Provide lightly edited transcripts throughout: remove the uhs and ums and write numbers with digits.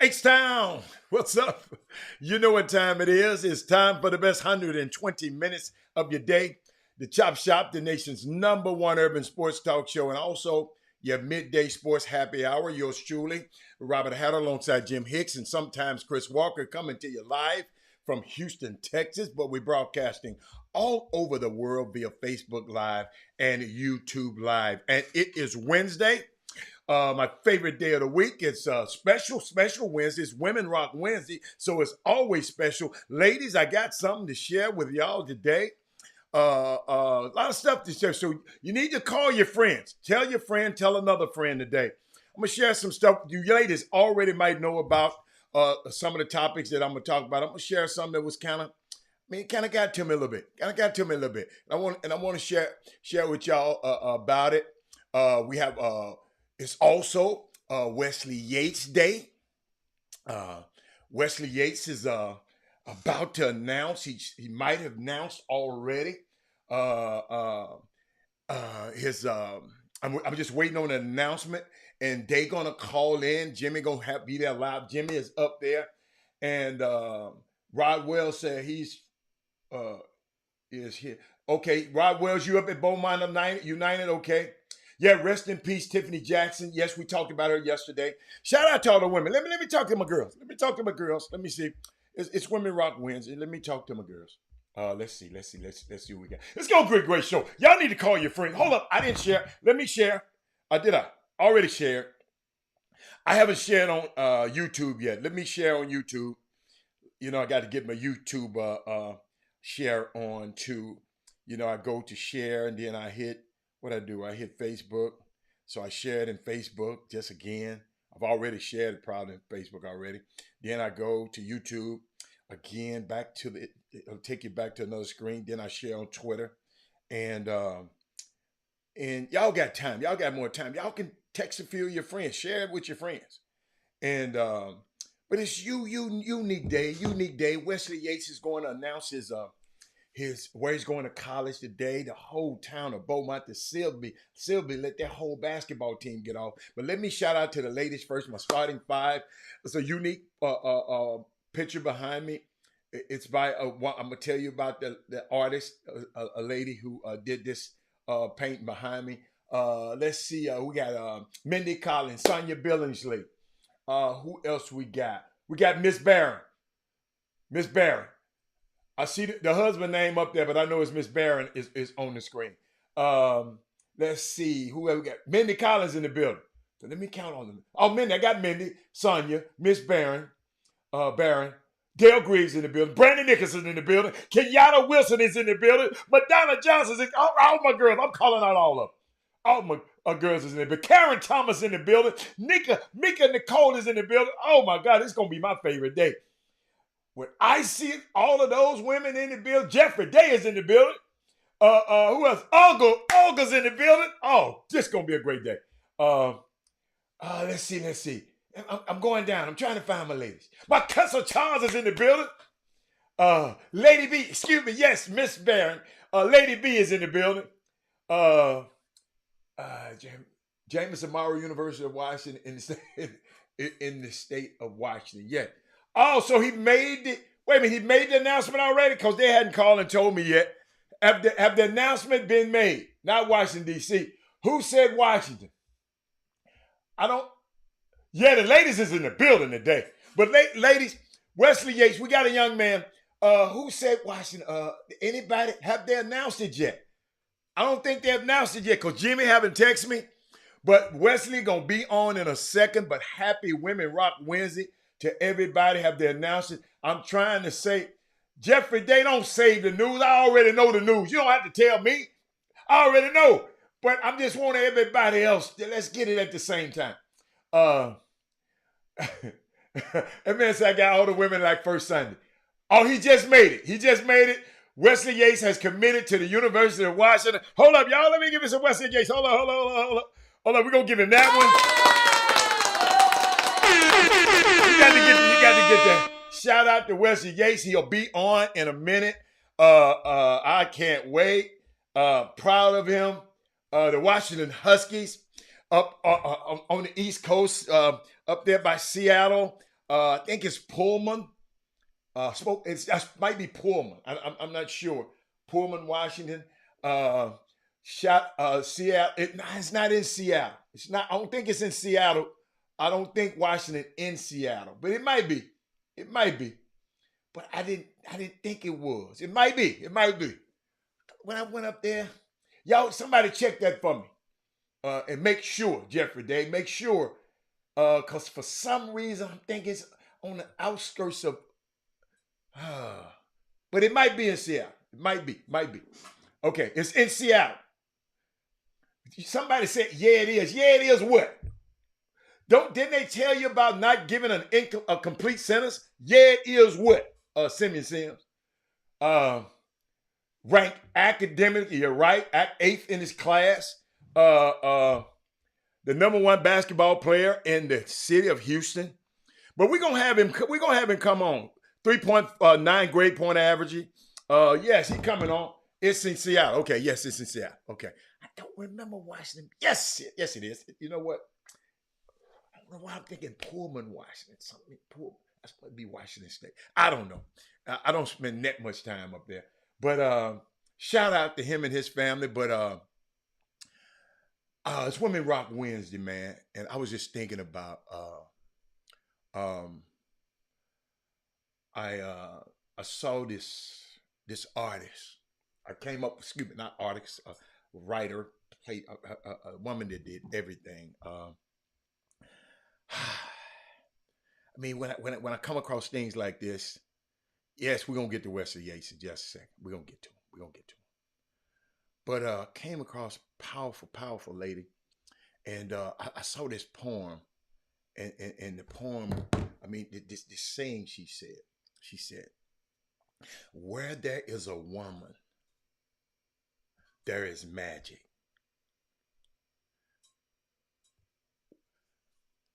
H-Town, what's up? You know what time it is. It's time for the best 120 minutes of your day. The Chop Shop, the nation's #1 urban sports talk show, and also your midday sports happy hour. Yours truly, Robert Hatter, alongside Jim Hicks and sometimes Chris Walker, coming to you live from Houston, Texas. But we're broadcasting all over the world via Facebook Live and YouTube Live. And it is Wednesday. My favorite day of the week. It's special Wednesday. It's Women Rock Wednesday, so it's always special. Ladies, I got something to share with y'all today. A lot of stuff to share. So you need to call your friends. Tell your friend, tell another friend today. I'm going to share some stuff you ladies already might know about some of the topics that I'm going to talk about. I'm going to share something that was kind of got to me a little bit. I want to share with y'all about it. We have it's also Wesley Yates Day. Wesley Yates is about to announce. He might have announced already. I'm just waiting on an announcement, and they gonna call in. Jimmy gonna be there live. Jimmy is up there, and Rod Wells said he's is here. Okay, Rod Wells, you up at Beaumont United? Okay. Yeah, rest in peace, Tiffany Jackson. Yes, we talked about her yesterday. Shout out to all the women. Let me talk to my girls. Let me see. It's Women Rock Wednesday. Let me talk to my girls. Let's see what we got. Let's go, great show. Y'all need to call your friend. Hold up, I didn't share. Let me share. Did I? Already shared. I haven't shared on YouTube yet. Let me share on YouTube. You know, I got to get my YouTube share on too. You know, I go to share and then I hit. What I do, I hit Facebook. So I share it in Facebook just again. I've already shared it probably in Facebook already. Then I go to YouTube again, it'll take you back to another screen. Then I share on Twitter. And y'all got time. Y'all got more time. Y'all can text a few of your friends. Share it with your friends. And but it's unique day. Wesley Yates is going to announce where he's going to college today. The whole town of Beaumont, the Sylvie let their whole basketball team get off. But let me shout out to the ladies first. My starting five. It's a unique picture behind me. It's by I'm gonna tell you about the artist, a lady who did this painting behind me. Let's see. We got Mindy Collins, Sonia Billingsley. Who else we got? We got Miss Barron. I see the husband name up there, but I know it's Miss Barron is on the screen. Let's see. Who else we got? Mindy Collins in the building. So let me count on them. Oh, Mindy. I got Mindy, Sonia, Miss Barron, Dale Greaves in the building. Brandon Nicholson in the building. Kenyatta Wilson is in the building. Madonna Johnson is all my girls. I'm calling out all of them. All my girls is in the building. Karen Thomas in the building. Mika Nicole is in the building. Oh, my God. It's going to be my favorite day. When I see all of those women in the building, Jeffrey Day is in the building. Who else? Olga's in the building. Oh, this gonna be a great day. Let's see. I'm going down. I'm trying to find my ladies. My cousin Charles is in the building. Lady B, excuse me, yes, Miss Barron. Lady B is in the building. James Amaro, University of Washington, in the state of Washington. Yeah. Oh, so he made it. Wait a minute, he made the announcement already? Because they hadn't called and told me yet. Have the announcement been made? Not Washington, D.C. Who said Washington? I don't. Yeah, the ladies is in the building today. But ladies, Wesley Yates, we got a young man. Who said Washington? Anybody? Have they announced it yet? I don't think they've announced it yet because Jimmy haven't texted me. But Wesley gonna be on in a second. But happy Women Rock Wednesday to everybody. Have they announced it? I'm trying to say, Jeffrey, they don't save the news. I already know the news. You don't have to tell me. I already know. But I'm just wanting everybody else. Let's get it at the same time. That man said I got all the women like first Sunday. Oh, he just made it. He just made it. Wesley Yates has committed to the University of Washington. Hold up, y'all. Let me give you some Wesley Yates. Hold up. Hold up. We're going to give him that one. You got to get that. Shout out to Wesley Yates. He'll be on in a minute. I can't wait. Proud of him. The Washington Huskies up on the East Coast, up there by Seattle. I think it's Pullman. It might be Pullman. I'm not sure. Pullman, Washington. Seattle. It's not in Seattle. It's not. I don't think it's in Seattle. I don't think Washington in Seattle, but it might be. It might be. But I didn't think it was. It might be. When I went up there, y'all, somebody check that for me, and make sure, Jeffrey Day, make sure, because for some reason I'm thinking it's on the outskirts of. But it might be in Seattle. It might be. Okay, it's in Seattle. Somebody said, yeah, it is. Yeah, it is what? Didn't they tell you about not giving a complete sentence? Yeah, it is what? Simeon Sims. Ranked academically, you're right, 8th in his class. The number 1 basketball player in the city of Houston. But we're gonna have him come on. 3.9 grade point averaging. Yes, he's coming on. It's in Seattle. Okay, yes, it's in Seattle. Okay. I don't remember Washington. Yes, it is. You know what? I don't know why I'm thinking Pullman, Washington. Something Pullman. That's supposed to be Washington State. I don't know. I don't spend that much time up there. But shout out to him and his family. But it's Women Rock Wednesday, man. And I was just thinking about I saw this artist. I came up, excuse me, not artist, writer, played a woman that did everything. I mean, when I come across things like this, yes, we're gonna get to Wesley Yates in just a second. We're gonna get to him. But came across powerful lady, and I saw this poem, and the poem, I mean, this saying she said, where there is a woman, there is magic.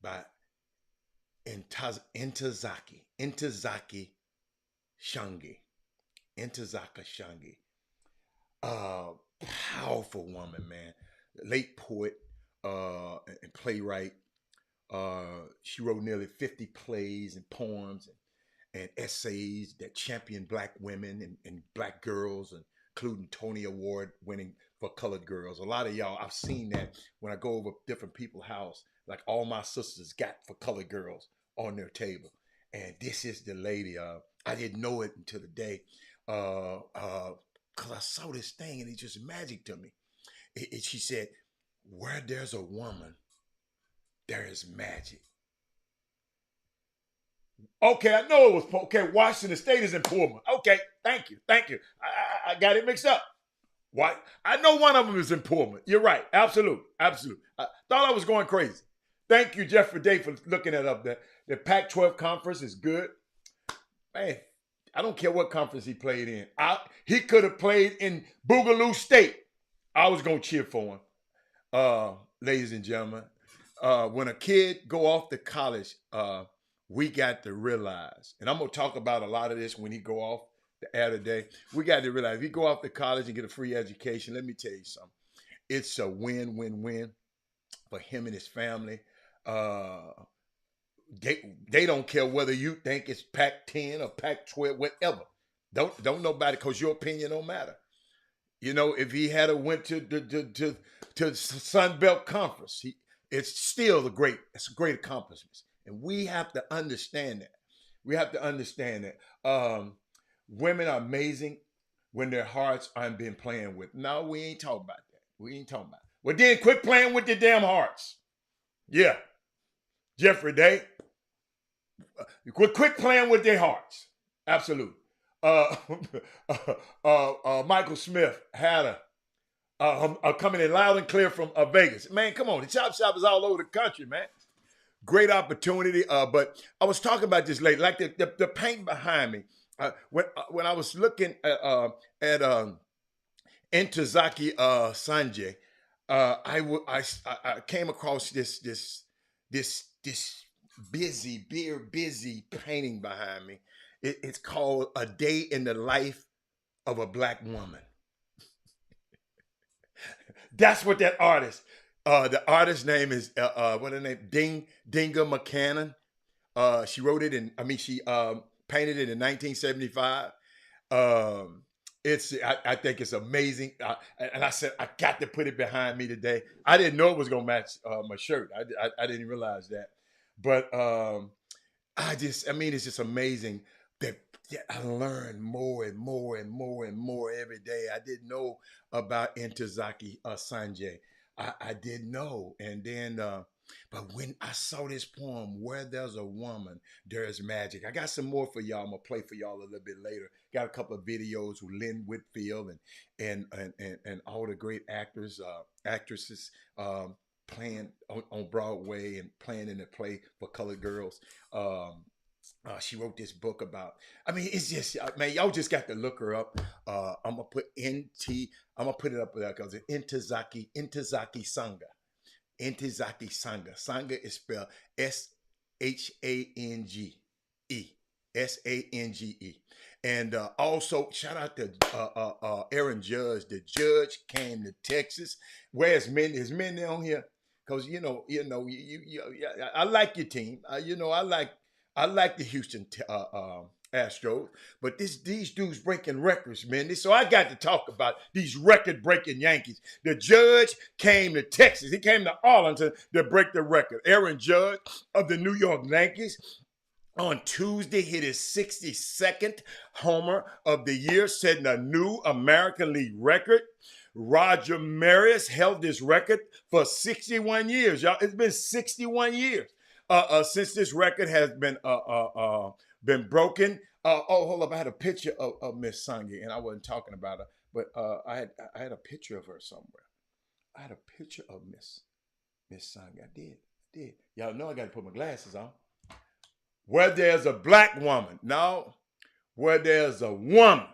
By Intazaki Shangi. Powerful woman, man. Late poet and playwright. She wrote nearly 50 plays and poems and essays that champion Black women and Black girls, including Tony Award winning for colored girls. A lot of y'all, I've seen that when I go over different people's house, like all my sisters got for colored girls on their table. And this is the lady. I didn't know it until the day, because I saw this thing and it's just magic to me. She said, where there's a woman, there is magic. Okay, I know it was, okay, Washington State is in Pullman. Okay, thank you. I got it mixed up. Why? I know one of them is in Pullman. You're right, absolute. I thought I was going crazy. Thank you, Jeffrey Day, for looking that up there. The Pac-12 conference is good. Man, I don't care what conference he played in. He could have played in Boogaloo State. I was gonna cheer for him. Ladies and gentlemen, when a kid go off to college, we got to realize, and I'm gonna talk about a lot of this when he go off the air today. We got to realize if he go off to college and get a free education, let me tell you something. It's a win-win-win for him and his family. Uh, they don't care whether you think it's Pac-10 or Pac-12, whatever. Don't nobody, because your opinion don't matter. You know, if he had a went to Sun Belt Conference, it's still it's a great accomplishment, and we have to understand that. We have to understand that women are amazing when their hearts aren't being playing with. No, we ain't talking about that. We ain't talking about it. Well, then quit playing with your damn hearts. Yeah, Jeffrey Day. Quit playing with their hearts. Absolutely. Uh, Michael Smith had coming in loud and clear from Vegas. Man, come on. The chop shop is all over the country, man. Great opportunity. But I was talking about this late, like the paint behind me. When I was looking at Intozaki Sanjay, I came across this busy painting behind me. It's called A Day in the Life of a Black Woman. That's what that artist. The artist's name is what her name? Dinga McCannon. She wrote it in. I mean, she painted it in 1975. I think it's amazing. And I said I got to put it behind me today. I didn't know it was gonna match my shirt. I didn't realize that. But I mean, it's just amazing that I learn more and more and more and more every day. I didn't know about Intozaki Sanjay. I didn't know. And then, but when I saw this poem, Where There's a Woman, There's Magic. I got some more for y'all. I'm going to play for y'all a little bit later. Got a couple of videos with Lynn Whitfield and all the great actors, actresses, playing on Broadway and playing in the play for colored girls. She wrote this book about. I mean, it's just man, y'all just got to look her up. I'm gonna put I'm gonna put it up there because it's Intozaki Sangha. Intozaki Sangha. Sangha is spelled Shange. Sange. And also shout out to Aaron Judge. The judge came to Texas. Where's men? Is men on here? Because I like your team. I like the Houston Astros, but these dudes breaking records, man. So I got to talk about these record-breaking Yankees. The judge came to Texas. He came to Arlington to break the record. Aaron Judge of the New York Yankees on Tuesday hit his 62nd homer of the year, setting a new American League record. Roger Maris held this record for 61 years, y'all. It's been 61 years since this record has been broken. Hold up! I had a picture of Miss Sangi, and I wasn't talking about her, but I had a picture of her somewhere. I had a picture of Miss Sangi. I did. Y'all know I got to put my glasses on. Where there's a black woman, no. Where there's a woman,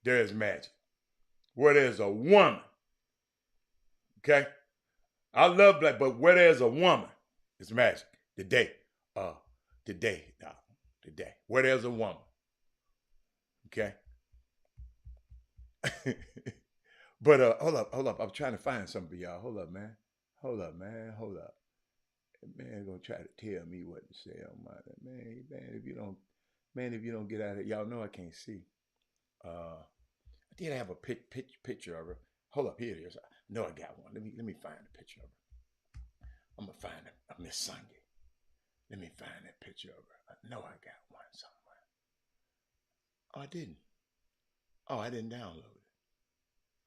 there's magic. Where there's a woman, okay. I love black, but where there's a woman, it's magic. Today. Where there's a woman. Okay. But hold up. I'm trying to find something for y'all. Hold up, man. Hold up. Man gonna try to tell me what to say on my man, if you don't get out of it, y'all know I can't see. I did have a picture of her. Hold up, here it is. No, I got one. Let me find the picture of her. I'm gonna find it. Miss Sangi. Let me find that picture of her. I know I got one somewhere. Oh, I didn't. Oh, I didn't download it.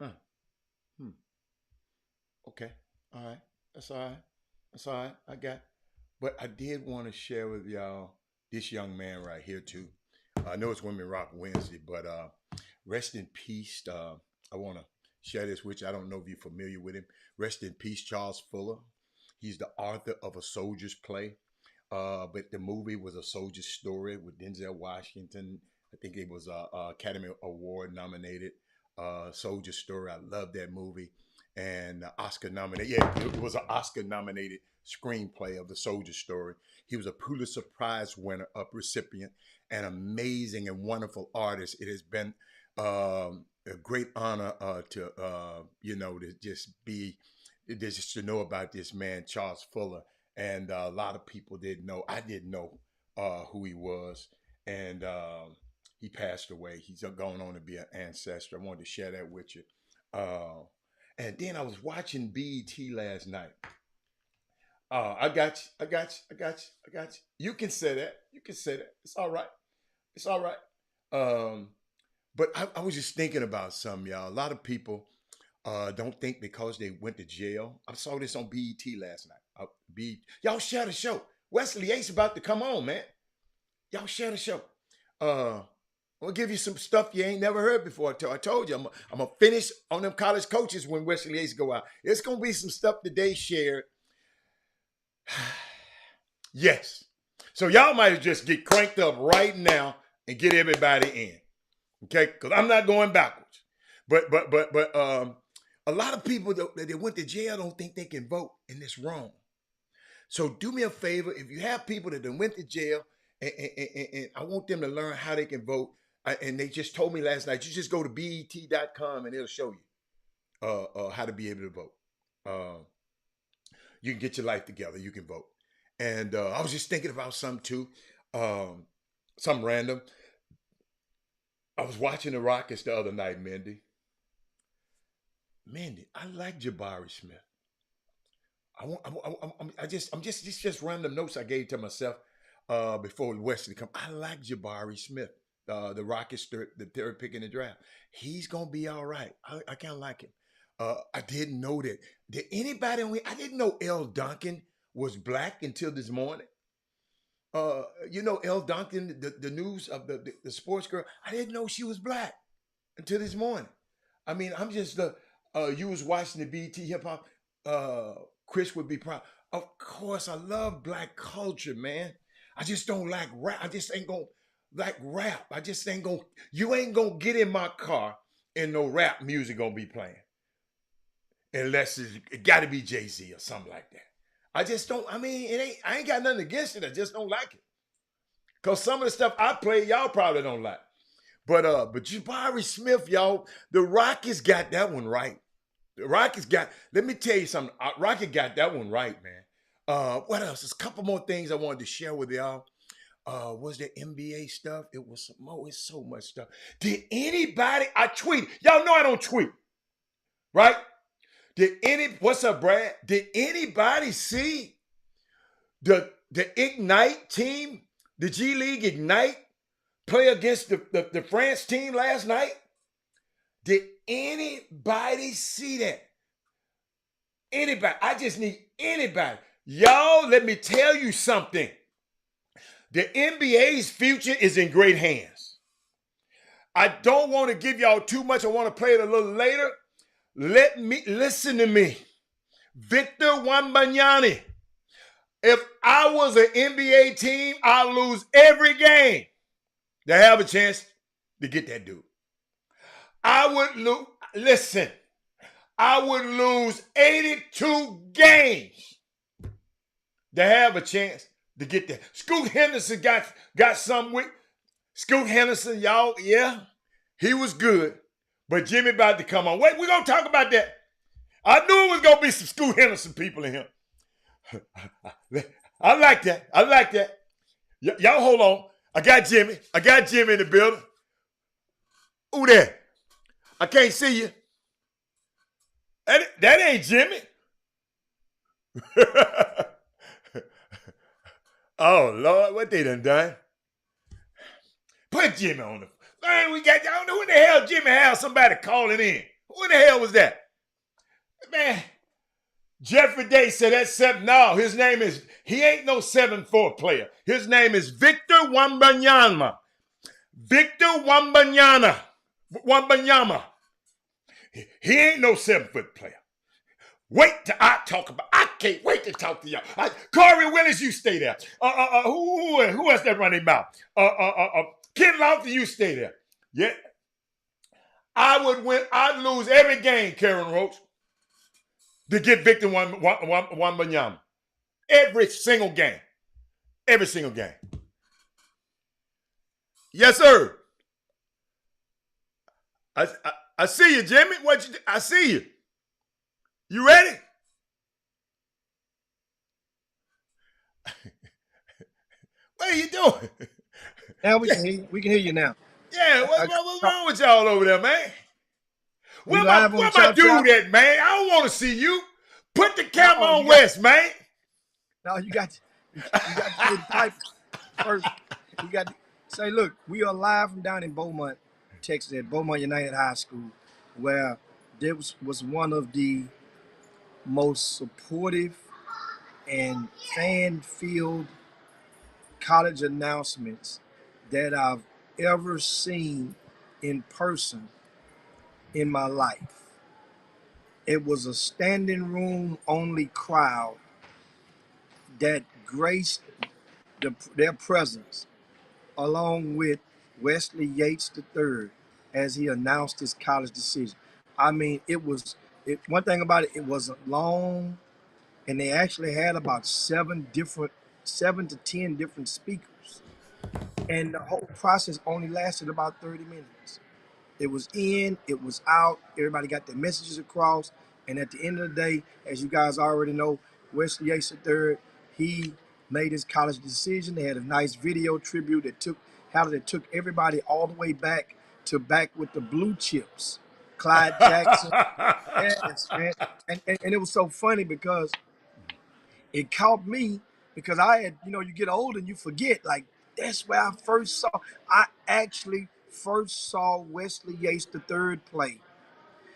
Huh. Okay. All right. That's all right. I got. But I did want to share with y'all this young man right here too. I know it's Women Rock Wednesday, but rest in peace. I want to share this with you. I don't know if you're familiar with him. Rest in peace, Charles Fuller. He's the author of A Soldier's Play. But the movie was A Soldier's Story with Denzel Washington I think it was Academy Award nominated. Soldier Story. I love that movie. And Oscar nominated. Yeah, it was an Oscar nominated screenplay of the Soldier Story. He was a Pulitzer Prize winner, recipient, an amazing and wonderful artist. It has been a great honor to just be, just to know about this man, Charles Fuller. And a lot of people didn't know. I didn't know who he was. And he passed away. He's gone on to be an ancestor. I wanted to share that with you. And then I was watching BET last night. I got you. I got you. I got you. I got you. You can say that. You can say that. It's all right. It's all right. But I was just thinking about something, y'all. A lot of people don't think because they went to jail. I saw this on BET last night. Y'all share the show. Wesley Yates about to come on, man. Y'all share the show. I'm gonna give you some stuff you ain't never heard before. I told you I'm gonna finish on them college coaches when Wesley Yates go out. It's gonna be some stuff that they shared. Yes. So y'all might just get cranked up right now and get everybody in. Okay? Because I'm not going backwards. But a lot of people that went to jail don't think they can vote, and it's wrong. So do me a favor, if you have people that went to jail and I want them to learn how they can vote, and they just told me last night, you just go to bet.com and it'll show you how to be able to vote. You can get your life together. You can vote. And I was just thinking about something too, something random. I was watching the Rockets the other night, Mindy. I like Jabari Smith. It's just random notes I gave to myself before Wesley come. I like Jabari Smith, the Rockets, the third pick in the draft. He's gonna be all right. I kind of like him. I didn't know that. I didn't know Elle Duncan was black until this morning. Elle Duncan, the news of the sports girl. I didn't know she was black until this morning. I mean, I'm just you was watching the BET Hip Hop. Chris would be proud. Of course, I love black culture, man. I just don't like rap. I just ain't gonna like rap. I just ain't gonna. You ain't gonna get in my car and no rap music gonna be playing, unless it got to be Jay-Z or something like that. I just don't. I mean, I ain't got nothing against it. I just don't like it. Cause some of the stuff I play, y'all probably don't like. But Jabari Smith, y'all, the Rockets got that one right. The Rockets let me tell you something. Rocket got that one right, man. What else? There's a couple more things I wanted to share with y'all. Was there NBA stuff? It was it's so much stuff. Did anybody, I tweet. Y'all know I don't tweet, right? What's up, Brad? Did anybody see the Ignite team, the G League Ignite, play against the France team last night? Did anybody see that? Anybody? I just need anybody. Y'all, let me tell you something. The NBA's future is in great hands. I don't want to give y'all too much. I want to play it a little later. Listen to me. Victor Wembanyama. If I was an NBA team, I'd lose every game to have a chance to get that dude. I would lose 82 games to have a chance to get that. Scoot Henderson got something with. Scoot Henderson, y'all, yeah, he was good. But Jimmy about to come on. Wait, we're going to talk about that. I knew it was going to be some Scoot Henderson people in here. I like that. I like that. Y'all hold on. I got Jimmy in the building. Who there? I can't see you. That ain't Jimmy. Oh, Lord, what they done? Put Jimmy on the... Man, I don't know who the hell Jimmy had somebody calling in. Who the hell was that? Man, Jeffrey Day said that's seven. No, his name is... He ain't no 7'4" player. His name is Victor Wembanyama. Victor Wembanyama. He ain't no 7-foot player. Wait till I talk about. I can't wait to talk to y'all. Corey Willis, you stay there. Who else that running mouth? Ken Lofton, you stay there. Yeah. I would win. I'd lose every game, Karen Roach, to get Victor Wembanyama. Every single game. Every single game. Yes, sir. I see you, Jimmy. I see you. You ready? What are you doing? Now we can hear you. We can hear you now. Yeah, what's wrong with y'all over there, man? We Where live on my the Chop Shop. dude at, man? I don't want to see you. Put the camera No, on West, man. no, you got to play the pipe first. You got to say, look, we are live from down in Beaumont, Texas, at Beaumont United High School, where there was one of the most supportive and fan-filled college announcements that I've ever seen in person in my life. It was a standing room only crowd that graced their presence, along with Wesley Yates III, as he announced his college decision. I mean, one thing about it, it wasn't long, and they actually had about 7 to 10 different speakers, and the whole process only lasted about 30 minutes. It was in, it was out. Everybody got their messages across. And at the end of the day, as you guys already know, Wesley Yates III, he made his college decision. They had a nice video tribute that took everybody all the way back with the blue chips. Clyde Jackson. Yes, man. And it was so funny because it caught me because I had, you get older and you forget. Like, that's where I actually first saw Wesley Yates III play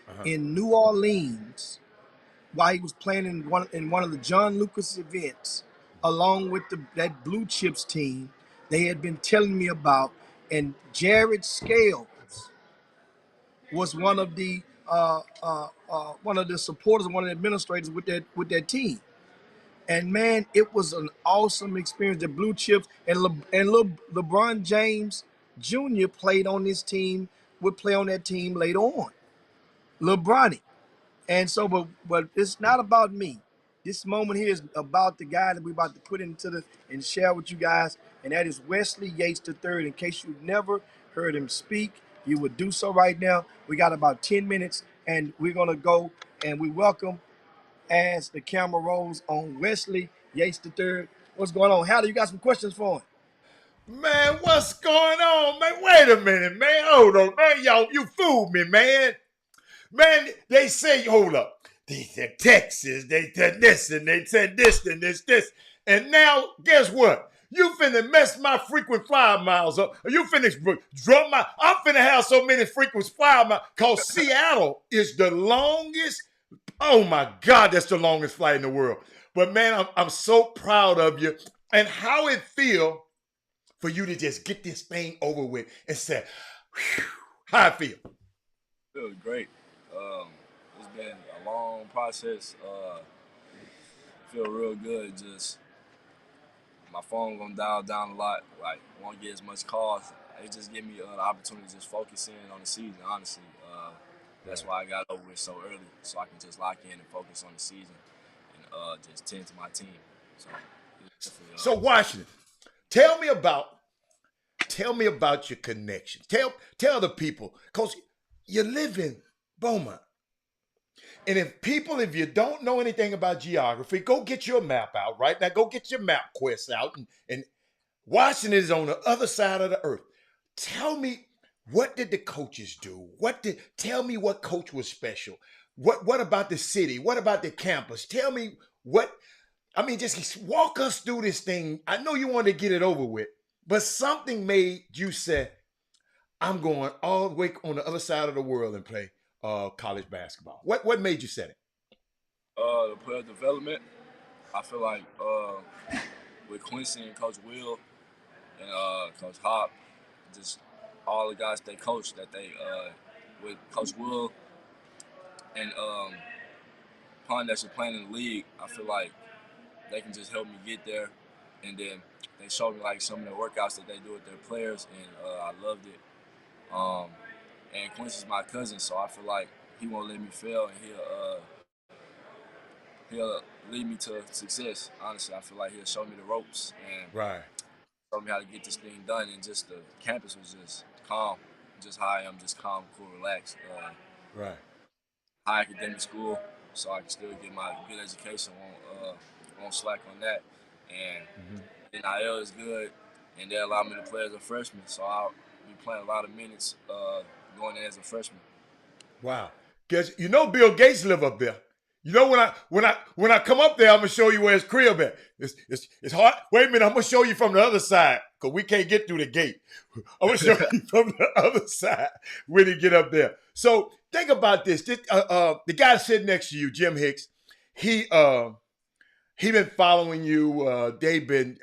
Uh-huh. in New Orleans while he was playing in one of the John Lucas events, along with that Blue Chips team they had been telling me about. And Jared Scales was one of the supporters, one of the administrators with that team. And man, it was an awesome experience. The Blue Chips and LeBron James Jr. played on this team, would play on that team later on. LeBron. And so, but it's not about me. This moment here is about the guy that we're about to put into and share with you guys, and that is Wesley Yates III. In case you've never heard him speak, you would do so right now. We got about 10 minutes, and we're gonna go and we welcome as the camera rolls on Wesley Yates III. What's going on? Howdy, you got some questions for him? Man, what's going on, man? Wait a minute, man. Hold on, man. Y'all, you fooled me, man. Man, they say, hold up. They said Texas, they said this, and they said this, and this. And now, guess what? You finna mess my frequent flyer miles up. You finna drop I'm finna have so many frequent flyer miles. Cause Seattle is the longest. Oh my God, that's the longest flight in the world. But man, I'm so proud of you and how it feel for you to just get this thing over with and say, whew, how I feel. Feels great. It's been a long process. Feel real good. Just my phone gonna dial down a lot. Like won't get as much calls. It just give me the opportunity to just focus in on the season. Honestly, that's why I got over it so early, so I can just lock in and focus on the season and just tend to my team. So So Washington, tell me about your connection. Tell the people, because you live in Beaumont. And if you don't know anything about geography, go get your map out right now. Go get your map quest out. And Washington is on the other side of the earth. Tell me, what did the coaches do? Tell me what coach was special? What about the city? What about the campus? Tell me just walk us through this thing. I know you wanted to get it over with, but something made you say, I'm going all the way on the other side of the world and play college basketball. What made you say it? the player development. I feel like with Quincy and Coach Will and Coach Hop, just all the guys they coach that they with Coach Will and Pond that's playing in the league, I feel like they can just help me get there. And then they showed me like some of the workouts that they do with their players, and I loved it. Um, and Quincy's my cousin, so I feel like he won't let me fail, and he'll lead me to success. Honestly, I feel like he'll show me the ropes and Right. show me how to get this thing done. And just the campus was just calm, just how I am, just calm, cool, relaxed. Right. High academic school, so I can still get my good education. Won't slack on that. And Mm-hmm. NIL is good, and they allow me to play as a freshman, so I'll be playing a lot of minutes going in as a freshman. Wow. Guess you know Bill Gates live up there. You know when I come up there, I'm gonna show you where his crib at. It's hard. Wait a minute, I'm gonna show you from the other side because we can't get through the gate. I'm gonna show you from the other side when you get up there. So think about this. The guy sitting next to you, Jim Hicks, he been following you. They've been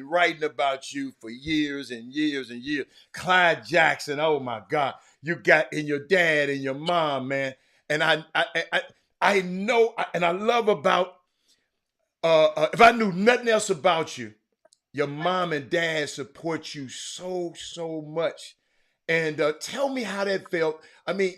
writing about you for years and years and years. Clyde Jackson, oh my God, you got in your dad and your mom, man. And I know, and I love about. If I knew nothing else about you, your mom and dad support you so much. And tell me how that felt. I mean,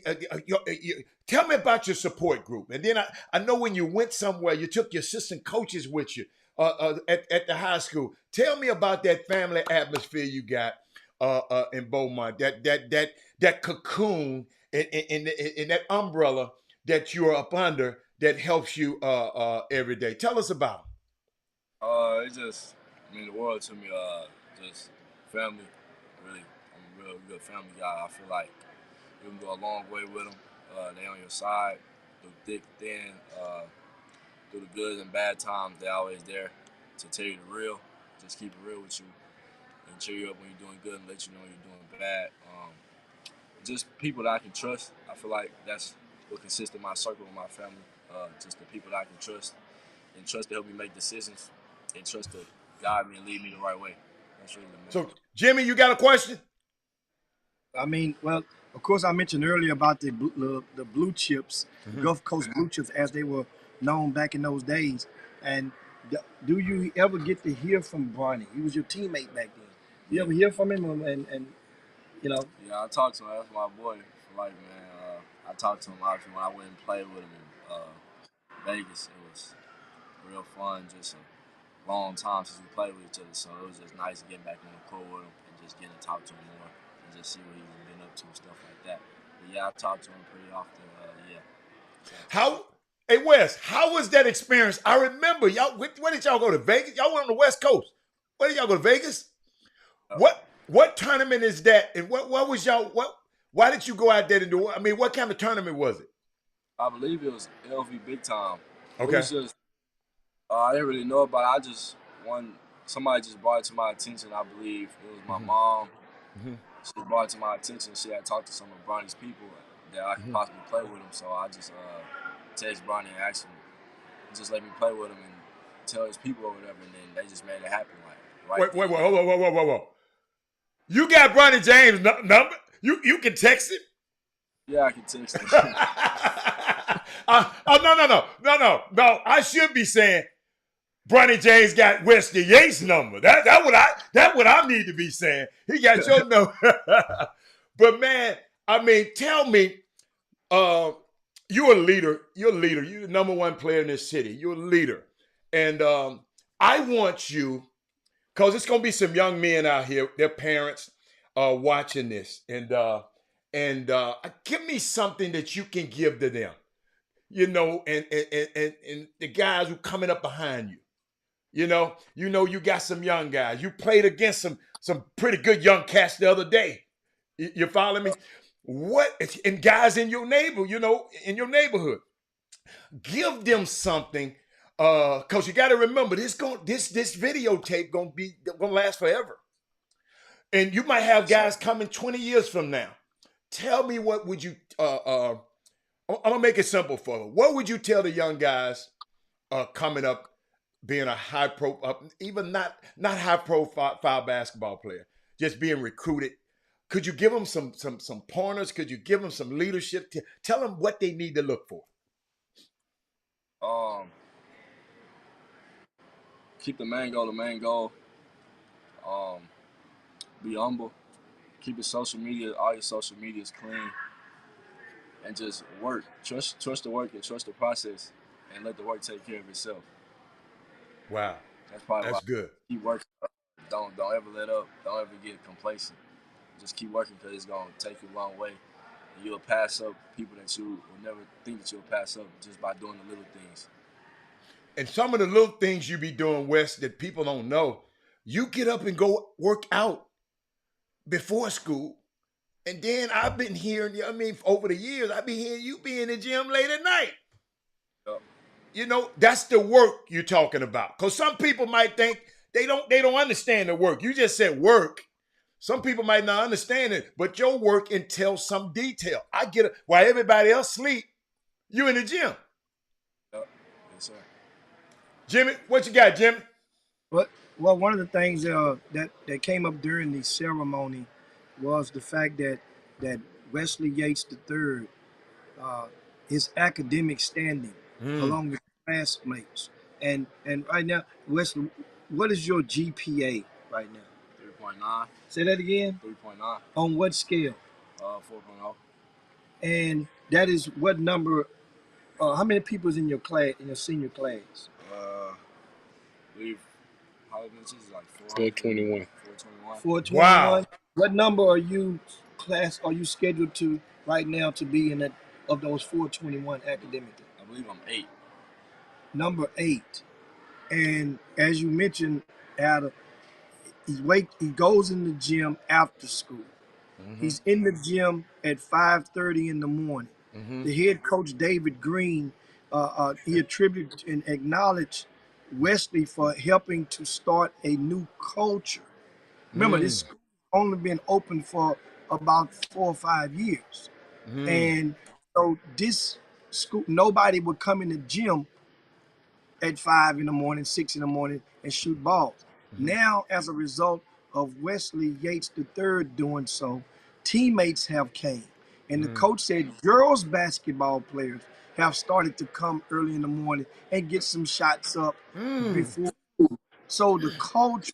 tell me about your support group. And then I know when you went somewhere, you took your assistant coaches with you at the high school. Tell me about that family atmosphere you got in Beaumont. That cocoon and that umbrella that you're up under that helps you every day. Tell us about it. It just mean the world to me. Just family, really. I'm a real good family guy. I feel like you can go a long way with them. They on your side through thick, thin, through the good and bad times. They always there to tell you the real. Just keep it real with you and cheer you up when you're doing good and let you know when you're doing bad. Just people that I can trust. I feel like that's what consists of my circle with my family. Just the people that I can trust and trust to help me make decisions and trust to guide me and lead me the right way. That's really the main So, thing. Jimmy, you got a question? I mean, well, of course, I mentioned earlier about the blue chips, Mm-hmm. Gulf Coast blue chips, as they were known back in those days. And do you ever get to hear from Barney? He was your teammate back then. You Yeah, ever hear from him? And you know, yeah. I talked to him. That's my boy for life, man. I talked to him obviously when I went and played with him in Vegas. It was real fun. Just a long time since we played with each other, so it was just nice getting back on the court with him and just getting to talk to him more and just see what he's been up to and stuff like that. But yeah, I talk to him pretty often. Yeah. How? Hey Wes, how was that experience? I remember y'all. Where did y'all go to Vegas? Y'all went on the West Coast. Where did y'all go to Vegas? What tournament is that? And what was y'all? What? Why did you go out there to do? I mean, what kind of tournament was it? I believe it was LV Big Time. It Okay. was just I didn't really know about it. I just one somebody just brought it to my attention. I believe it was my Mm-hmm. mom. Mm-hmm. She brought it to my attention. She had talked to some of Bronny's people that I could Mm-hmm. possibly play with him. So I just text Bronny and asked him, just let me play with him and tell his people or whatever. And then they just made it happen, like right Wait, then. whoa. You got Bronny James' number? You can text him? Yeah, I can text him. No. I should be saying Bronny James got Wesley Yates' number. That what I need to be saying. He got your number. But man, I mean, tell me, uh, you're a leader. You're a leader. You're the number one player in this city. You're a leader, and I want you because it's gonna be some young men out here. Their parents watching this, and give me something that you can give to them. You know, and the guys who coming up behind you. You got some young guys. You played against some pretty good young cats the other day. You follow me? What and guys in your in your neighborhood, give them something. Cause you got to remember this videotape gonna last forever, and you might have So guys coming 20 years from now. Tell me what would you? I'm gonna make it simple for you. What would you tell the young guys coming up, being a even not high profile basketball player, just being recruited? Could you give them some pointers? Could you give them some leadership? Tell them what they need to look for. keep the main goal the main goal. Be humble. Keep all your social medias clean, and just work. Trust the work and trust the process, and let the work take care of itself. Wow. That's probably why That's good. keep working. Don't ever let up. Don't ever get complacent. Just keep working because it's gonna take you a long way. And you'll pass up people that you will never think that you'll pass up just by doing the little things. And some of the little things you be doing, Wes, that people don't know, you get up and go work out before school. And then I've been hearing, I mean, over the years, I've been hearing you be in the gym late at night. Yep. You know, that's the work you're talking about. Because some people might think they don't understand the work. You just said work. Some people might not understand it, but your work entails some detail. I get it. While everybody else sleep, you in the gym. Yep. Yes, sir. Jimmy, what you got, Jimmy? Well, one of the things that came up during the ceremony was the fact that Wesley Yates III, uh, his academic standing Mm. along with classmates, and right now, Wesley, what is your GPA right now? 3.9. Say that again. 3.9. On what scale? 4.0. And that is what number? How many people is in your class, in your senior class? We've how many is like 421. 421. 421. Wow. What number are you scheduled to right now to be in that of those 421 academically? I believe I'm 8. Number 8. And as you mentioned, Adam, he goes in the gym after school. Mm-hmm. He's in the gym at 5:30 in the morning. Mm-hmm. The head coach David Green, he attributed and acknowledged Wesley for helping to start a new culture. Remember, this Mm. school only been open for about 4 or 5 years, Mm. and so this school, nobody would come in the gym at 5 in the morning, 6 in the morning, and shoot balls. Mm-hmm. Now, as a result of Wesley Yates III doing so, teammates have came, and the Mm. coach said girls basketball players have started to come early in the morning and get some shots up Mm. before. So the coach,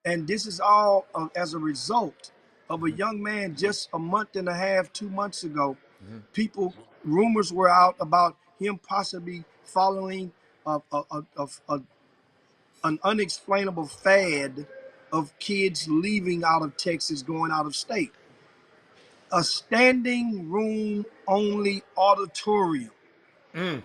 and this is all as a result of a Mm-hmm. young man just a month and a half, 2 months ago. Mm-hmm. People, rumors were out about him possibly following a an unexplainable fad of kids leaving out of Texas, going out of state. A standing room only auditorium. Mm.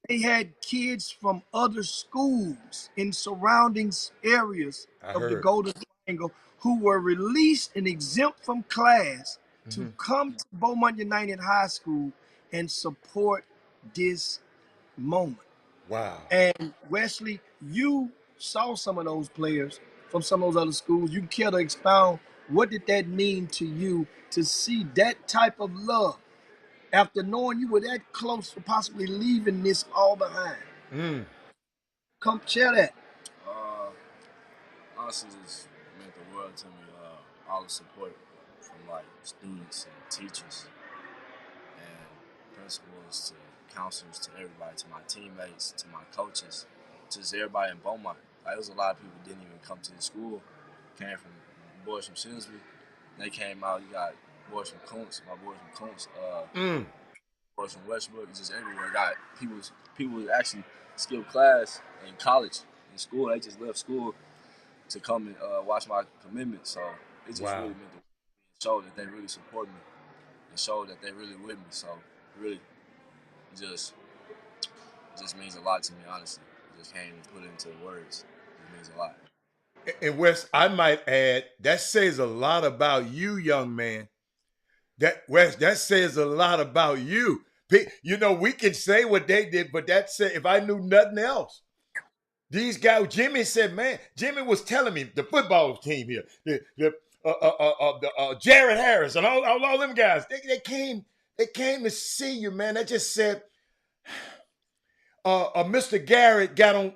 They had kids from other schools in surrounding areas I of the heard. Golden Triangle who were released and exempt from class to Mm-hmm. come to Beaumont United High School and support this moment. Wow. And Wesley, you saw some of those players from some of those other schools. You care to expound what did that mean to you to see that type of love after knowing you were that close to possibly leaving this all behind? Mm. Come share that. Uh, Honestly, just meant the world to me. All the support from like students and teachers and principals to counselors to everybody, to my teammates, to my coaches, just everybody in Beaumont. Like, there was a lot of people who didn't even come to the school. Came from boys from Shinsby. They came out. You got boys from Kuntz, my boys from Kuntz, Mm. boys from Westbrook, just everywhere. Got people who actually skipped class in college, in school. They just left school to come and watch my commitment. So it just really Wow. meant to show that they really support me and show that they really with me. So really, just just means a lot to me. Honestly, I just can't even put it into words. It means a lot. And Wes, I might add, that says a lot about you, young man. That Wes, that says a lot about you. You know, we can say what they did, but that said, if I knew nothing else, these guys, Jimmy said, man, Jimmy was telling me the football team here, the Jared Harris and all them guys, they came to see you, man. They just said, Mr. Garrett got on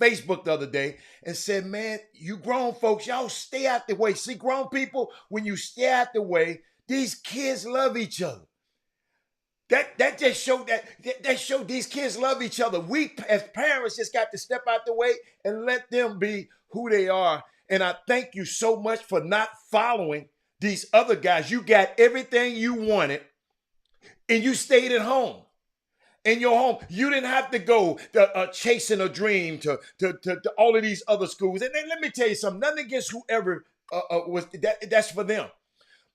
Facebook the other day and said, man, you grown folks, y'all stay out the way. See, grown people, when you stay out the way, these kids love each other. That just showed that showed these kids love each other. We as parents just got to step out the way and let them be who they are. And I thank you so much for not following these other guys. You got everything you wanted, and you stayed at home. In your home, you didn't have to go chasing a dream to all of these other schools. And then let me tell you something. Nothing against whoever was that. That's for them.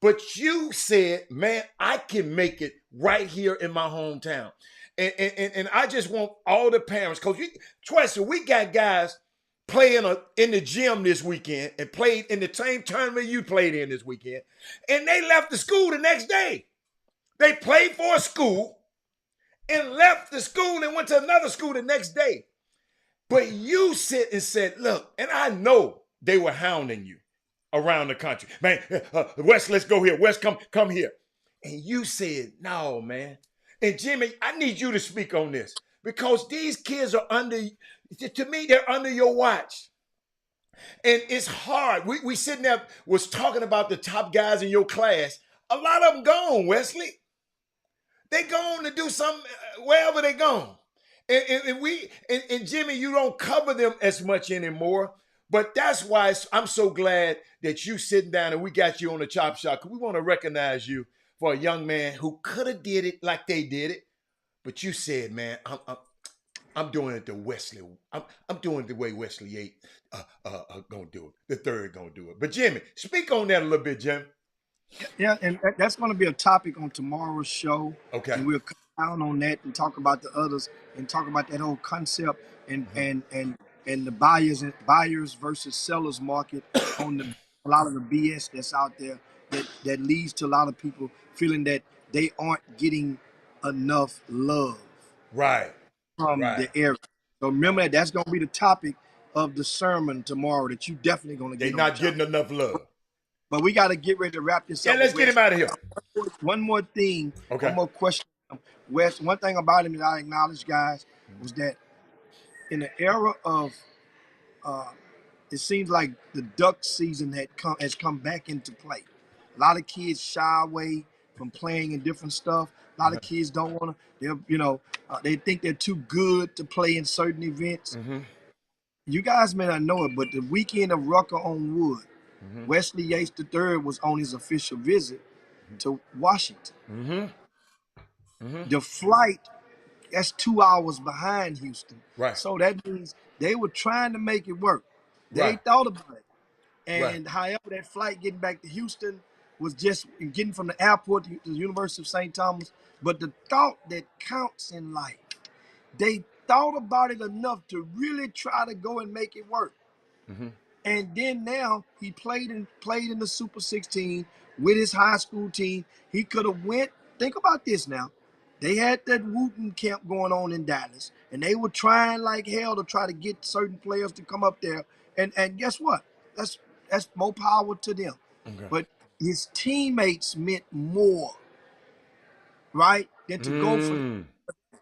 But you said, man, I can make it right here in my hometown. And I just want all the parents, because trust me, we got guys playing in the gym this weekend and played in the same tournament you played in this weekend. And they left the school the next day. They played for a school and left the school and went to another school the next day. But you sit and said, look, and I know they were hounding you around the country. Man, Wes, let's go here. Wes, come here. And you said, no, man. And Jimmy, I need you to speak on this because these kids are to me, they're under your watch. And it's hard. We sitting there, was talking about the top guys in your class. A lot of them gone, Wesley. They gone to do something wherever they gone. And Jimmy, you don't cover them as much anymore. But that's why I'm so glad that you sitting down and we got you on the chop shop, because we want to recognize you for a young man who could have did it like they did it. But you said, man, I'm doing it the Wesley. I'm doing it the way Wesley Yates gonna do it. The third gonna do it. But Jimmy, speak on that a little bit, Jim. Yeah, and that's going to be a topic on tomorrow's show, Okay. and we'll come down on that and talk about the others and talk about that whole concept and Mm-hmm. and the buyers versus sellers market on a lot of the BS that's out there that leads to a lot of people feeling that they aren't getting enough love Right. from Right. the area. So remember Right. that's going to be the topic of the sermon tomorrow that you definitely going to They get on, not John. getting enough love. But we got to get ready to wrap this Yeah, up with let's get Wes. him out of here. One more thing, one Okay. more question. Wes, one thing about him that I acknowledge, guys, was that in the era of, uh, it seems like the duck season has come back into play. A lot of kids shy away from playing in different stuff. A lot of kids don't want to. They think they're too good to play in certain events. Mm-hmm. You guys may not know it, but the weekend of Rucker on Wood, Mm-hmm. Wesley Yates III was on his official visit to Washington. Mm-hmm. Mm-hmm. The flight, that's 2 hours behind Houston. Right. So that means they were trying to make it work. They Right. thought about it. Right. And however, that flight getting back to Houston was just getting from the airport to the University of St. Thomas. But the thought that counts in life, they thought about it enough to really try to go and make it work. Mm-hmm. And then now he played in the Super 16 with his high school team. He could have went. Think about this now. They had that Wooten camp going on in Dallas, and they were trying like hell to try to get certain players to come up there. And guess what? That's more power to them. Okay. But his teammates meant more, right, than to go for Mm.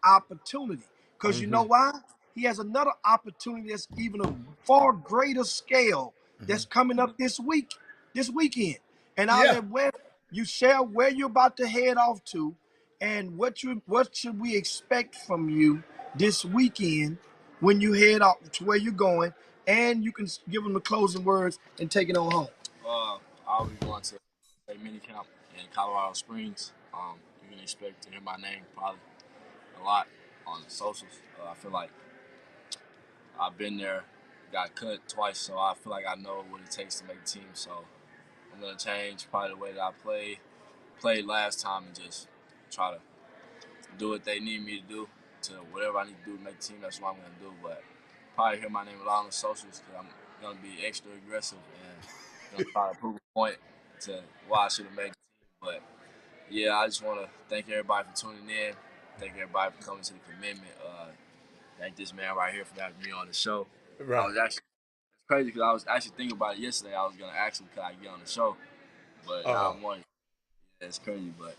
opportunity. Because you Mm-hmm. know why? He has another opportunity that's even a far greater scale Mm-hmm. that's coming up this weekend. And I'll Yeah. let where you share where you're about to head off to and what should we expect from you this weekend when you head off to where you're going, and you can give them the closing words and take it on home. I'll be going to a mini camp in Colorado Springs. You can expect to hear my name probably a lot on the socials. I feel like I've been there, got cut twice, so I feel like I know what it takes to make the team. So I'm gonna change probably the way that I played last time, and just try to do what they need me to do to whatever I need to do to make the team. That's what I'm gonna do. But probably hear my name a lot on the socials because I'm gonna be extra aggressive and gonna try to prove a point to why I should have made the team. But yeah, I just want to thank everybody for tuning in. Thank everybody for coming to the commitment. Thank this man right here for having me on the show. I Right. was actually it's crazy because I was actually thinking about it yesterday. I was gonna ask him could I get on the show, but now Oh I'm wondering. Yeah, it's crazy, but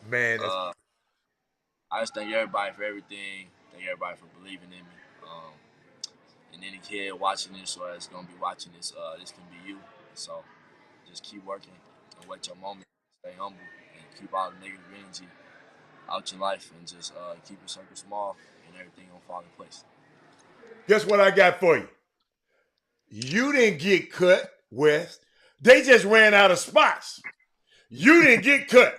man, that's uh, I just thank everybody for everything. Thank everybody for believing in me. And any kid watching this or that's gonna be watching this, this can be you. So just keep working and wait your moment. Stay humble and keep all the negative energy out your life and just keep your circle small and everything gonna fall in place. Guess what I got for you? You didn't get cut, Wes. They just ran out of spots. You didn't get cut.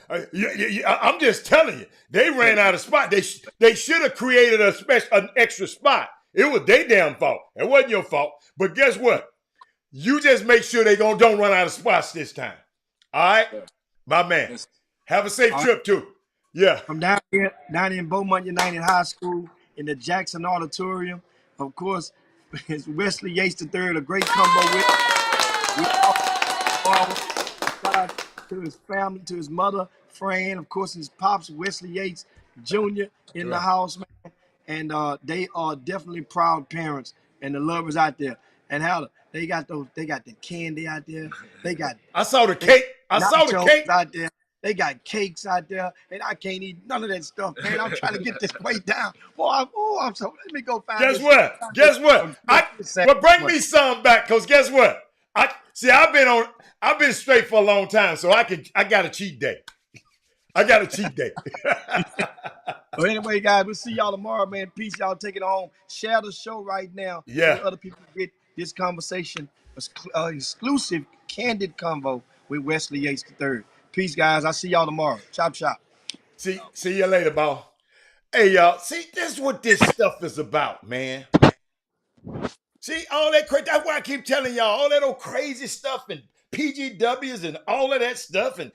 I'm just telling you, they ran out of spot. They should have created an extra spot. It was their damn fault. It wasn't your fault. But guess what? You just make sure they don't run out of spots this time. All right, my man. Yes. Have a safe trip too. Yeah. I'm down here in Beaumont United High School in the Jackson Auditorium. Of course, it's Wesley Yates III, a great combo with to his family, to his mother, Fran, of course, his pops, Wesley Yates Jr. in the house, man. And they are definitely proud parents and the lovers out there. And how they got the candy out there. They got I saw the cake. I saw the cake out there. They got cakes out there, and I can't eat none of that stuff, man. I'm trying to get this weight down. Boy, I'm so. Let me go find. Guess what? Guess what? Well, bring me some back, cause guess what? I've been straight for a long time, so I got a cheat day. I got a cheat day. Well, anyway, guys, we'll see y'all tomorrow, man. Peace, y'all. Take it home. Share the show right now. Yeah. So other people get this conversation, exclusive, candid convo with Wesley Yates III. Peace, guys. I'll see y'all tomorrow. Chop, chop. See you later, ball. Hey, y'all. See, this is what this stuff is about, man. See, all that crazy. That's why I keep telling y'all all that old crazy stuff and PGWs and all of that stuff and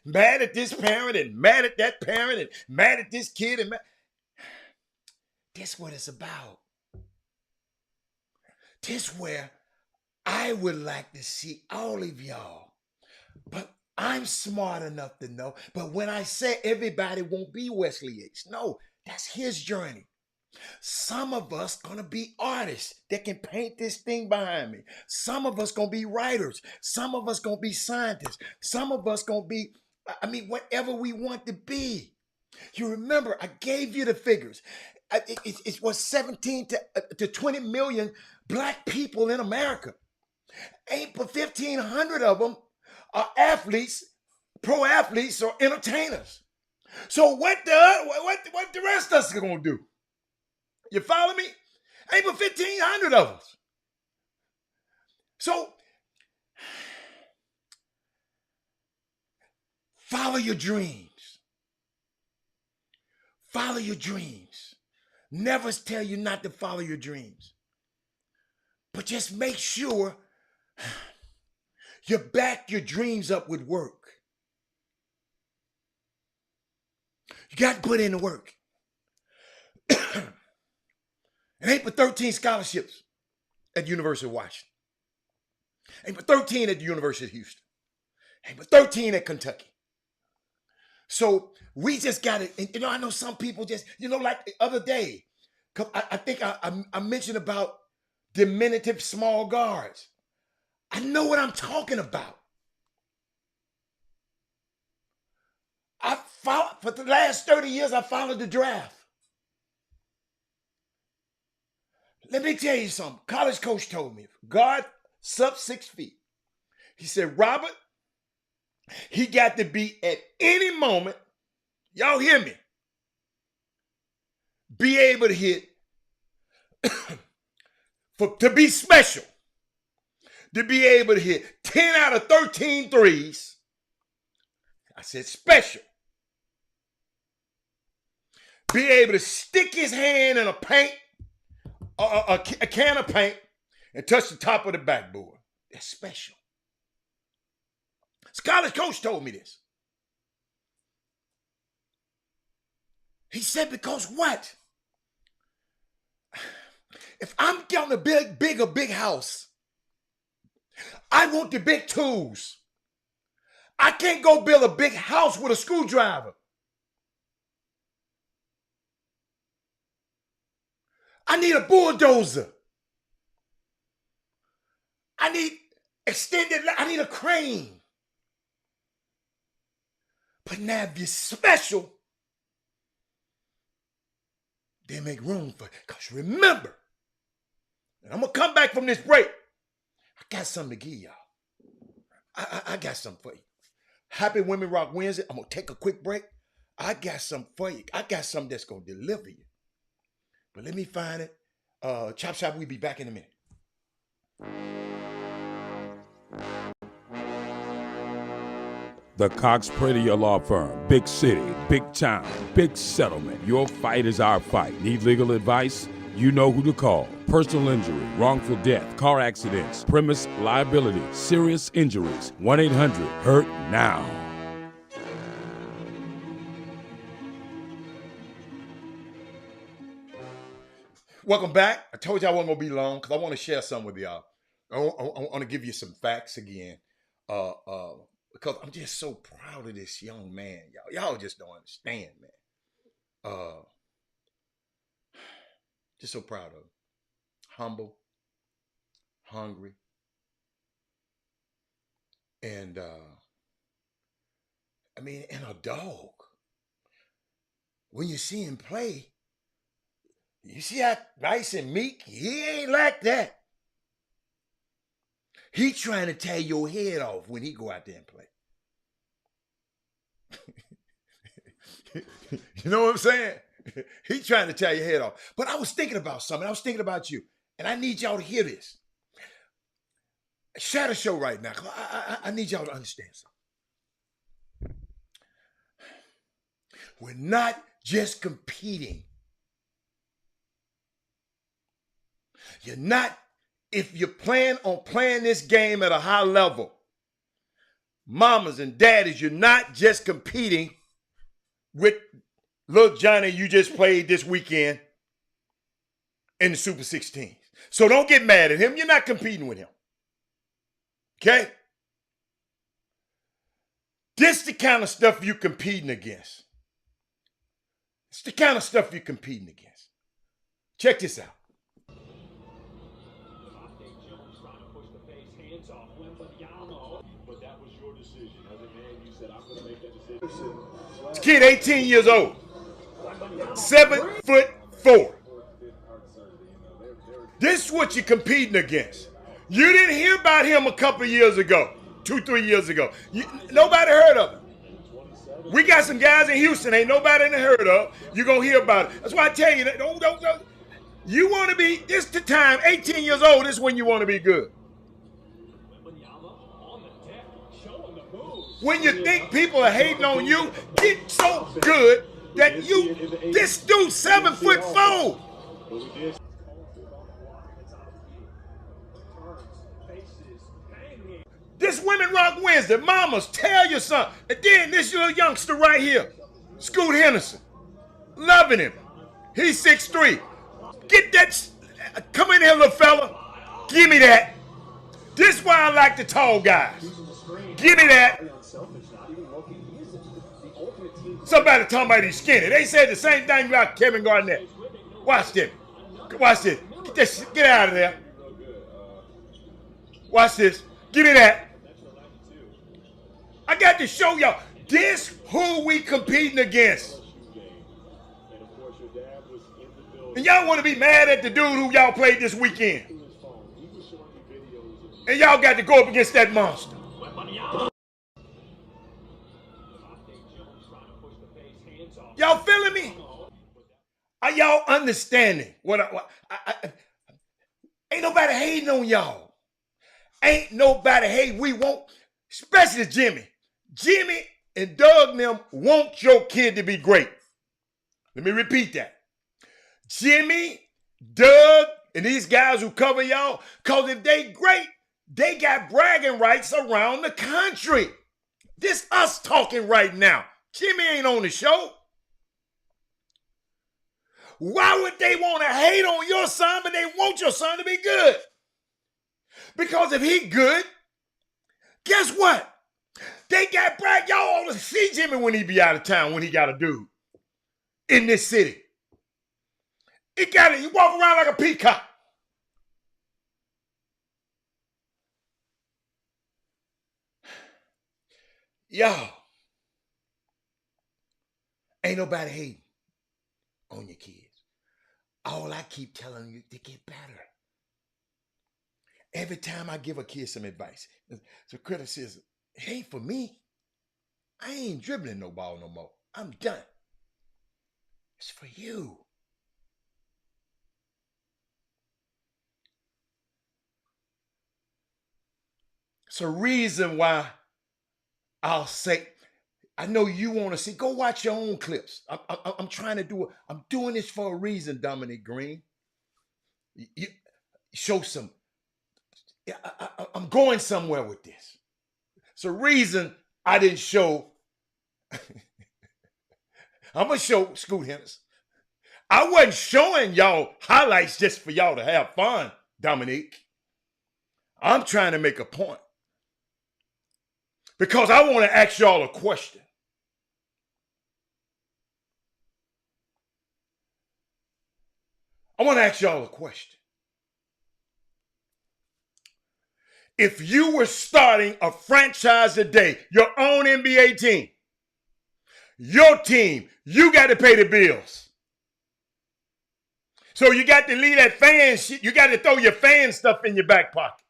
mad at this parent and mad at that parent and mad at this kid and this what it's about. This where I would like to see all of y'all. But I'm smart enough to know. But when I say everybody won't be Wesley Yates, no, that's his journey. Some of us gonna be artists that can paint this thing behind me. Some of us gonna be writers. Some of us gonna be scientists. Some of us gonna be, whatever we want to be. You remember, I gave you the figures. It was 17 to 20 million black people in America. Ain't but 1,500 of them are athletes, pro athletes, or entertainers. So what the rest of us are gonna do? You follow me? Ain't but 1,500 of us. So follow your dreams. Follow your dreams. Never tell you not to follow your dreams. But just make sure you back your dreams up with work. You got to put in the work. It ain't but 13 scholarships at the University of Washington. Ain't but 13 at the University of Houston. Ain't but 13 at Kentucky. So we just got to, I know some people just, like the other day, I think I mentioned about diminutive small guards. I know what I'm talking about. For the last 30 years, I followed the draft. Let me tell you something. College coach told me, guard sub 6 feet. He said, Robert, he got to be at any moment, y'all hear me, be able to hit, to be special, to be able to hit 10 out of 13 threes. I said special. Be able to stick his hand in a paint, a can of paint, and touch the top of the backboard. That's special. This college coach told me this. He said, because what? If I'm getting a big house, I want the big tools. I can't go build a big house with a screwdriver. I need a bulldozer. I need I need a crane. But now if you're special, they make room for it. Because remember, and I'm going to come back from this break, I got something to give y'all. I got something for you. Happy Women Rock Wednesday. I'm going to take a quick break. I got something for you. I got something that's gonna deliver you. But let me find it. Chop Shop, we'll be back in a minute. The Cox Pradia Law Firm. Big city, big town, big settlement. Your fight is our fight. Need legal advice? You know who to call. Personal injury, wrongful death, car accidents, premise liability, serious injuries. 1-800-HURT-NOW. Welcome back. I told you I wasn't gonna be long because I want to share something with y'all. I want to give you some facts again, because I'm just so proud of this young man. Y'all just don't understand, man. Just so proud of him. Humble, hungry, and and a dog. When you see him play, you see how nice and meek? He ain't like that. He trying to tear your head off when he go out there and play. You know what I'm saying? He trying to tear your head off. But I was thinking about something. I was thinking about you. And I need y'all to hear this. Share the show right now. I need y'all to understand something. We're not just competing. You're not, if you plan on playing this game at a high level, mamas and daddies, you're not just competing with little Johnny you just played this weekend in the Super 16. So don't get mad at him. You're not competing with him. Okay? This the kind of stuff you're competing against. It's the kind of stuff you're competing against. Check this out. This kid 18 years old. 7'4". This is what you're competing against. You didn't hear about him a couple years ago, 2-3 years ago. Nobody heard of him. We got some guys in Houston ain't nobody heard of. You're going to hear about it. That's why I tell you, don't. You want to be, this the time, 18 years old, this is when you want to be good. When you think people are hating on you, get so good that this dude 7'4". This Women Rock Wednesday. Mamas, tell your son. And then this little youngster right here, Scoot Henderson. Loving him. He's 6'3". Get that. Come in here, little fella. Give me that. This is why I like the tall guys. Give me that. Somebody talking about he's skinny. They said the same thing about Kevin Garnett. Watch this. Watch this. Get out of there. Watch this. Give me that. I got to show y'all. This who we competing against. And y'all want to be mad at the dude who y'all played this weekend. And y'all got to go up against that monster. Y'all feeling me? Are y'all understanding what ain't nobody hating on y'all. Ain't nobody hating. We won't, especially Jimmy. Jimmy and Doug and them want your kid to be great. Let me repeat that. Jimmy, Doug, and these guys who cover y'all, because if they great, they got bragging rights around the country. This us talking right now. Jimmy ain't on the show. Why would they want to hate on your son, but they want your son to be good? Because if he good, guess what? They got brag. Y'all ought to see Jimmy when he be out of town, when he got a dude in this city. He walk around like a peacock. Y'all, ain't nobody hating on your kids. All I keep telling you to get better. Every time I give a kid some advice, it's a criticism. It ain't for me. I ain't dribbling no ball no more. I'm done. It's for you. It's a reason why I'll say, I know you want to see. Go watch your own clips. I'm trying to do it. I'm doing this for a reason, Dominic Green. You show some. I'm going somewhere with this. It's a reason I didn't show. I'm gonna show Scoot Henderson. I wasn't showing y'all highlights just for y'all to have fun, Dominique. I'm trying to make a point because I want to ask y'all a question. I want to ask y'all a question. If you were starting a franchise today, your own NBA team, your team, you got to pay the bills. So you got to leave that fan shit. You got to throw your fan stuff in your back pocket.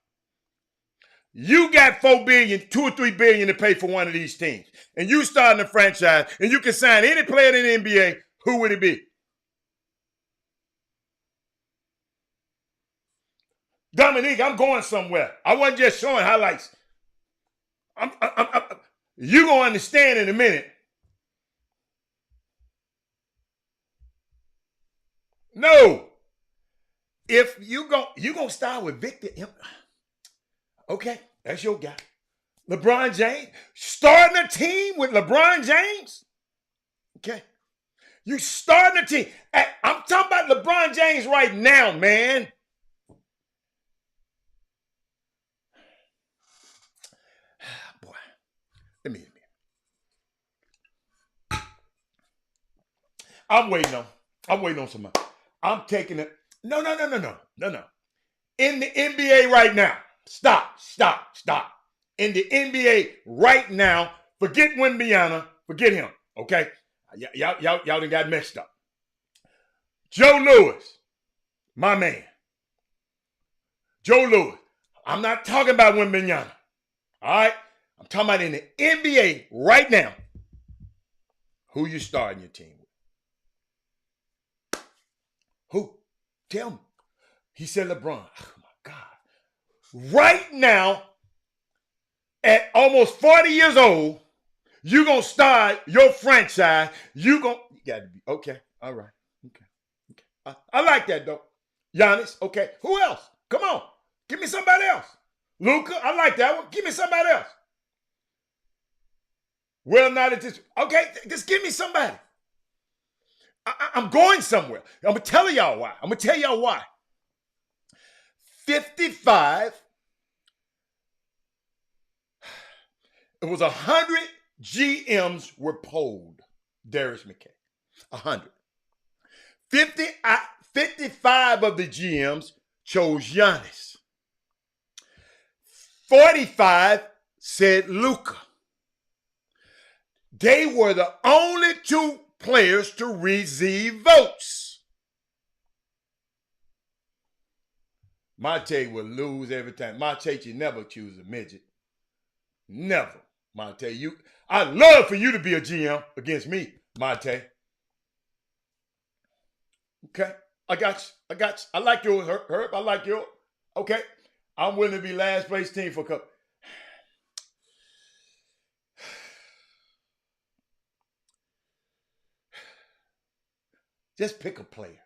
You got $4 billion, $2 or $3 billion to pay for one of these teams. And you starting a franchise and you can sign any player in the NBA, who would it be? Dominique, I'm going somewhere. I wasn't just showing highlights. You're going to understand in a minute. No. If you're going to start with Victor. Okay, that's your guy. LeBron James. Starting a team with LeBron James? Okay. You starting a team. I'm talking about LeBron James right now, man. Boy, let me. I'm waiting on somebody. I'm taking it. No. In the NBA right now. Stop. In the NBA right now, forget Wembanyama, forget him. Okay? Y'all done got messed up. Joe Lewis, my man. Joe Lewis. I'm not talking about Wembanyama. All right? I'm talking about in the NBA right now. Who you starting your team with? Who? Tell me. He said LeBron. Oh, my God. Right now, at almost 40 years old, you're going to start your franchise. You got to be. Okay. All right. Okay. I like that, though. Giannis. Okay. Who else? Come on. Give me somebody else. Luka. I like that one. Give me somebody else. Well, not at this. Okay. Just give me somebody. I'm going somewhere. I'm going to tell y'all why. 55. It was 100 GMs were polled. Darius McKay. 100. 55 of the GMs chose Giannis. 45 said Luka. They were the only two players to receive votes. Monte will lose every time. Monte, you never choose a midget. Never. Monte, I'd love for you to be a GM against me, Monte. Okay, I got you. I like yours, Herb. I like yours. Okay, I'm willing to be last place team for a couple. Just pick a player.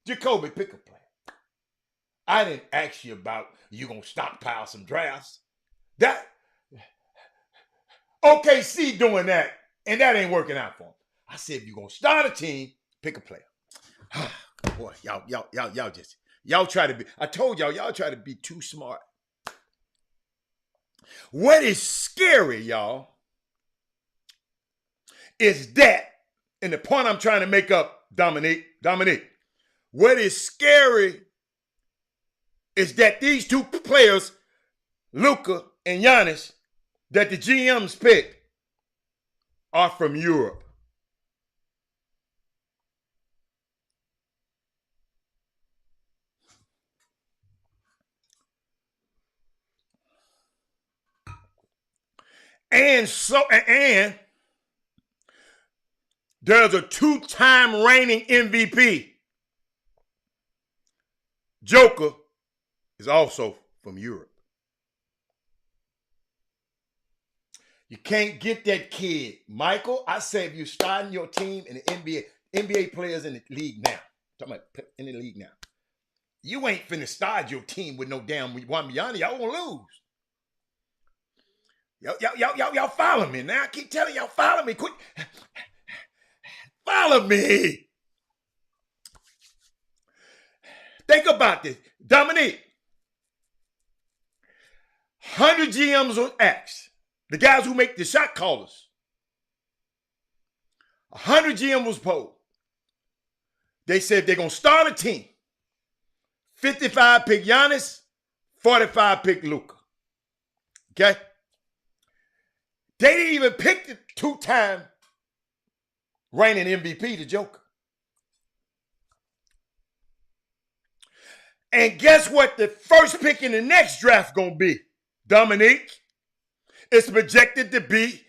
Jacoby, pick a player. I didn't ask you about you gonna stockpile some drafts. That OKC doing that, and that ain't working out for them. I said if you're gonna start a team, pick a player. Boy, y'all try to be. I told y'all try to be too smart. What is scary, y'all, is that, and the point I'm trying to make up, Dominique, what is scary is that these two players, Luka and Giannis, that the GMs picked are from Europe. And There's a 2-time reigning MVP. Joker is also from Europe. You can't get that kid. Michael, I say if you're starting your team in the NBA players in the league now, talking about in the league now, you ain't finna start your team with no damn Wembanyama. Y'all gonna lose. Y'all follow me now. I keep telling y'all, follow me. Quick. Follow me. Think about this. Dominique. 100 GMs on X. The guys who make the shot callers. 100 GM was polled. They said they're going to start a team. 55 pick Giannis, 45 pick Luka. Okay? They didn't even pick the 2-time reigning MVP, the Joker. And guess what the first pick in the next draft going to be? Dominique. It's projected to be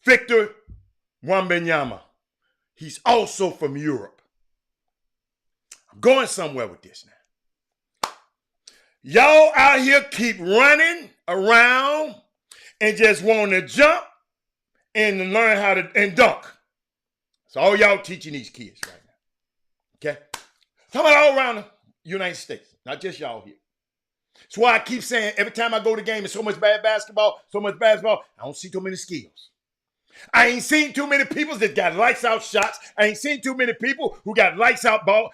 Victor Wembanyama. He's also from Europe. I'm going somewhere with this now. Y'all out here keep running around and just want to jump and learn how to and dunk. That's all y'all teaching these kids right now. Okay? Talking about all around the United States, not just y'all here. That's why I keep saying every time I go to the game, it's so much bad basketball, I don't see too many skills. I ain't seen too many people that got lights out shots. I ain't seen too many people who got lights out ball,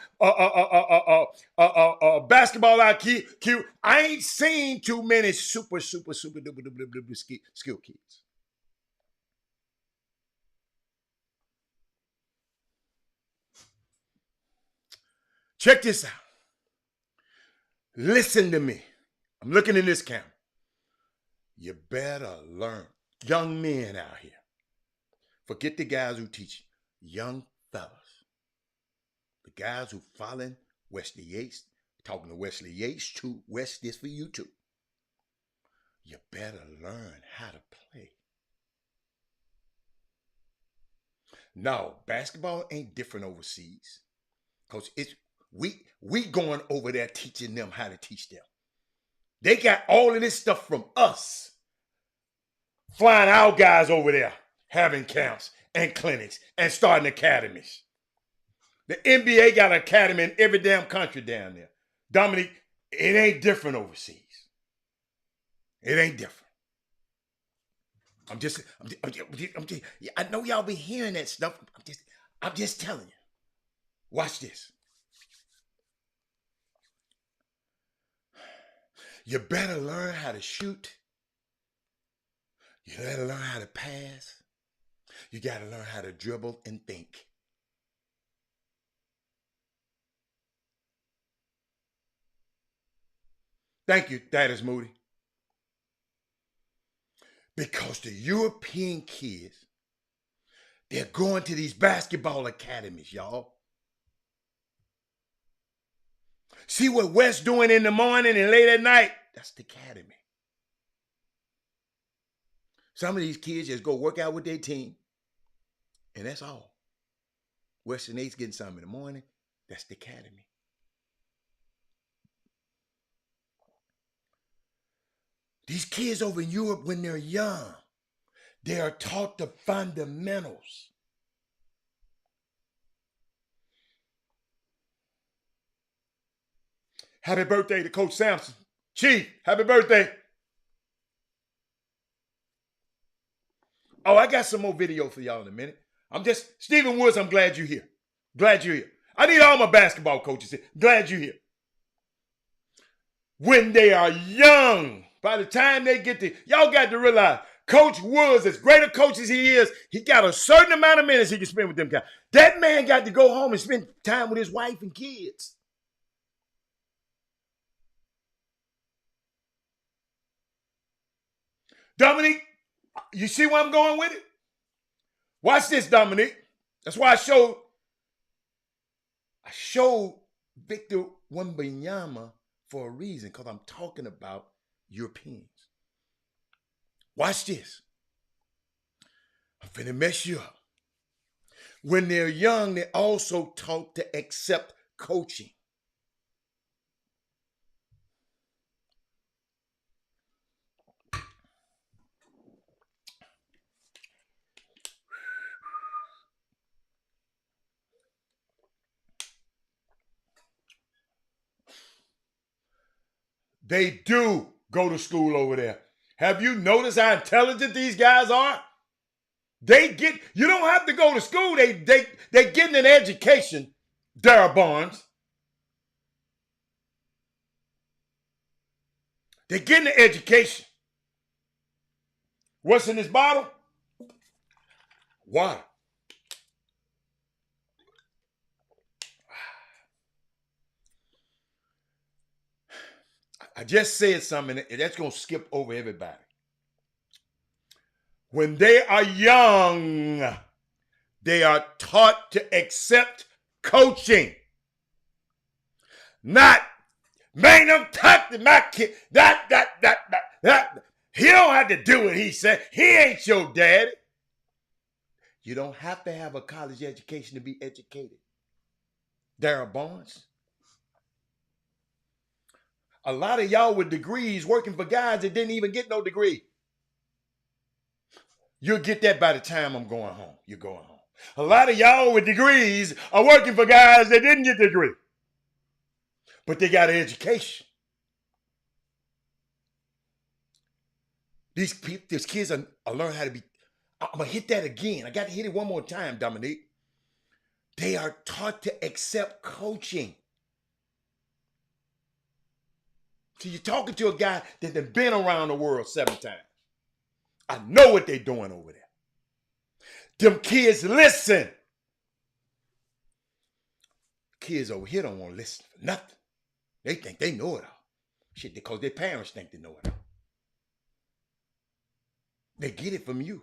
basketball IQ. I ain't seen too many super duper skill kids. Check this out. Listen to me. I'm looking in this camera. You better learn. Young men out here. Forget the guys who teach young fellas. The guys who following Wesley Yates. Talking to Wesley Yates too. Wes, this for you too. You better learn how to play. No, basketball ain't different overseas. Because we going over there teaching them how to teach them. They got all of this stuff from us. Flying our guys over there, having camps and clinics and starting academies. The NBA got an academy in every damn country down there. Dominique, it ain't different overseas. It ain't different. I know y'all be hearing that stuff. I'm just telling you. Watch this. You better learn how to shoot. You better learn how to pass. You got to learn how to dribble and think. Thank you, Thaddeus Moody. Because the European kids, they're going to these basketball academies, y'all. See what Wes doing in the morning and late at night? That's the academy. Some of these kids just go work out with their team, and that's all. Western Eight's getting something in the morning. That's the academy. These kids over in Europe, when they're young, they are taught the fundamentals. Happy birthday to Coach Sampson. Chief, happy birthday. Oh, I got some more video for y'all in a minute. Stephen Woods, I'm glad you're here. Glad you're here. I need all my basketball coaches here. Glad you're here. When they are young, by the time they get to, y'all got to realize, Coach Woods, as great a coach as he is, he got a certain amount of minutes he can spend with them guys. That man got to go home and spend time with his wife and kids. Dominique, you see where I'm going with it? Watch this, Dominique. That's why I showed Victor Wembanyama for a reason, because I'm talking about Europeans. Watch this. I'm finna mess you up. When they're young, they're also taught to accept coaching. They do go to school over there. Have you noticed how intelligent these guys are? You don't have to go to school. They getting an education, Darryl Barnes. They're getting an education. What's in this bottle? Water. I just said something, and that's going to skip over everybody. When they are young, they are taught to accept coaching. Not, man, I'm talking to my kid. That. He don't have to do what he said. He ain't your daddy. You don't have to have a college education to be educated. Darryl Barnes. A lot of y'all with degrees working for guys that didn't even get no degree. You'll get that by the time I'm going home. You're going home. A lot of y'all with degrees are working for guys that didn't get the degree, but they got an education. These kids are learn how to be. I'm going to hit that again. I got to hit it one more time, Dominique. They are taught to accept coaching. So you're talking to a guy that has been around the world 7 times. I know what they're doing over there. Them kids listen. Kids over here don't want to listen for nothing. They think they know it all. Shit, because their parents think they know it all. They get it from you.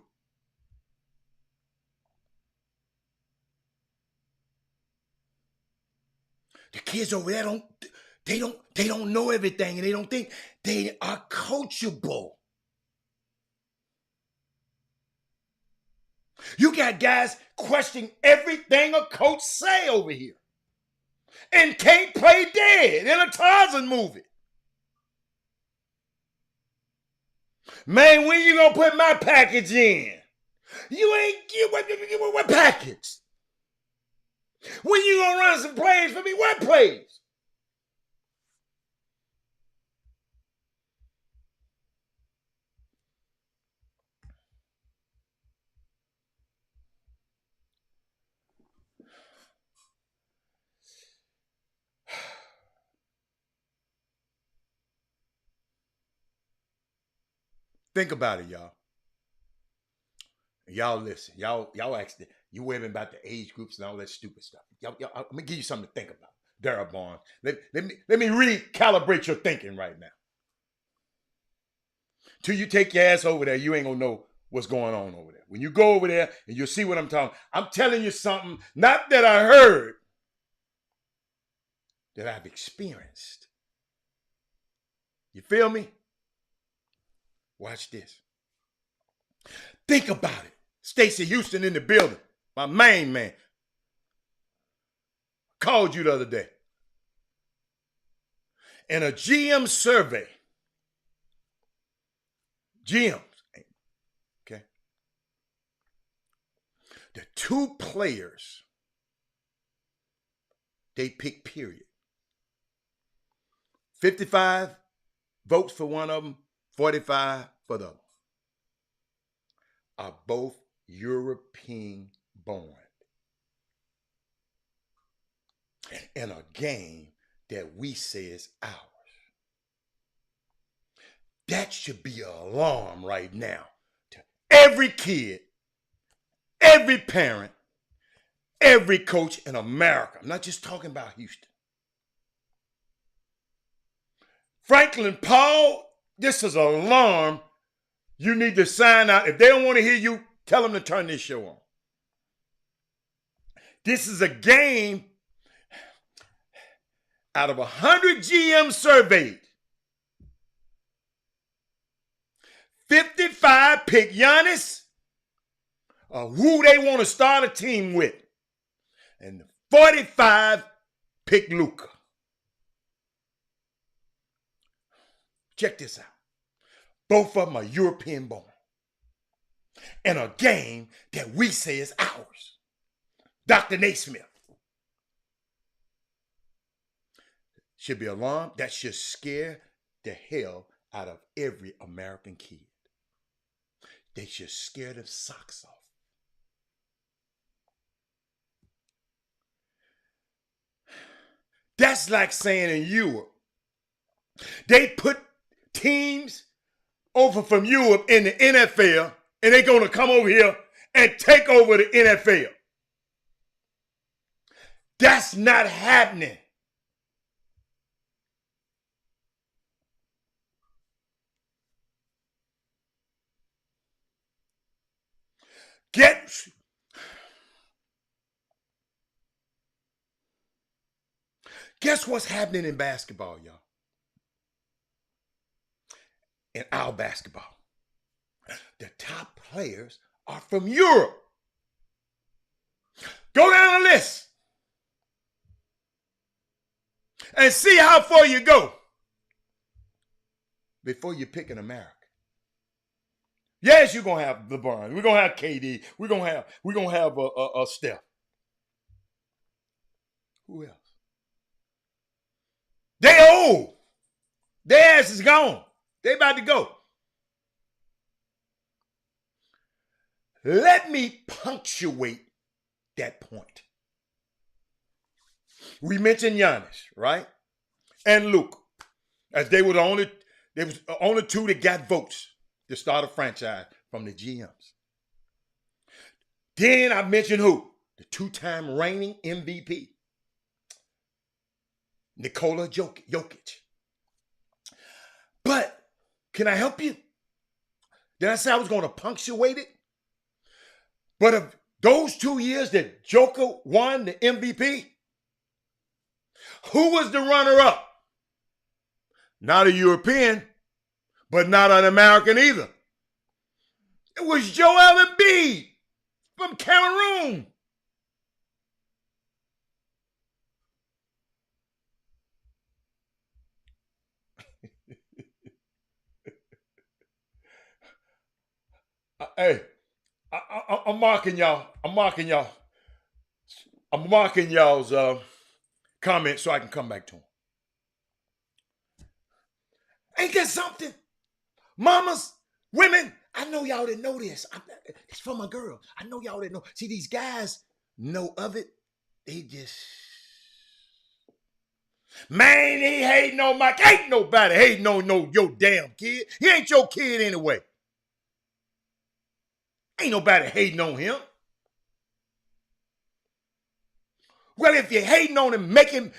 The kids over there don't know everything, and they don't think they are coachable. You got guys questioning everything a coach say over here and can't play dead in a Tarzan movie. Man, when you gonna put my package in? You ain't get what package? When you gonna run some plays for me? What plays? Think about it, y'all. Y'all listen. Y'all actually, you worrying about the age groups and all that stupid stuff. Y'all, I'm gonna give you something to think about. Darryl Barnes. Let me recalibrate your thinking right now. Till you take your ass over there, you ain't gonna know what's going on over there. When you go over there and you'll see what I'm talking, I'm telling you something, not that I heard, that I've experienced. You feel me? Watch this. Think about it. Stacey Houston in the building. My main man. Called you the other day. In a GM survey, GMs, okay, the 2 players they pick, period. 55 votes for one of them, 45 for the other, are both European born in a game that we say is ours. That should be an alarm right now to every kid, every parent, every coach in America. I'm not just talking about Houston. Franklin Paul, this is an alarm. You need to sign out. If they don't want to hear you, tell them to turn this show on. This is a game out of 100 GM surveyed. 55 pick Giannis, who they want to start a team with. And 45 picked Luka. Check this out. Both of them are European born. And a game that we say is ours. Dr. Naismith. Should be alarmed. That should scare the hell out of every American kid. They should scare their socks off. That's like saying in Europe, they put teams over from Europe in the NFL, and they're going to come over here and take over the NFL. That's not happening. Guess what's happening in basketball, y'all? In our basketball. The top players are from Europe. Go down the list and see how far you go before you pick an American. Yes, you're gonna have LeBron. We're gonna have KD. We're gonna have a Steph. Who else? They old. Their ass is gone. They about to go. Let me punctuate that point. We mentioned Giannis, right? And Luke, as they were the only two that got votes to start a franchise from the GMs. Then I mentioned who? The two-time reigning MVP, Nikola Jokic. But can I help you? Did I say I was going to punctuate it? But of those 2 years that Joker won the MVP, who was the runner-up? Not a European, but not an American either. It was Joel Embiid from Cameroon. Hey, I'm marking y'all. I'm marking y'all's comments so I can come back to them. Ain't that something? Mamas, women, I know y'all didn't know this. It's for my girl. I know y'all didn't know. See, these guys know of it. They just... Man, he hating on Mike. Ain't nobody hating on your damn kid. He ain't your kid anyway. Ain't nobody hating on him. Well, if you're hating on him,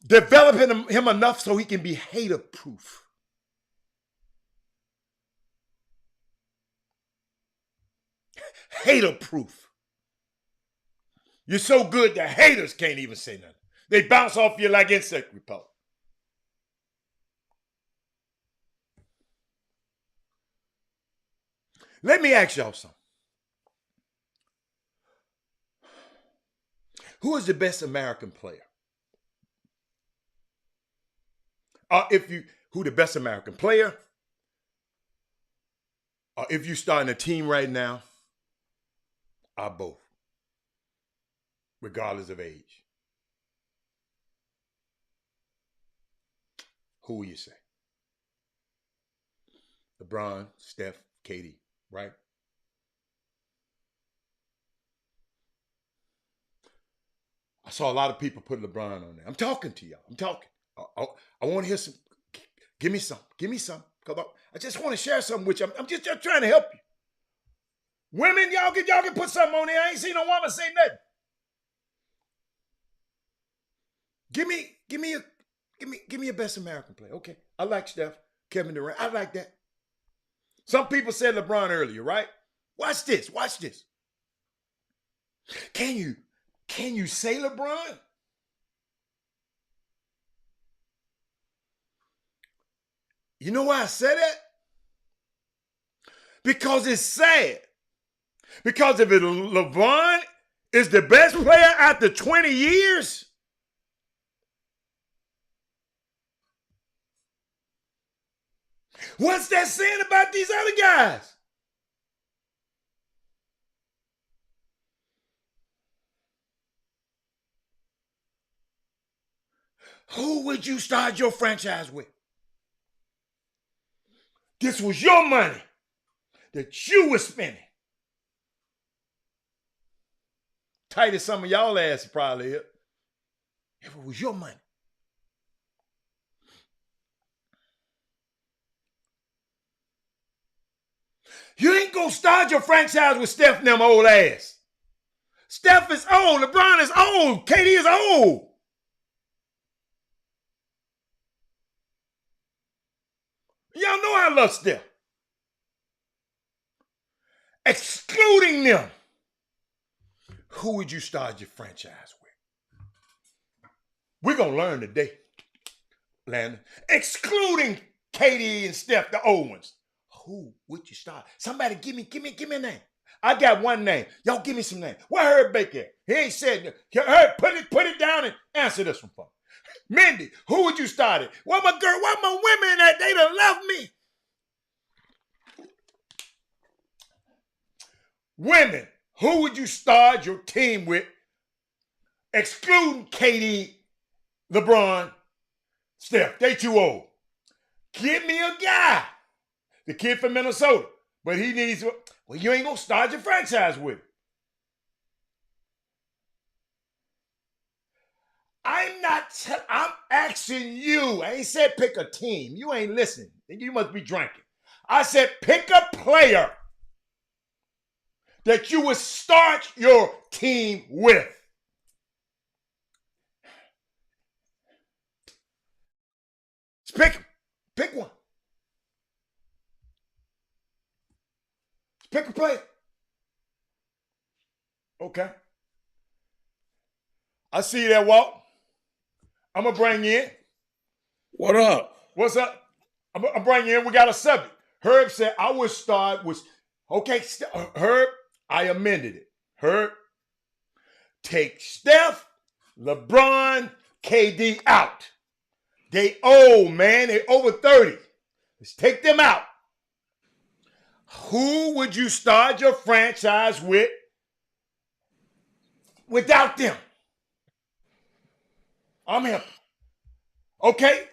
developing him enough so he can be hater-proof. Hater-proof. You're so good that haters can't even say nothing. They bounce off you like insect repellent. Let me ask y'all something. Who is the best American player? Who the best American player? Or if you're starting a team right now, are both, regardless of age. Who will you say? LeBron, Steph, KD, right? I saw a lot of people put LeBron on there. I'm talking to y'all. I'm talking. I want to hear some. Give me some. Because I just want to share something with you. I'm just trying to help you. Women, y'all can put something on there. I ain't seen no woman say nothing. Give me a best American player. Okay. I like Steph, Kevin Durant. I like that. Some people said LeBron earlier, right? Watch this. Can you say LeBron? You know why I said that? Because it's sad. Because if LeBron is the best player after 20 years? What's that saying about these other guys? Who would you start your franchise with? This was your money that you were spending. Tight as some of y'all ass probably is. If it was your money. You ain't gonna start your franchise with Steph and them old ass. Steph is old. LeBron is old. KD is old. Y'all know I love Steph. Excluding them, who would you start your franchise with? We're going to learn today, Landon. Excluding KD and Steph, the old ones. Who would you start? Somebody give me a name. I got one name. Y'all give me some names. Where Herb Baker at? He ain't said, Herb, put it down and answer this one for me. Mindy, who would you start it? Where my women at? They done left me. Women, who would you start your team with, excluding KD, LeBron, Steph? They too old. Give me a guy, the kid from Minnesota, but he needs, well, you ain't going to start your franchise with him. I'm asking you. I ain't said pick a team. You ain't listening. You must be drinking. I said pick a player that you would start your team with. Just pick one. Just pick a player. Okay. I see that, Walt. I'm going to bring you in. What up? What's up? I'm going to bring you in. We got a subject. Herb said I would start with, okay, Herb, I amended it. Herb, take Steph, LeBron, KD out. They old, man. They over 30. Let's take them out. Who would you start your franchise with without them? I'm him. Okay.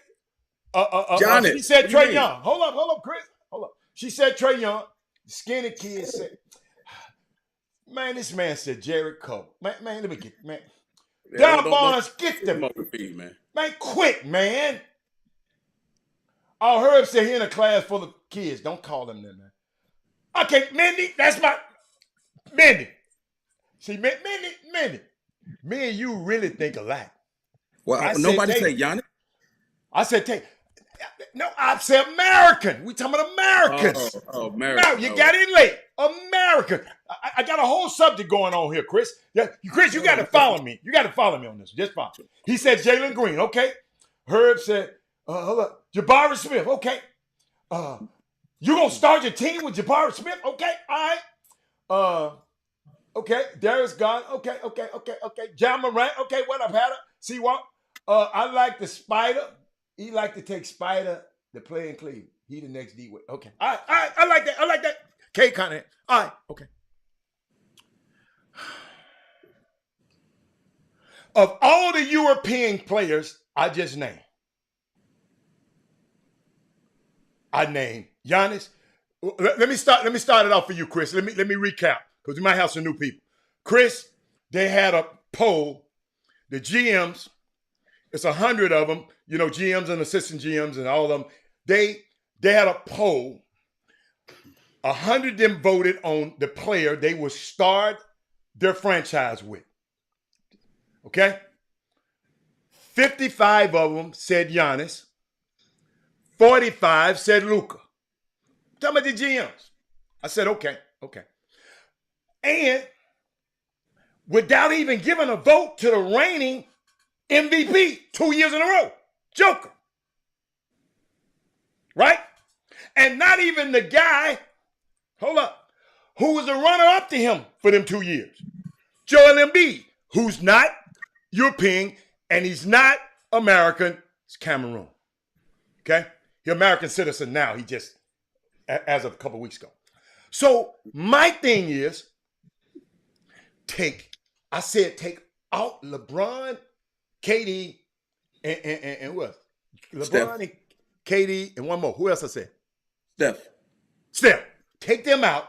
She said Trae Young. Hold up, Chris. Hold up. She said Trae Young. The skinny kid said, man, this man said Jared Cole. Man, let me get, man. Don Barnes, get them. Man, quit, man. Oh, Herb said he in a class full of kids. Don't call them that, man. Okay, Mindy, that's my, Mindy. See, Mindy. Me and you really think alike. Well, nobody said Giannis. I said, no, I said American. We talking about Americans. Oh, American. No, you got in late. American. I got a whole subject going on here, Chris. Chris, you got to follow me. You got to follow me on this. Just follow. He said Jalen Green. Okay. Herb said, hold up. Jabari Smith. Okay. You going to start your team with Jabari Smith? Okay. All right. Okay. Darius Garland. Okay. John Morant. Okay. What up, Hatter? See what? I like the Spider. He like to take Spider to play in Cleveland. He the next D-Way. Okay. All right. I like that. K Connor. All right. Okay. Of all the European players I just named, I named Giannis. Let me start it off for you, Chris. Let me recap because we might have some new people. Chris, they had a poll. The GMs, it's 100 of them, GMs and assistant GMs and all of them. They had a poll. 100 of them voted on the player they would start their franchise with. Okay? 55 of them said Giannis. 45 said Luka. Tell me the GMs. I said, okay. And without even giving a vote to the reigning MVP 2 years in a row, Joker. Right? And not even the guy, hold up, who was the runner-up to him for them 2 years. Joel Embiid, who's not European and he's not American. It's Cameroon. Okay? He's American citizen now. He just, as of a couple weeks ago. So my thing is, take out LeBron, KD, and who else? LeBron Steph. and KD, and one more. Who else I said? Steph. Take them out.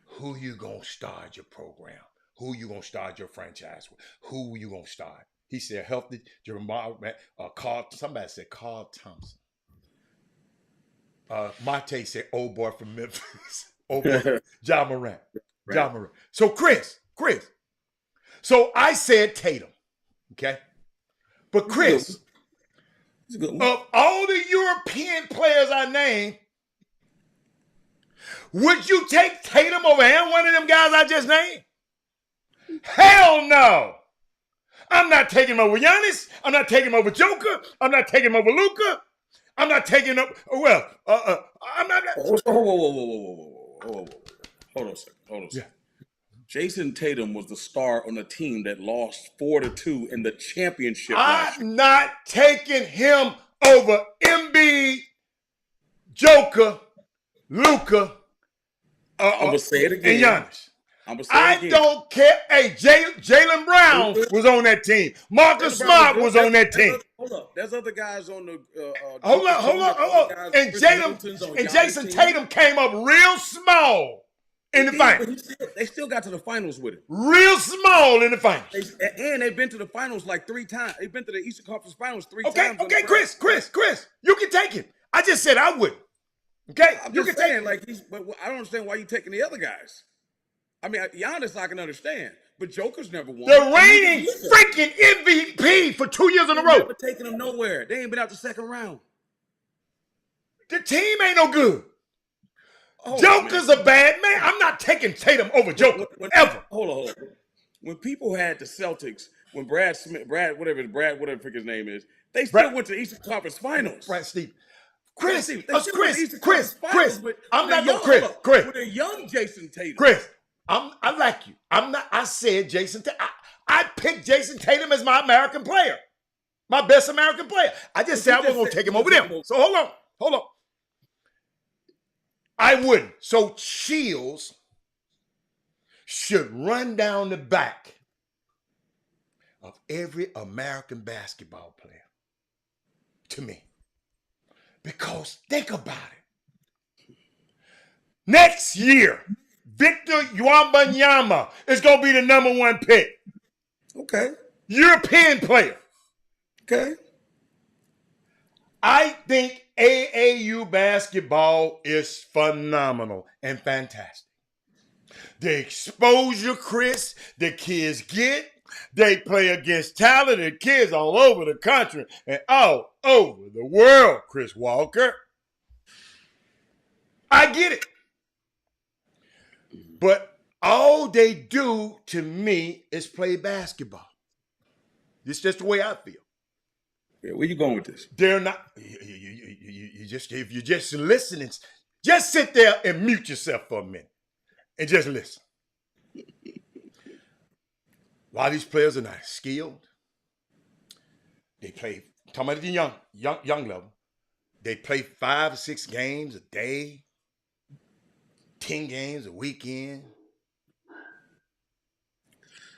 Who you gonna start your program? Who you gonna start your franchise with? Who you gonna start? He said, healthy, Jamal, Carl, somebody said Carl Thompson. Mate said, old boy from Memphis. Old boy, Ja Morant. Right. Ja Morant. So Chris. So I said Tatum. Okay? But Chris, of all the European players I named, would you take Tatum over him, one of them guys I just named? Hell no. I'm not taking him over Giannis. I'm not taking him over Joker. I'm not taking him over Luka. I'm not taking him over, I'm not. Whoa. Hold on a second. Yeah. Jason Tatum was the star on a team that lost 4-2 in the championship. I'm not taking him over Embiid, Joker, Luka, I'm gonna say it again. and Giannis. I don't care. Hey, Jaylen Brown was on that team. Marcus Smart was on that team. Hold up. There's other guys on the. Hold on. And Jason Tatum came up real small in the finals. They still got to the finals with him. Real small in the finals. And they've been to the finals like 3 times. They've been to the Eastern Conference Finals 3 times. Okay, Chris, you can take him. I just said I wouldn't. Okay, you can take him. But I don't understand why you taking the other guys. I mean, Giannis I can understand, but Joker's never won. The reigning freaking MVP for 2 years in a row. Never taking them nowhere. They ain't been out the second round. The team ain't no good. Joker's a bad man. I'm not taking Tatum over Joker ever. Hold on. When people had the Celtics, when Brad, whatever his name is, they still went to the Eastern Conference Finals. Right, Steve. Chris. I'm not no Chris. With a young Jason Tatum. Chris, I like you. I said Jason Tatum. I picked Jason Tatum as my American player. My best American player. I just said I wasn't going to take him over them. So hold on. I wouldn't. So Shields should run down the back of every American basketball player to me. Because think about it. Next year, Victor Wembanyama is going to be the number 1 pick. Okay. European player. Okay. I think AAU basketball is phenomenal and fantastic. The exposure, Chris, the kids get, they play against talented kids all over the country and all over the world, Chris Walker. I get it. But all they do to me is play basketball. This is just the way I feel. Yeah, where you going with this? They're not. You just, if you're just listening, just sit there and mute yourself for a minute and just listen. A lot of these players are not skilled. They play. Talking about the young level. They play 5 or 6 games a day, 10 games a weekend,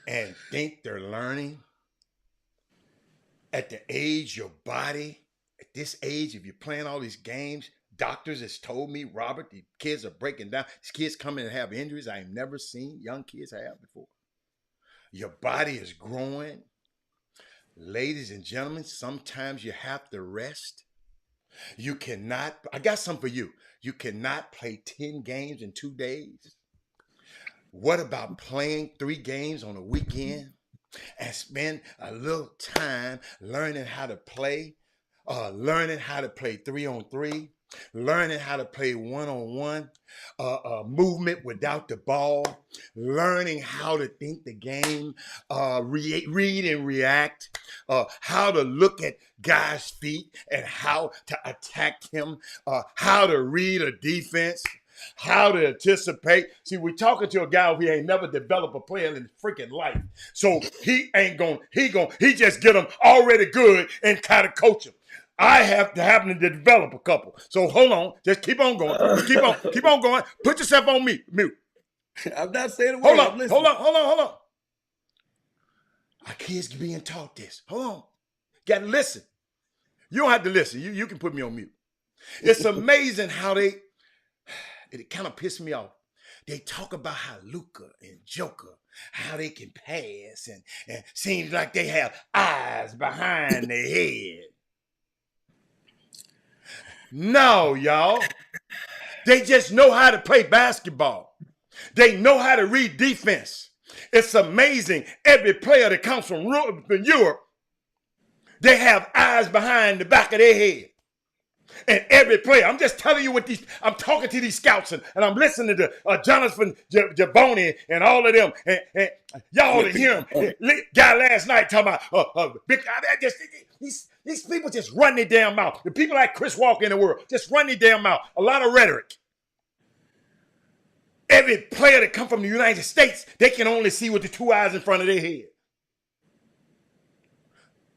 and think they're learning. At the age, your body, at this age, if you're playing all these games, doctors has told me, Robert, the kids are breaking down. These kids come in and have injuries I've never seen young kids have before. Your body is growing. Ladies and gentlemen, sometimes you have to rest. You cannot, I got something for you. You cannot play 10 games in 2 days. What about playing 3 games on a weekend? And spend a little time learning how to play, learning how to play 3-on-3, learning how to play 1-on-1, movement without the ball, learning how to think the game, read and react, how to look at guys' feet and how to attack him, how to read a defense, how to anticipate. See, we're talking to a guy who ain't never developed a player in his freaking life. So he just get them already good and kind of coach them. I have to happen to develop a couple. So hold on. Just keep on going. Just keep on going. Put yourself on mute. I'm not saying a word. Hold on. Our kids being taught this. Hold on. Got to listen. You don't have to listen. You can put me on mute. It's amazing how it kind of pissed me off. They talk about how Luka and Joker, how they can pass and seems like they have eyes behind their head. No, y'all. They just know how to play basketball. They know how to read defense. It's amazing. Every player that comes from Europe, they have eyes behind the back of their head. And every player, I'm just telling you I'm talking to these scouts and I'm listening to Jonathan Giavone and all of them. And y'all to hear him. Guy last night talking about these people just run their damn mouth. The people like Chris Walker in the world just run their damn mouth. A lot of rhetoric. Every player that come from the United States, they can only see with the two eyes in front of their head.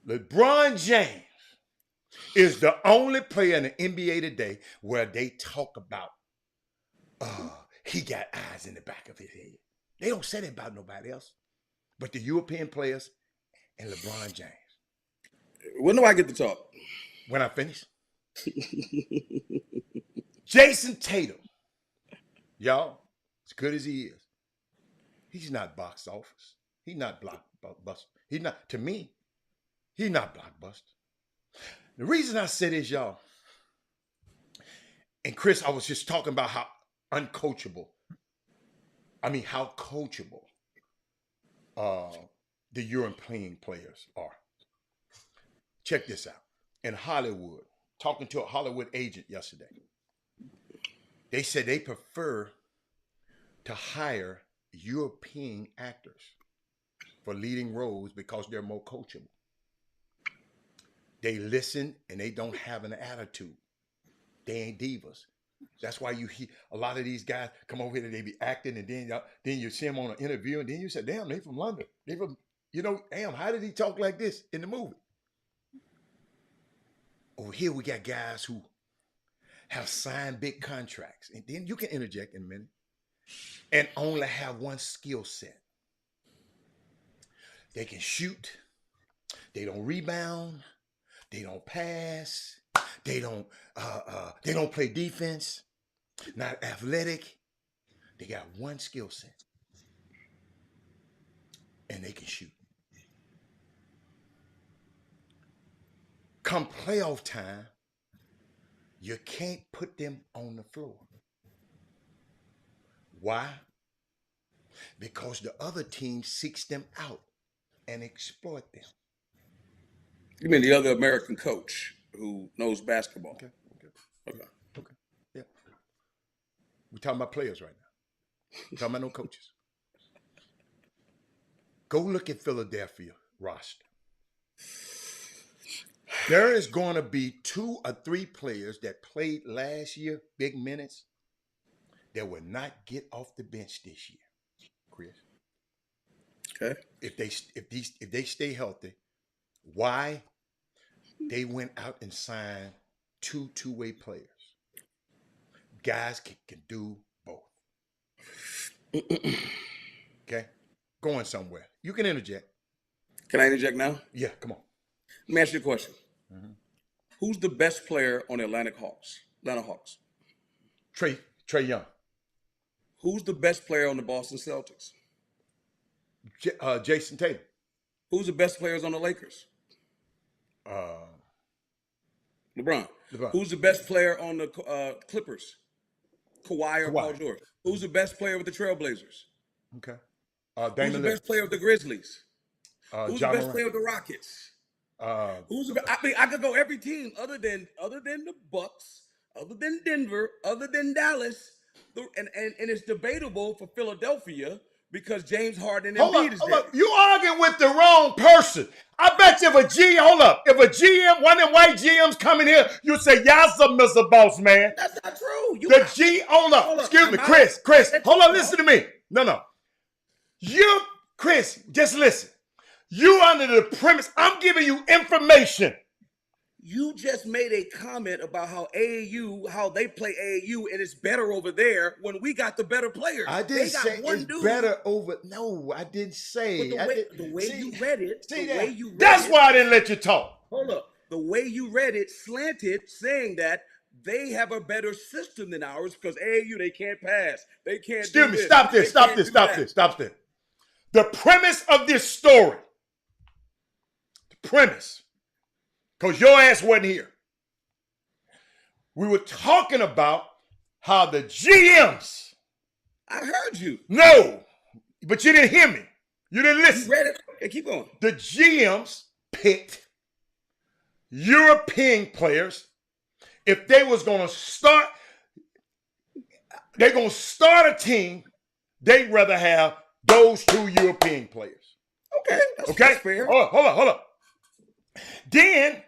LeBron James is the only player in the NBA today where they talk about he got eyes in the back of his head. They don't say that about nobody else but the European players and LeBron James. When do I get to talk? When I finish. Jason Tatum, y'all, as good as he is, he's not box office. He's not blockbuster. He's not, to me, he's not blockbuster. The reason I say this, y'all, and Chris, I was just talking about how coachable the European players are. Check this out. In Hollywood, talking to a Hollywood agent yesterday, they said they prefer to hire European actors for leading roles because they're more coachable. They listen and they don't have an attitude. They ain't divas. That's why you hear a lot of these guys come over here and they be acting, and then you see them on an interview, and then you say, damn, they from London. They from, damn, how did he talk like this in the movie? Over here we got guys who have signed big contracts, and then you can interject in a minute, and only have one skill set. They can shoot. They don't rebound. They don't pass. They don't play defense. Not athletic. They got one skill set. And they can shoot. Come playoff time, you can't put them on the floor. Why? Because the other team seeks them out and exploit them. You mean the other American coach who knows basketball? Okay. Yeah. We're talking about players right now. We're talking about no coaches. Go look at Philadelphia roster. There is going to be 2 or 3 players that played last year, big minutes, that will not get off the bench this year, Chris. Okay. If they stay healthy, why? They went out and signed 2 two-way players. Guys can do both. Okay? Going somewhere. You can interject. Can I interject now? Yeah, come on. Let me ask you a question. Mm-hmm. Who's the best player on the Atlanta Hawks? Trey Young. Who's the best player on the Boston Celtics? Jason Tatum. Who's the best players on the Lakers? LeBron. Who's the best player on the Clippers? Kawhi or Paul George? Who's the best player with the Trailblazers? Okay. Who's the best player with the Grizzlies? Who's the best player with the Rockets? I could go every team other than the Bucks, other than Denver, other than Dallas, and it's debatable for Philadelphia because James Harden and Hold Embiid up, is hold there. up. You arguing with the wrong person. I bet you if a GM, one of them white GMs coming here, you say, yes, sir, Mr. Boss Man. That's not true. Hold up. Excuse me, Chris, hold on, listen to me. No. Chris, just listen. You under the premise, I'm giving you information. You just made a comment about how they play AAU, and it's better over there when we got the better players. I didn't say it's better over. No, I didn't say. The way you read it. That's why I didn't let you talk. Hold up. The way you read it slanted, saying that they have a better system than ours because AAU, they can't pass. They can't. Excuse me. Stop this. The premise of this story. The premise. Because your ass wasn't here. We were talking about how the GMs. I heard you. No, but you didn't hear me. You didn't listen. You read it. Okay, keep going. The GMs picked European players. If they was going to start, they're going to start a team, they'd rather have those two European players. Okay. That's fair. Hold on. Then,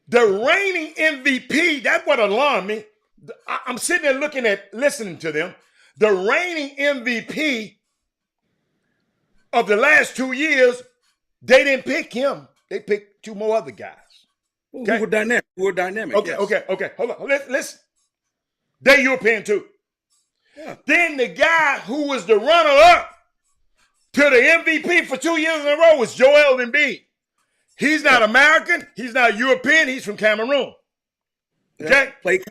the reigning MVP, that's what alarmed me. I'm sitting there listening to them. The reigning MVP of the last 2 years, they didn't pick him. They picked two more other guys. Okay? Who were dynamic. Okay, yes. okay. Hold on. Listen. They're European too. Yeah. Then the guy who was the runner-up to the MVP for 2 years in a row was Joel Embiid. He's not American. He's not European. He's from Cameroon. Okay? Played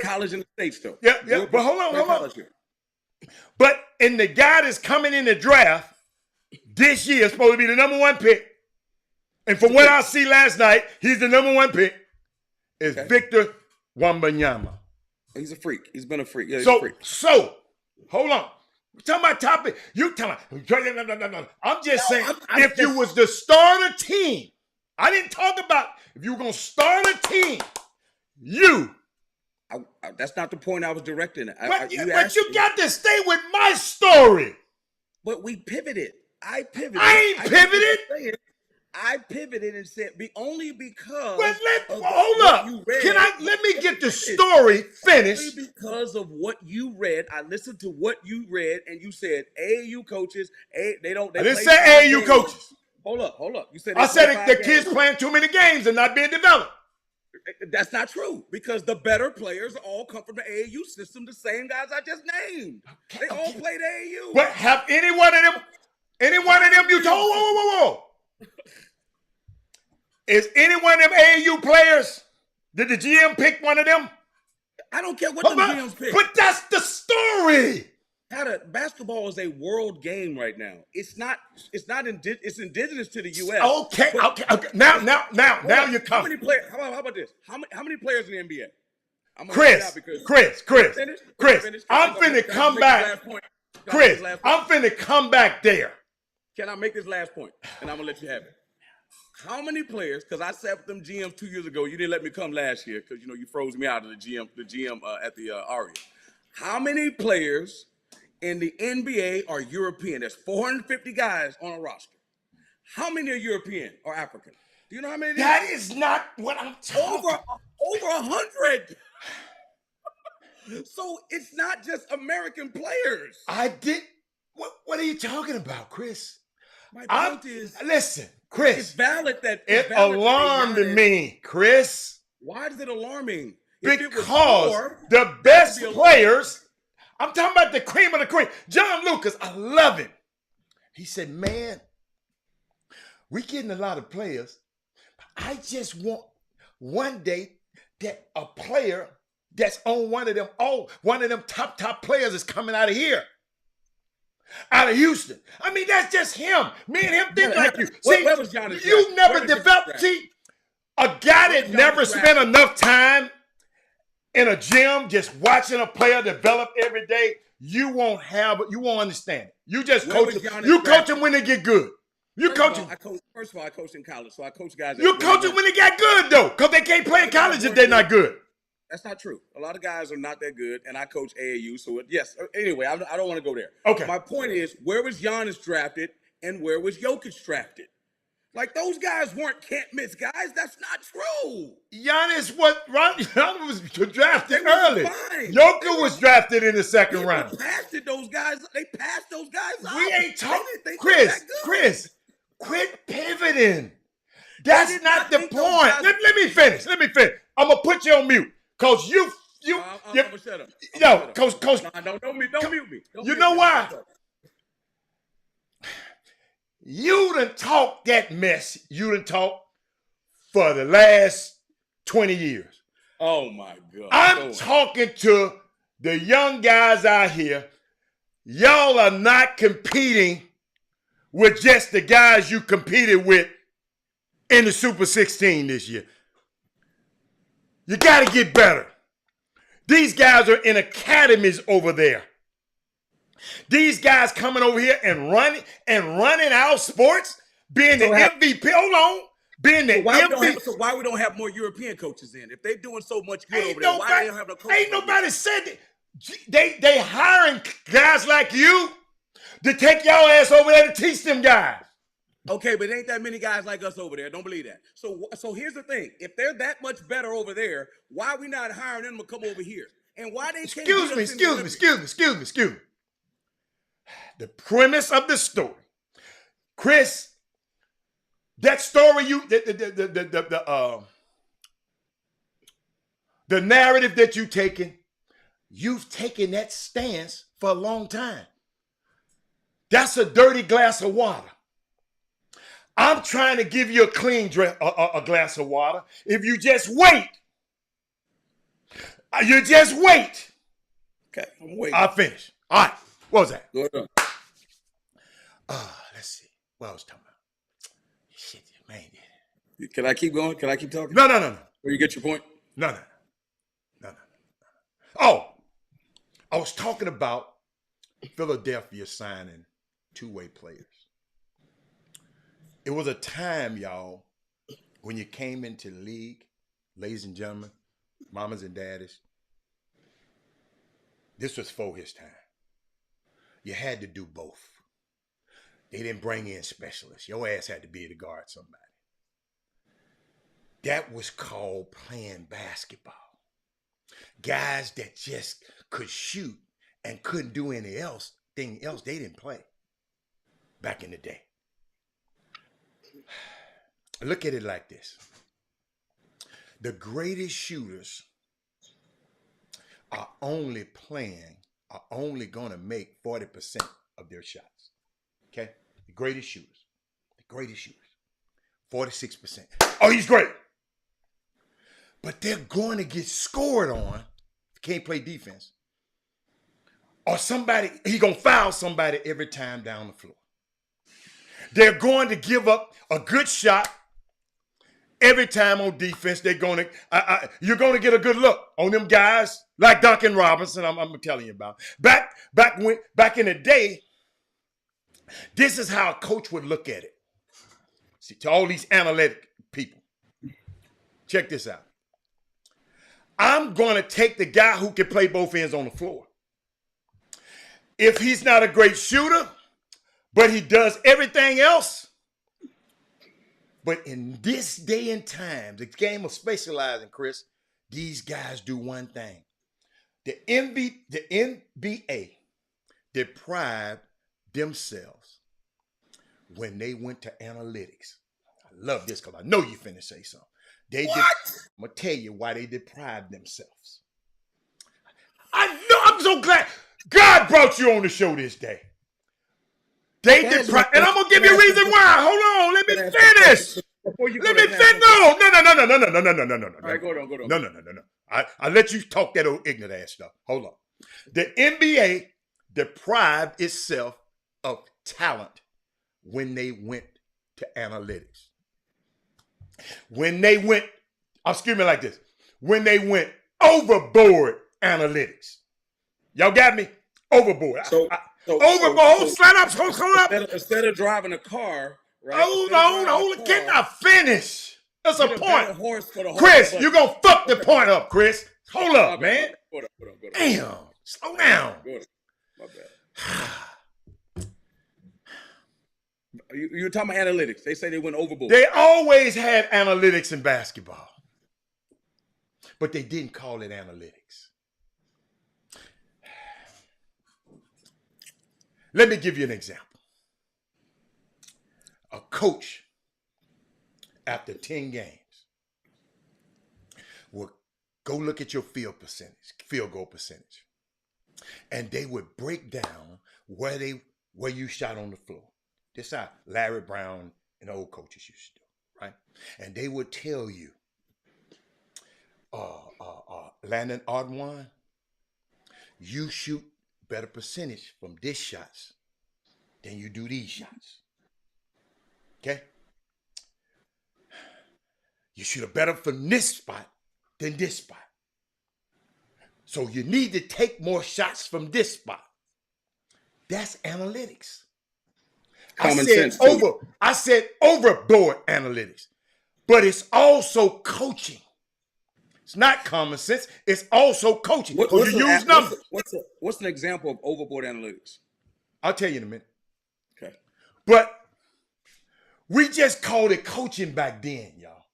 college in the States, though. Yeah. But hold on. But in the guy that's coming in the draft this year is supposed to be the number one pick. And from what I see last night, he's the number one pick. Is Victor Wembanyama. He's a freak. He's been a freak. Yeah, he's a freak. So, hold on. We're talking about topic. You telling no. I'm just saying, if you was to start a team, I didn't talk about if you were going to start a team, that's not the point I was directing. But you got to stay with my story. But we pivoted. I pivoted. I ain't pivoted. I pivoted and said, only because. Hold up. Let me get the story finished. Only because of what you read. I listened to what you read, and you said AAU coaches. I didn't say AAU coaches. Hold up. You said I said the kids playing too many games and not being developed. That's not true because the better players all come from the AAU system. The same guys I just named. They all played AAU. But have any one of them you told? Whoa. Is any one of them AAU players? Did the GM pick one of them? I don't care what the GMs pick. But that's the story. Basketball is a world game right now. It's indigenous to the U.S. Okay. Now you're coming. How about this? How many players in the NBA? Chris, I'm finna come back. Chris, I'm finna come back there. Can I make this last point? And I'm gonna let you have it. How many players? Because I sat with them GMs 2 years ago. You didn't let me come last year because you froze me out of the GM at the Aria. How many players in the NBA are European? There's 450 guys on a roster. How many are European or African? Do you know how many? That is not what I'm talking about. Over 100. So it's not just American players. What are you talking about, Chris? My point is, listen, Chris. It's valid that it alarmed me, Chris. Why is it alarming? Because the best players. I'm talking about the cream of the cream. John Lucas, I love him. He said, man, we're getting a lot of players. I just want one day that a player that's on one of them top players is coming out of here. Out of Houston. I mean, that's just him. Me and him think like you. Where was Johnny? You never developed. See, a guy that never spent enough time in a gym just watching a player develop every day, you won't understand it. You just coach them. You coach them when they get good. You coach them. First of all, I coached in college, so I coach guys. You coach them when they get good, though, because they can't play in college if they're not good. That's not true. A lot of guys are not that good, and I coach AAU, so yes. Anyway, I don't want to go there. Okay. My point is, where was Giannis drafted, and where was Jokic drafted? Like, those guys weren't can't-miss guys. That's not true. Giannis was drafted They were early. fine. Jokic was drafted in the second round. They passed those guys up. We ain't talking. They think Chris, they're that good. Chris, quit pivoting. That's did not not the think point. those guys- Let me finish. I'm gonna put you on mute, cause you. I'm gonna shut up. Yo, coach. No, don't mute me. You know why? You done talk that mess. You done talk for the last 20 years. Oh my God. I'm talking to the young guys out here. Y'all are not competing with just the guys you competed with in the Super 16 this year. You got to get better. These guys are in academies over there. These guys coming over here and running our sports, being the MVP. Hold on. Being the MVP. So why we don't have more European coaches in? If they're doing so much good over there, why they don't have no coaches? Ain't nobody said that. They hiring guys like you to take y'all ass over there to teach them guys. Okay, but ain't that many guys like us over there. Don't believe that. So here's the thing. If they're that much better over there, why are we not hiring them to come over here? And why they can't Excuse me. The premise of the story. Chris, that story the narrative that you've taken that stance for a long time. That's a dirty glass of water. I'm trying to give you a clean a glass of water. If you just wait. You just wait. Okay, I'm waiting. I'll finish. All right. What was that? Go ahead. Let's see. What I was talking about. Shit, man. Can I keep going? Can I keep talking? No. Or you get your point? No. Oh, I was talking about Philadelphia signing two-way players. It was a time, y'all, when you came into the league, ladies and gentlemen, mamas and daddies. This was for his time. You had to do both. They didn't bring in specialists. Your ass had to be able to guard somebody. That was called playing basketball. Guys that just could shoot and couldn't do anything else, they didn't play back in the day. Look at it like this. The greatest shooters are only going to make 40% of their shots. Okay? The greatest shooters. 46%. Oh, he's great. But they're going to get scored on if he can't play defense. Or he's going to foul somebody every time down the floor. They're going to give up a good shot every time on defense. You're going to get a good look on them guys like Duncan Robinson. I'm telling you about. Back in the day, this is how a coach would look at it. See, to all these analytic people, check this out. I'm going to take the guy who can play both ends on the floor. If he's not a great shooter, but he does everything else. But in this day and time, the game of specializing, Chris, these guys do one thing. The NBA deprived themselves when they went to analytics. I love this because I know you finna say something. I'm going to tell you why they deprived themselves. I know, I'm so glad God brought you on the show this day. They deprived, and I'm going to give you a reason why. Hold on, let me finish. Let me finish. No. All right, go on. No. I let you talk that old ignorant ass stuff. Hold on. The NBA deprived itself of talent when they went to analytics. When they went overboard analytics. Y'all got me? Overboard. Overboard. Slide up. Hold up. Instead of driving a car, right? Hold on. Can I finish? That's a point. Chris, You're going to fuck the point up, Chris. Hold up, My bad, man. Go on. Damn. Slow down. Go on. My bad. You were talking about analytics. They say they went overboard. They always had analytics in basketball, but they didn't call it analytics. Let me give you an example. A coach, after 10 games, will go look at your field goal percentage, and they would break down where you shot on the floor. This is how Larry Brown and old coaches used to do, right? And they would tell you, Landon Ardwan, you shoot better percentage from this shots than you do these shots. Okay? You shoot a better from this spot than this spot. So you need to take more shots from this spot. That's analytics. Common sense. I said overboard analytics, but it's also coaching. It's not common sense. It's also coaching. You use numbers. What's an example of overboard analytics? I'll tell you in a minute. Okay. But we just called it coaching back then, y'all.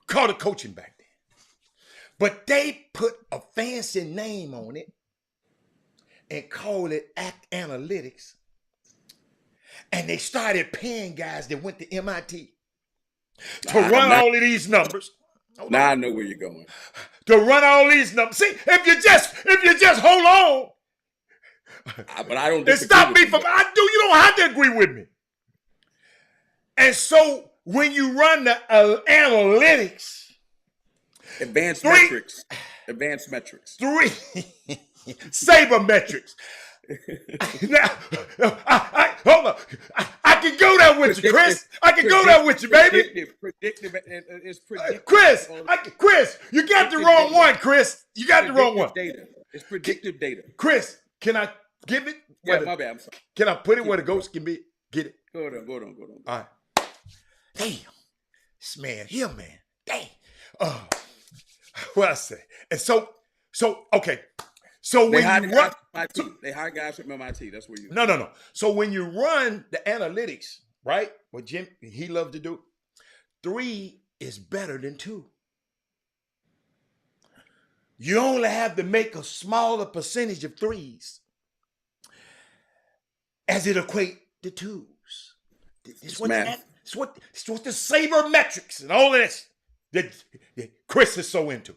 Called it coaching back then. But they put a fancy name on it and called it analytics. And they started paying guys that went to MIT to run all of these numbers. Now I know where you're going. To run all these numbers. See, if you just hold on. But I don't. And stop me from. I do. You don't have to agree with me. And so when you run the analytics, advanced metrics, sabermetrics. Now, hold on. I can go there with you, Chris. I can go there with you, baby. Predictive. It's predictive. Chris, you got the wrong one, Chris. You got the wrong one. Data. It's predictive data. Chris, can I give it? Yeah, my bad. I'm sorry. Can I put it where the ghost can be? Get it? Go on. All right. Damn. This man here, man. Damn. What I say? And so okay. So when you run, they hire guys from MIT. That's where you. No. So when you run the analytics, right? What Jim he loved to do, 3 is better than 2. You only have to make a smaller percentage of 3s as it equate to 2s. It's what the sabermetrics and all of this that Chris is so into.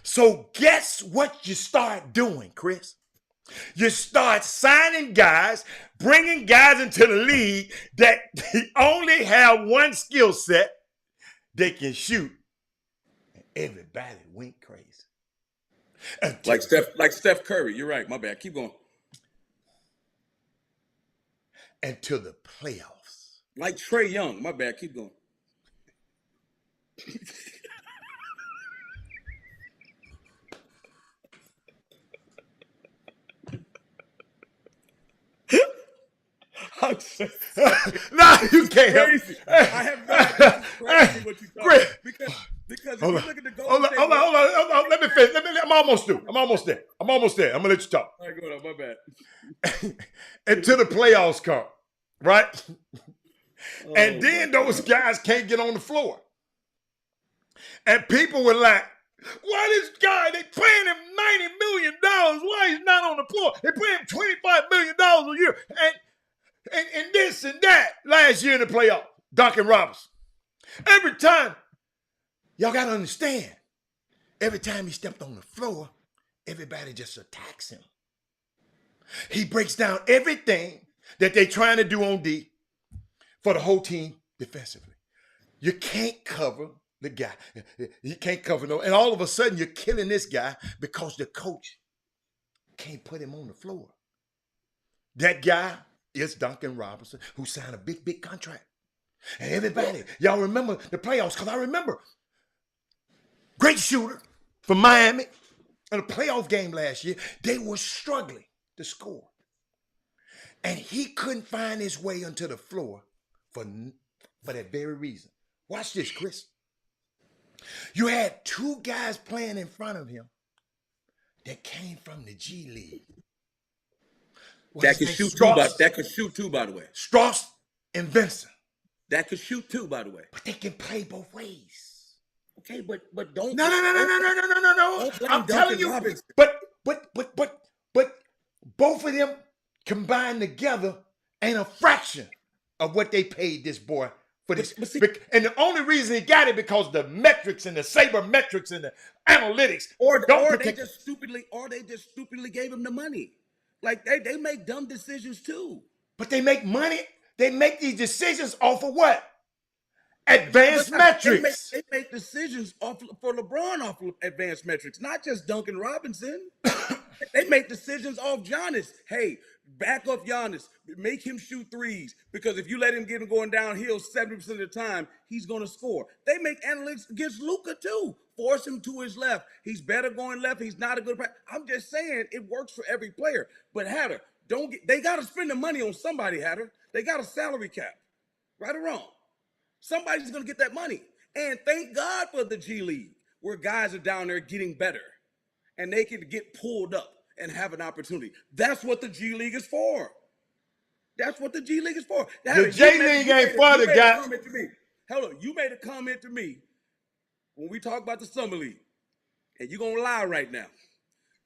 So guess what you start doing, Chris? You start signing guys, bringing guys into the league that only have one skill set. They can shoot. And everybody went crazy. Like Steph Curry. You're right. My bad. Keep going. Until the playoffs. Like Trae Young. My bad. Keep going. No, you can't help. Crazy. I have no idea. Crazy what you talking about. Because if you look at the Golden State. Hold on. Let me finish. I'm almost through. I'm almost there. I'm gonna let you talk. All right, go on. My bad. Until the playoffs come, right? And then those guys can't get on the floor. And people were like, why this guy, they paying him $90 million. Why he's not on the floor? They pay him $25 million a year. And this and that last year in the playoff, Duncan Robinson. Every time, y'all got to understand, every time he stepped on the floor, everybody just attacks him. He breaks down everything that they're trying to do on D for the whole team defensively. You can't cover the guy. You can't cover no. And all of a sudden, you're killing this guy because the coach can't put him on the floor. That guy is Duncan Robinson, who signed a big contract. And everybody, y'all remember the playoffs, because I remember great shooter from Miami in a playoff game last year. They were struggling to score. And he couldn't find his way onto the floor for that very reason. Watch this, Chris. You had two guys playing in front of him that came from the G League. That could shoot too. That could shoot too, by the way. Strauss and Vincent. That could shoot too, by the way. But they can play both ways. Okay, but don't. No. I'm telling you. Robinson. But both of them combined together ain't a fraction of what they paid this boy for this. And the only reason he got it because the metrics and the sabermetrics and the analytics or they just stupidly gave him the money. Like they make dumb decisions too. But they make money. They make these decisions off of what? Advanced metrics. They make decisions for LeBron off of advanced metrics, not just Duncan Robinson. They make decisions off Giannis. Hey, back up Giannis. Make him shoot threes. Because if you let him get him going downhill 70% of the time, he's going to score. They make analytics against Luka too. Force him to his left. He's better going left. He's not a good player. I'm just saying it works for every player. But Hatter, they got to spend the money on somebody, Hatter. They got a salary cap. Right or wrong? Somebody's going to get that money. And thank God for the G League, where guys are down there getting better. And they can get pulled up and have an opportunity. That's what the G League is for. That's what the G League is for. The J League ain't for the guy. Hold on, you made a comment to me when we talk about the Summer League. And you're going to lie right now.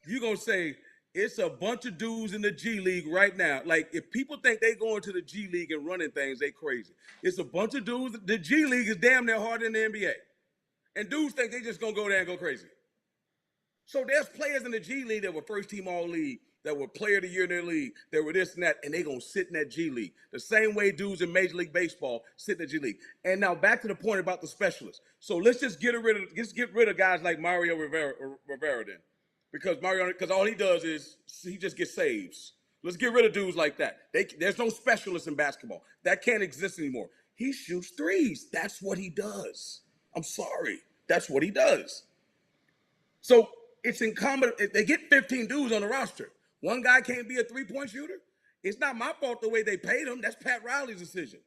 You're going to say, it's a bunch of dudes in the G League right now. Like, if people think they going to the G League and running things, they crazy. It's a bunch of dudes. The G League is damn near harder than the NBA. And dudes think they just going to go there and go crazy. So there's players in the G League that were first-team all-league, that were player of the year in their league, that were this and that, and they going to sit in that G League. The same way dudes in Major League Baseball sit in the G League. And now back to the point about the specialists. So let's just get rid of guys like Mario Rivera then. Because all he does is he just gets saves. Let's get rid of dudes like that. There's no specialists in basketball. That can't exist anymore. He shoots threes. That's what he does. I'm sorry. That's what he does. So it's incumbent. If they get 15 dudes on the roster, one guy can't be a three-point shooter. It's not my fault the way they paid him. That's Pat Riley's decision.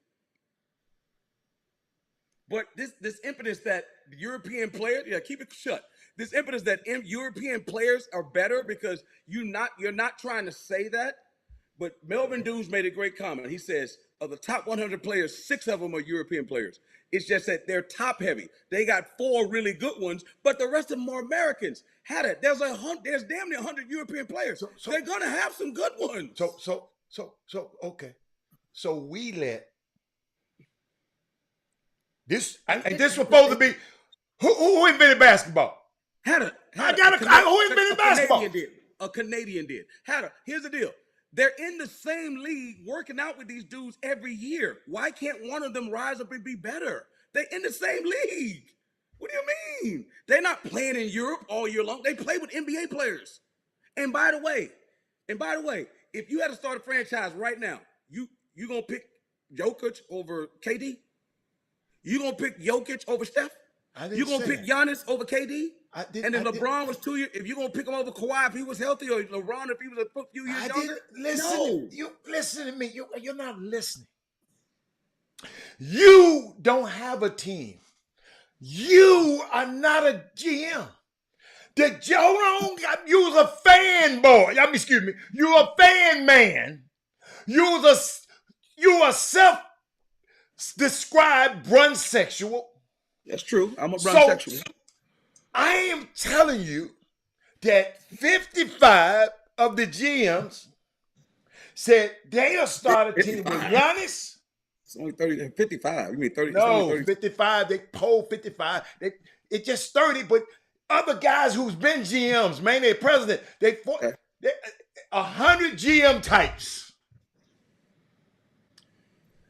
But this impetus that European players, keep it shut. This impetus that European players are better because you're not trying to say that. But Melvin Dews made a great comment. He says, of the top 100 players, 6 of them are European players. It's just that they're top heavy. They got 4 really good ones, but the rest of them are Americans. There's damn near 100 European players. So they're gonna have some good ones. Okay. So we let this, and this was supposed to be who invented basketball? Who invented basketball? A Canadian did. Here's the deal. They're in the same league working out with these dudes every year. Why can't one of them rise up and be better? They're in the same league. What do you mean? They're not playing in Europe all year long. They play with NBA players. And by the way, if you had to start a franchise right now, you gonna pick Jokic over KD? You gonna pick Jokic over Steph? You gonna pick Giannis over KD? And then LeBron was 2 years. If you're gonna pick him over Kawhi if he was healthy, or LeBron if he was a few years younger, You listen to me. You're not listening. You don't have a team. You are not a GM. You was a fanboy. Excuse me. You're a fan man. You are self-described brunsexual. That's true. I'm a brunsexual. So, I am telling you that 55 of the GMs said they'll start a team with Giannis. It's only 30, 55. You mean 30? No, 55. They polled 55. It's just 30, but other guys who's been GMs, man, they're president. They 100 GM types.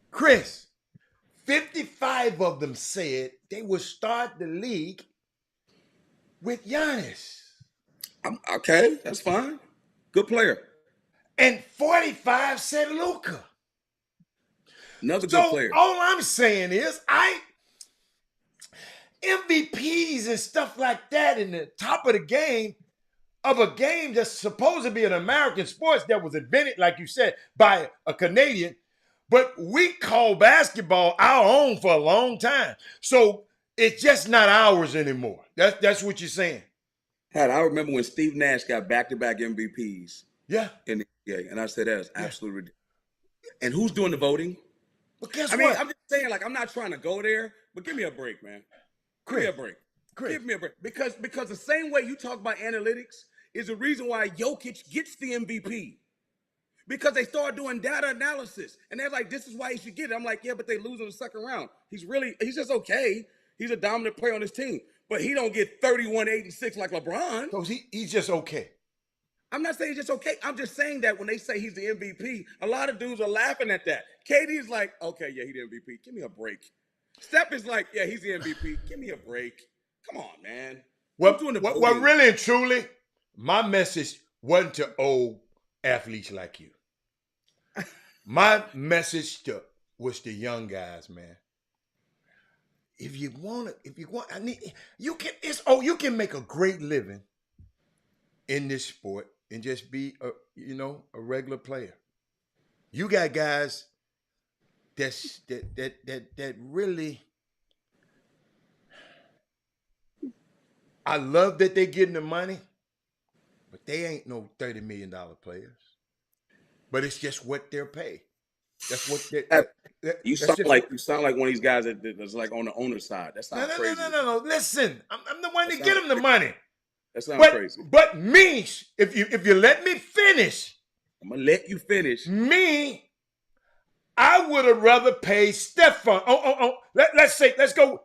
Chris, 55 of them said they would start the league with Giannis. Okay, that's fine. Good player. And 45 said Luka. Another good player. All I'm saying is MVPs and stuff like that in the top of the game of a game that's supposed to be an American sports that was invented, like you said, by a Canadian. But we call basketball our own for a long time. So It's just not ours anymore. That's what you're saying. I remember when Steve Nash got back-to-back MVPs Yeah. in the NBA, and I said that is Yeah. absolutely ridiculous. And who's doing the voting? But guess I mean, what? I'm just saying, like, I'm not trying to go there, but give me a break, man. Give me a break. Give me a break. Because the same way you talk about analytics is the reason why Jokic gets the MVP. Because they start doing data analysis. And they're like, this is why he should get it. I'm like, yeah, but they lose in the second round. He's just okay. He's a dominant player on his team. But he don't get 31-86 like LeBron. So he's just okay. I'm not saying he's just okay. I'm just saying that when they say he's the MVP, a lot of dudes are laughing at that. KD's like, okay, yeah, he's the MVP. Give me a break. Steph is like, yeah, he's the MVP. Give me a break. Come on, man. Well, really and truly, my message wasn't to old athletes like you. My message was to young guys, man. You can make a great living in this sport and just be a regular player. You got guys that really, I love that they're getting the money, but they ain't no $30 million players. But it's just what they're paid. That's what you sound like one of these guys that's like on the owner's side. That's not crazy. No. Listen, I'm the one that get them the money. That sounds crazy. But me, if you let me finish, I'm gonna let you finish. Me, I would have rather paid Stephon. Let's go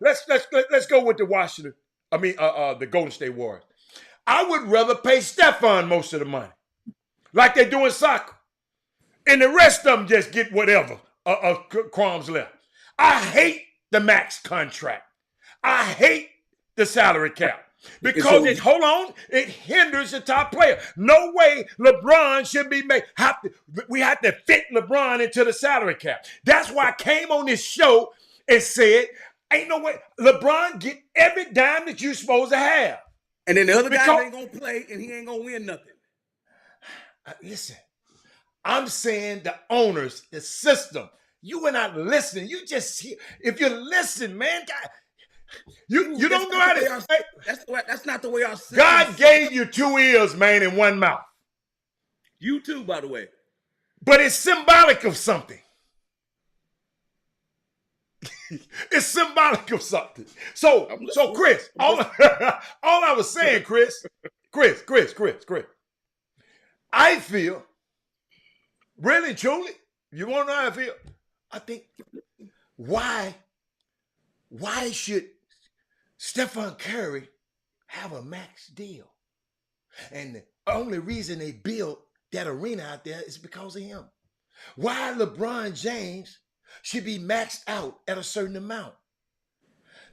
with the Golden State Warriors. I would rather pay Stephon most of the money, like they do in soccer. And the rest of them just get whatever crumbs left. I hate the max contract. I hate the salary cap. Because it hinders the top player. No way LeBron should be made. We have to fit LeBron into the salary cap. That's why I came on this show and said, ain't no way. LeBron get every dime that you're supposed to have. And then the other guy ain't going to play and he ain't going to win nothing. Listen. I'm saying the owners, the system. You are not listening. You just hear. If you listen, man, God, you don't know how to. That's not the way our system. God gave you 2 ears, man, and 1 mouth. You too, by the way. But it's symbolic of something. It's symbolic of something. So Chris, all I was saying, Chris, I feel. Really, truly, you want to know how I feel? I think, why should Stephen Curry have a max deal? And the only reason they built that arena out there is because of him. Why LeBron James should be maxed out at a certain amount?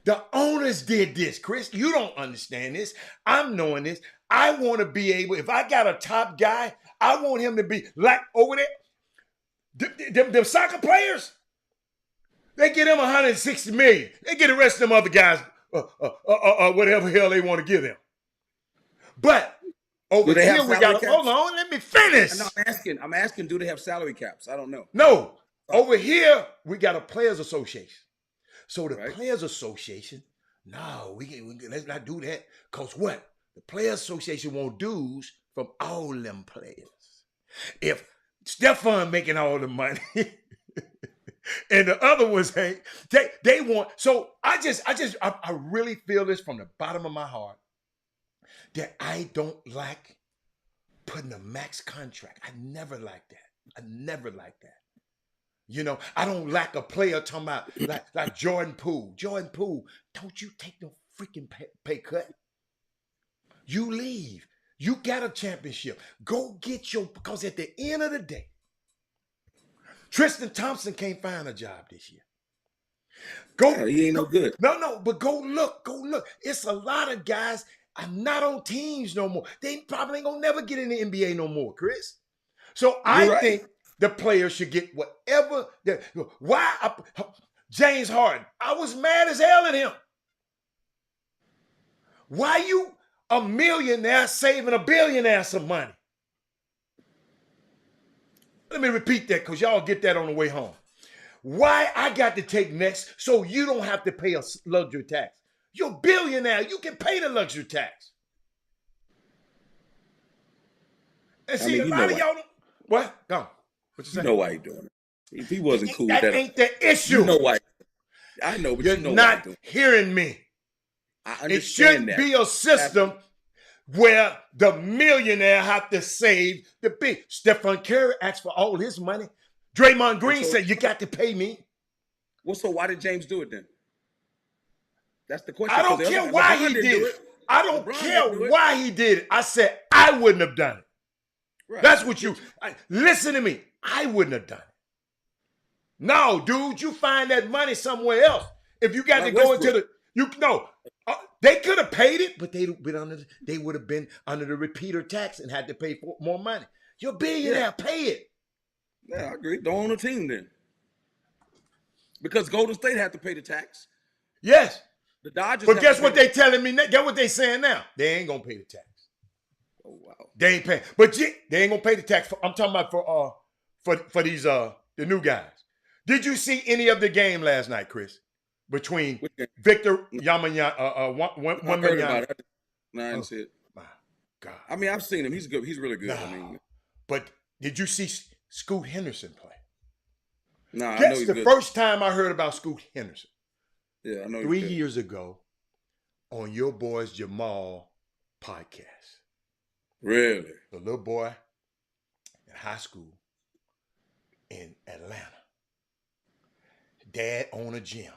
The owners did this, Chris. You don't understand this. I'm knowing this. I want to be able, if I got a top guy, I want him to be like over there. Them soccer players, they get him 160 million. They get the rest of them other guys whatever hell they want to give them. But over here we got. Hold on, let me finish. No, I'm asking. Do they have salary caps? I don't know. No, over here we got a players' association. So the players' association, no, let's not do that. Cause what? The players' association want dues from all them players. If Stephon making all the money and the other ones ain't, they want. So I really feel this from the bottom of my heart that I don't like putting a max contract. I never liked that. You know, I don't like a player talking about like Jordan Poole. Jordan Poole, don't you take no freaking pay cut. You leave. You got a championship. Go get because at the end of the day, Tristan Thompson can't find a job this year. He ain't no good. No, but go look. It's a lot of guys are not on teams no more. They probably ain't gonna never get in the NBA no more, Chris. So I think the players should get whatever. James Harden, I was mad as hell at him. Why you a millionaire saving a billionaire some money? Let me repeat that because y'all get that on the way home. Why I got to take next so you don't have to pay a luxury tax? You're a billionaire. You can pay the luxury tax. And see, a lot of y'all don't. What? Go. What you say? You know why he doing it. If he wasn't cool with that ain't the issue. You know why. I know, but You're you know not why he doing it. hearing me. I understand it shouldn't that. be a system where the millionaire have to save the big. Stephen Curry asked for all his money. Draymond Green said, you got to pay me. Well, so why did James do it then? That's the question. I don't care why he did it. I don't care why he did it. I said, I wouldn't have done it. Right. That's what listen to me. I wouldn't have done it. No, dude, you find that money somewhere else. If you got to go into they could have paid it, but they would have been under the repeater tax and had to pay for more money. You're a billionaire, pay it. Yeah, I agree. Don't own a team then. Because Golden State had to pay the tax. Yes. The Dodgers. But guess what they telling me? Guess what they saying now? They ain't gonna pay the tax. Oh wow. They ain't paying. But they ain't gonna pay the tax. I'm talking about for these the new guys. Did you see any of the game last night, Chris? Between Victor Yamanyama, Wembanyama. No, I didn't see it. My God. I mean, I've seen him. He's good. He's really good. No. I mean, but did you see Scoot Henderson play? No, I know That's he's the good. first time I heard about Scoot Henderson. Yeah, I know. 3 years ago, on your boy's Jamal podcast. Really? The little boy in high school in Atlanta. Dad owned a gym.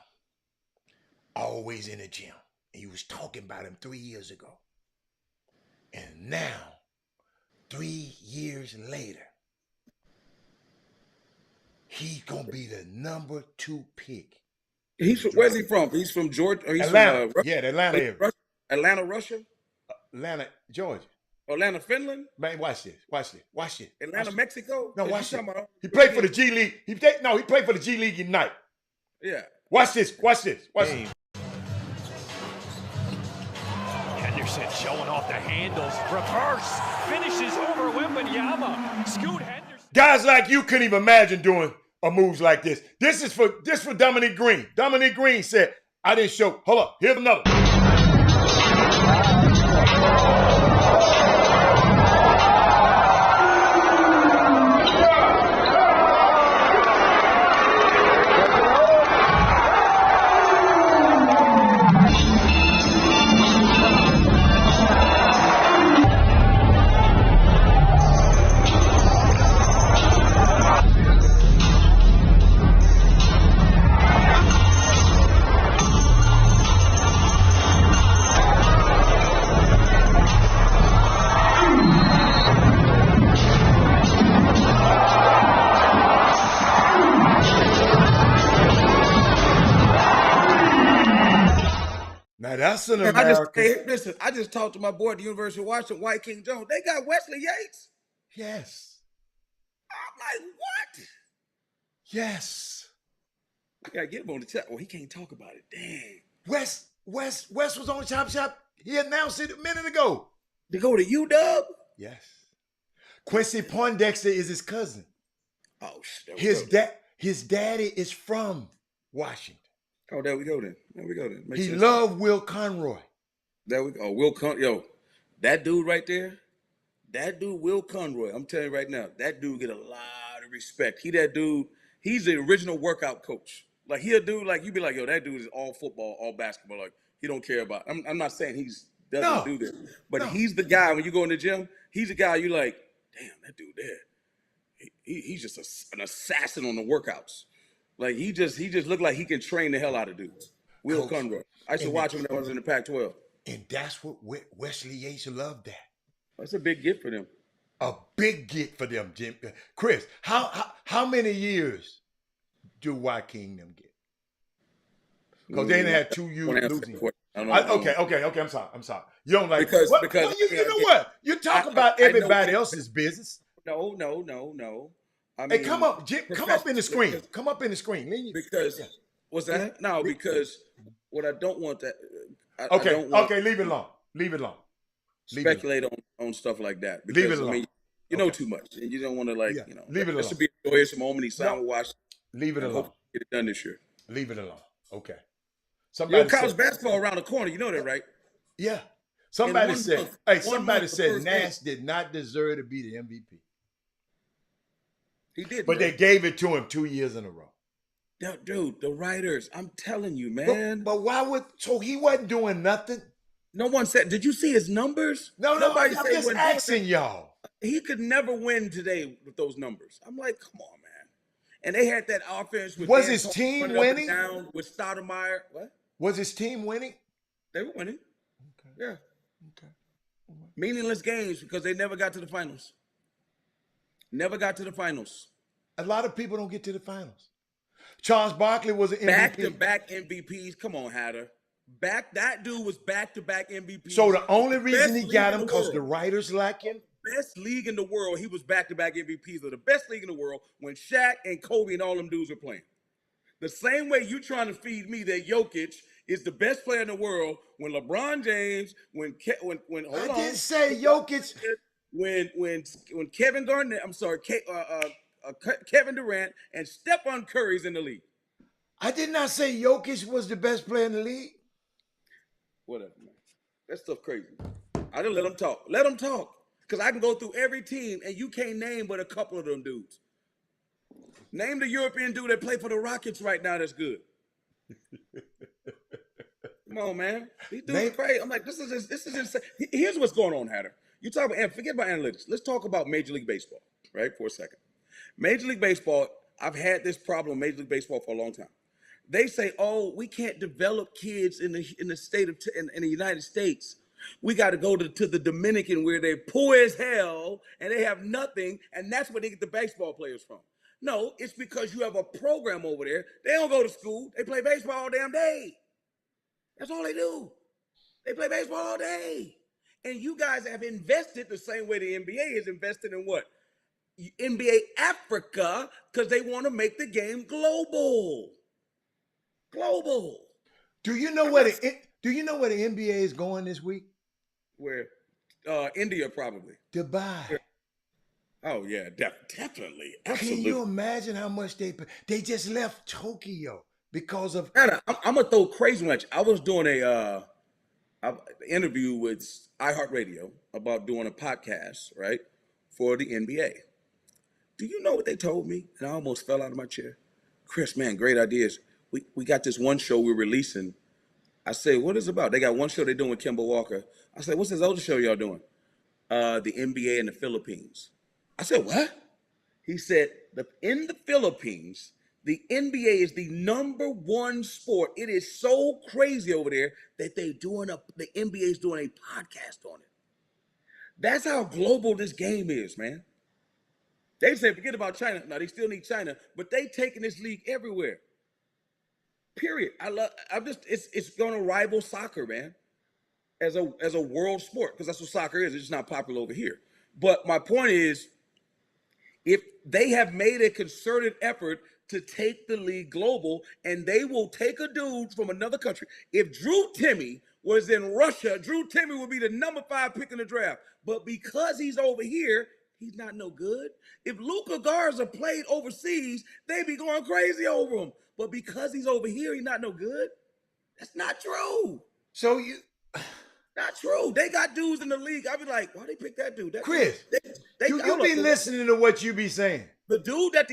Always in the gym. And he was talking about him 3 years ago. And now, 3 years later, he's going to be the number 2 pick. Where's he from? He's from Georgia? He's Atlanta. From, Yeah, the Atlanta area. Atlanta, Russia? Atlanta, Georgia. Atlanta, Finland? Man, watch this. Atlanta, Mexico? No, watch this. He played for the G League. He played for the G League Ignite. Yeah. Watch this. Henderson showing off the handles. Reverse. Finishes over Wembanyama. Scoot Henderson. Guys like you couldn't even imagine doing a moves like this. This is for Dominique Green. Dominique Green said, I didn't show. Hold up. Here's another. Now that's an American. Listen, I just talked to my boy at the University of Washington, White King Jones. They got Wesley Yates. Yes. I'm like, what? Yes. I gotta get him on the chat. Well, he can't talk about it. Dang. Wes was on Chop Shop. He announced it a minute ago. To go to UW? Yes. Quincy Poindexter is his cousin. Oh, shit. His daddy is from Washington. Oh, there we go then. Makes He sense. loved Will Conroy. There we go. Will Conroy. Yo, that dude right there, Will Conroy, I'm telling you right now, that dude get a lot of respect. He's the original workout coach. Like, he'll do, like, you be like, yo, that dude is all football, all basketball. Like, he don't care about, I'm not saying he doesn't do this. But he's the guy, when you go in the gym, he's the guy you like, damn, that dude there. He's just an assassin on the workouts. Like, he just looked like he can train the hell out of dudes. Will Conroy. I used to watch him when I was in the Pac-12. And that's what Wesley Yates loved that. That's a big gift for them. A big gift for them, Jim. Chris, how many years do White King them get? Because they didn't have 2 years losing. Okay. I'm sorry. You don't like because you know what? You talk about everybody else's business. No. I mean, hey, come up, Jim. Come up in the screen. Come up in the screen. What's that? No, because what I don't want that. Okay. Leave it alone. Speculate on stuff like that. Because, leave it alone. I mean, you know too much, and you don't want to Leave it alone. This should be a moment. He sound watch. Leave it alone. Get it done this year. Leave it alone. Okay. Somebody college said, basketball around the corner. You know that, right? yeah. Somebody In 1 said, month, hey, 1 somebody month, the said first game. Nash did not deserve to be the MVP. He did, But they gave it to him 2 years in a row. Dude, the writers, I'm telling you, man. But why would, so he wasn't doing nothing? No one said, did you see his numbers? No, Nobody I'm said he just wasn't doing asking y'all. that. He could never win today with those numbers. I'm like, come on, man. And they had that offense with Was Dan his Tony team running up and winning? down with Stoudemire. What? Was his team winning? They were winning. Okay. Yeah. Okay. Meaningless games because they never got to the finals. Never got to the finals. A lot of people don't get to the finals. Charles Barkley was an MVP. Back-to-back MVPs. Come on, Hatter. That dude was back-to-back MVPs. So the only reason he got him because the world. writers like him? Best league in the world. He was back-to-back MVPs of the best league in the world when Shaq and Kobe and all them dudes were playing. The same way you trying to feed me that Jokic is the best player in the world when LeBron James, when I didn't say Jokic. When Kevin Garnett, Kevin Durant and Stephon Curry's in the league. I did not say Jokic was the best player in the league. Whatever, man. That stuff crazy. I didn't let them talk. Let them talk. Because I can go through every team and you can't name but a couple of them dudes. Name the European dude that played for the Rockets right now that's good. Come on, man. These dudes are crazy. I'm like, this is insane. Here's what's going on, Hatter. You talk about, and forget about analytics. Let's talk about Major League Baseball, right, for a second. Major League Baseball, I've had this problem with Major League Baseball for a long time. They say, oh, we can't develop kids in the state of in the United States. We got to go to the Dominican where they're poor as hell and they have nothing, and that's where they get the baseball players from. No, it's because you have a program over there. They don't go to school. They play baseball all damn day. That's all they do. They play baseball all day. And you guys have invested the same way the NBA is invested in what? NBA Africa, because they want to make the game global. Global. Do you know where the NBA is going this week? Where? India, probably. Dubai. Oh yeah, definitely. Absolutely. Can you imagine how much they just left Tokyo because of? I'm gonna throw crazy much. I was doing a interview with iHeartRadio about doing a podcast, right, for the NBA. Do you know what they told me? And I almost fell out of my chair. Chris, man, great ideas. We got this one show we're releasing. I say, what is it about? They got one show they're doing with Kemba Walker. I said, what's this other show y'all doing? The NBA in the Philippines. I said, what? He said, in the Philippines, the NBA is the #1 sport. It is so crazy over there that the NBA is doing a podcast on it. That's how global this game is, man. They say, forget about China. Now, they still need China, but they taking this league everywhere. Period. It's going to rival soccer, man, as a world sport, because that's what soccer is. It's just not popular over here. But my point is, if they have made a concerted effort to take the league global, and they will take a dude from another country. If Drew Timme was in Russia, Drew Timme would be the #5 pick in the draft. But because he's over here, he's not no good. If Luka Garza played overseas, they'd be going crazy over him. But because he's over here, he's not no good. That's not true. So not true. They got dudes in the league. I'd be like, why they pick that dude? Chris, you be listening to what you be saying. The dude that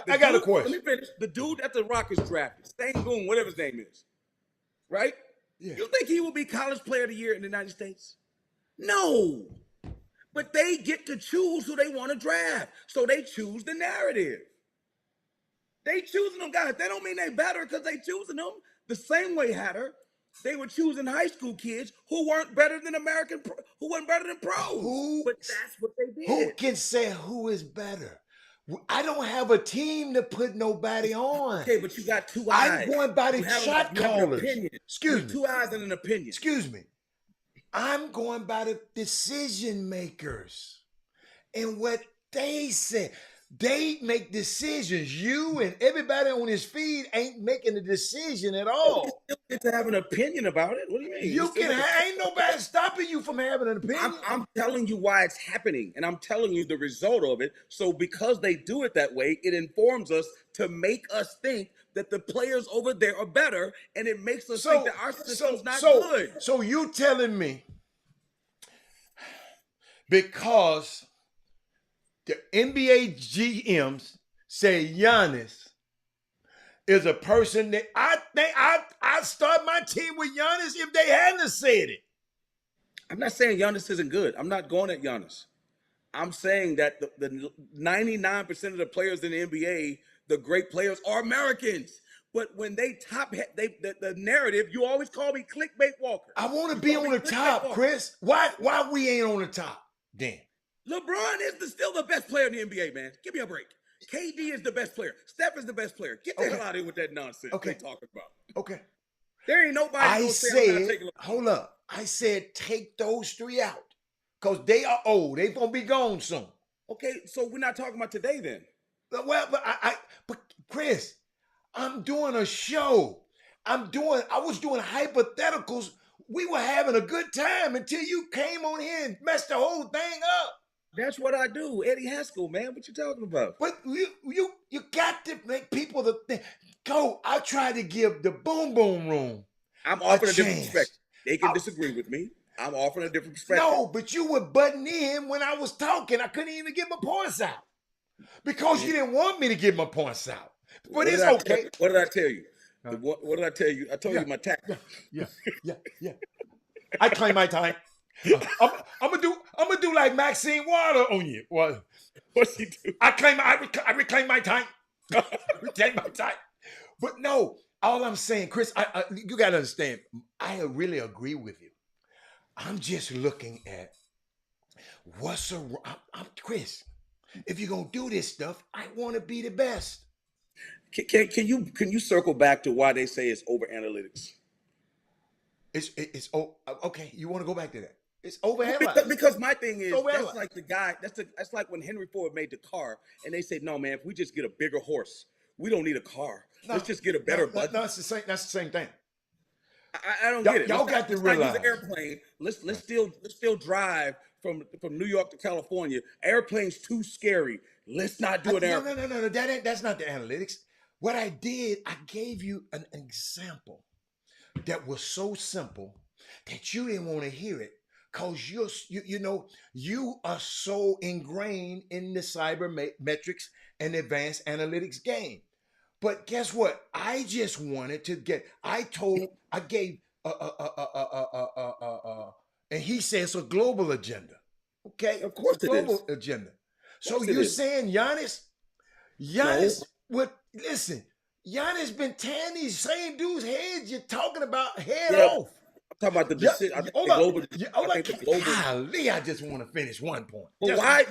I got a question. Let me finish. The dude that the Rockets drafted, Sengun, whatever his name is, right? Yeah. You think he will be College Player of the Year in the United States? No. But they get to choose who they want to draft. So they choose the narrative. They choosing them guys. That don't mean they better because they choosing them. The same way, Hatter, they were choosing high school kids who weren't better than who weren't better than pros. But that's what they did. Who can say who is better? I don't have a team to put nobody on. Okay, but you got two eyes. I'm going by the shot callers. Excuse me. 2 eyes and an opinion. Excuse me. I'm going by the decision makers and what they say. They make decisions. You and everybody on his feed ain't making a decision at all. You still get to have an opinion about it. What do you mean? You can ain't nobody stopping you from having an opinion. I'm telling you why it's happening, and I'm telling you the result of it. So because they do it that way, it informs us to make us think that the players over there are better, and it makes us think that our system's not good. So you telling me because the NBA GMs say Giannis is a person that I think I'd start my team with Giannis if they hadn't said it. I'm not saying Giannis isn't good. I'm not going at Giannis. I'm saying that the 99% of the players in the NBA, the great players, are Americans. But when they the narrative, you always call me clickbait Walker. I want to be on the top, Walker. Chris. Why we ain't on the top then? LeBron is still the best player in the NBA, man. Give me a break. KD is the best player. Steph is the best player. Get the hell out of here with that nonsense they talking about. Okay. There ain't nobody I said, hold up. I said take those three out because they are old. They gonna be gone soon. Okay, so we're not talking about today then. Well, but Chris, I'm doing a show. I was doing hypotheticals. We were having a good time until you came on here and messed the whole thing up. That's what I do. Eddie Haskell, man. What you talking about? But you got to make people think. Go. I tried to give the Boom Boom Room. I'm offering a different perspective. They can disagree with me. I'm offering a different perspective. No, but you were butting in when I was talking. I couldn't even get my points out because you didn't want me to get my points out. But it's okay. What did I tell you? What did I tell you? I told you my tactics. Yeah. I claim my time. I'm gonna do like Maxine Water on you. What's he do? I reclaim my time. Reclaim my time. But no, all I'm saying, Chris, you gotta understand. I really agree with you. I'm just looking at what's around. Chris, if you're gonna do this stuff, I want to be the best. Can you circle back to why they say it's over analytics? It's okay. You want to go back to that? It's overanalyzed. Because my thing is that's like the guy. That's like when Henry Ford made the car, and they said, "No, man, if we just get a bigger horse, we don't need a car. Let's just get a better buggy." No, it's the same. That's the same thing. I don't get it. Y'all got to realize. Use an airplane. Let's still drive from New York to California. Airplane's too scary. Let's not do an airplane. No. That's not the analytics. What I did, I gave you an example that was so simple that you didn't want to hear it because you are so ingrained in the cybermetrics and advanced analytics game. But guess what? I just wanted to I gave and he says it's a global agenda. Okay? Of course, it's a global agenda. So you're saying Giannis listen, Giannis been tearing these same dudes' heads you're talking about off. I'm talking about the decision. I just want to finish one point. But why?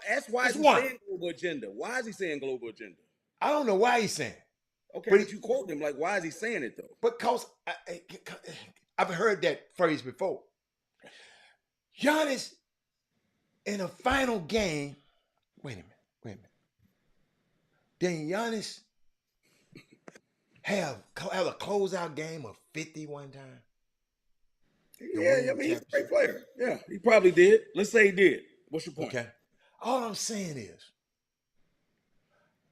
That's why he's saying global agenda. Why is he saying global agenda? I don't know why he's saying it. Okay, but you quote him. Like, why is he saying it though? Because I've heard that phrase before. Giannis in a final game. Wait a minute. Then Giannis have a closeout game of 50 one time. Yeah, I mean, he's a great player. Yeah, he probably did. Let's say he did. What's your point? Okay. All I'm saying is,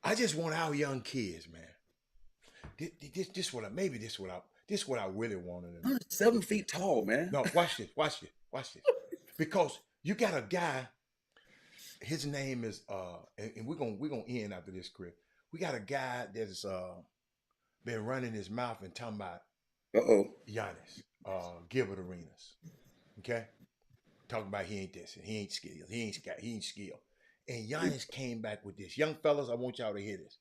I just want our young kids, man. This what I really wanted. 7 feet tall, man. No, watch this. Because you got a guy. His name is and we're gonna end after this, Chris. We got a guy that's been running his mouth and talking about Giannis, Gilbert Arenas. Okay? Talking about he ain't this and he ain't skilled. He ain't skilled. And Giannis came back with this. Young fellas, I want y'all to hear this.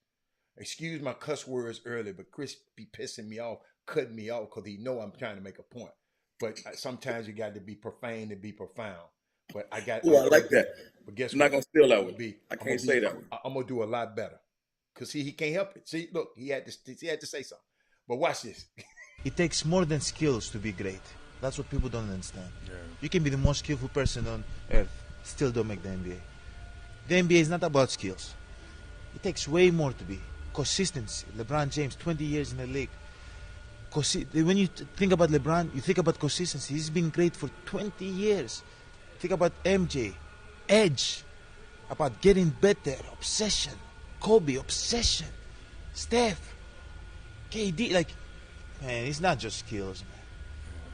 Excuse my cuss words early, but Chris be pissing me off, cutting me off because he know I'm trying to make a point. But sometimes you got to be profane to be profound. But I like that. But guess I'm what? not gonna steal that one. I can't say that one. I'm gonna do a lot better. Cause he can't help it. See, look, he had to say something. But watch this. It takes more than skills to be great. That's what people don't understand. Yeah. You can be the most skillful person on earth, still don't make the NBA. The NBA is not about skills. It takes way more to be. Consistency. LeBron James, 20 years in the league. When you think about LeBron, you think about consistency. He's been great for 20 years. Think about MJ, edge, about getting better, obsession. Kobe, obsession. Steph, KD, like, man, it's not just skills, man.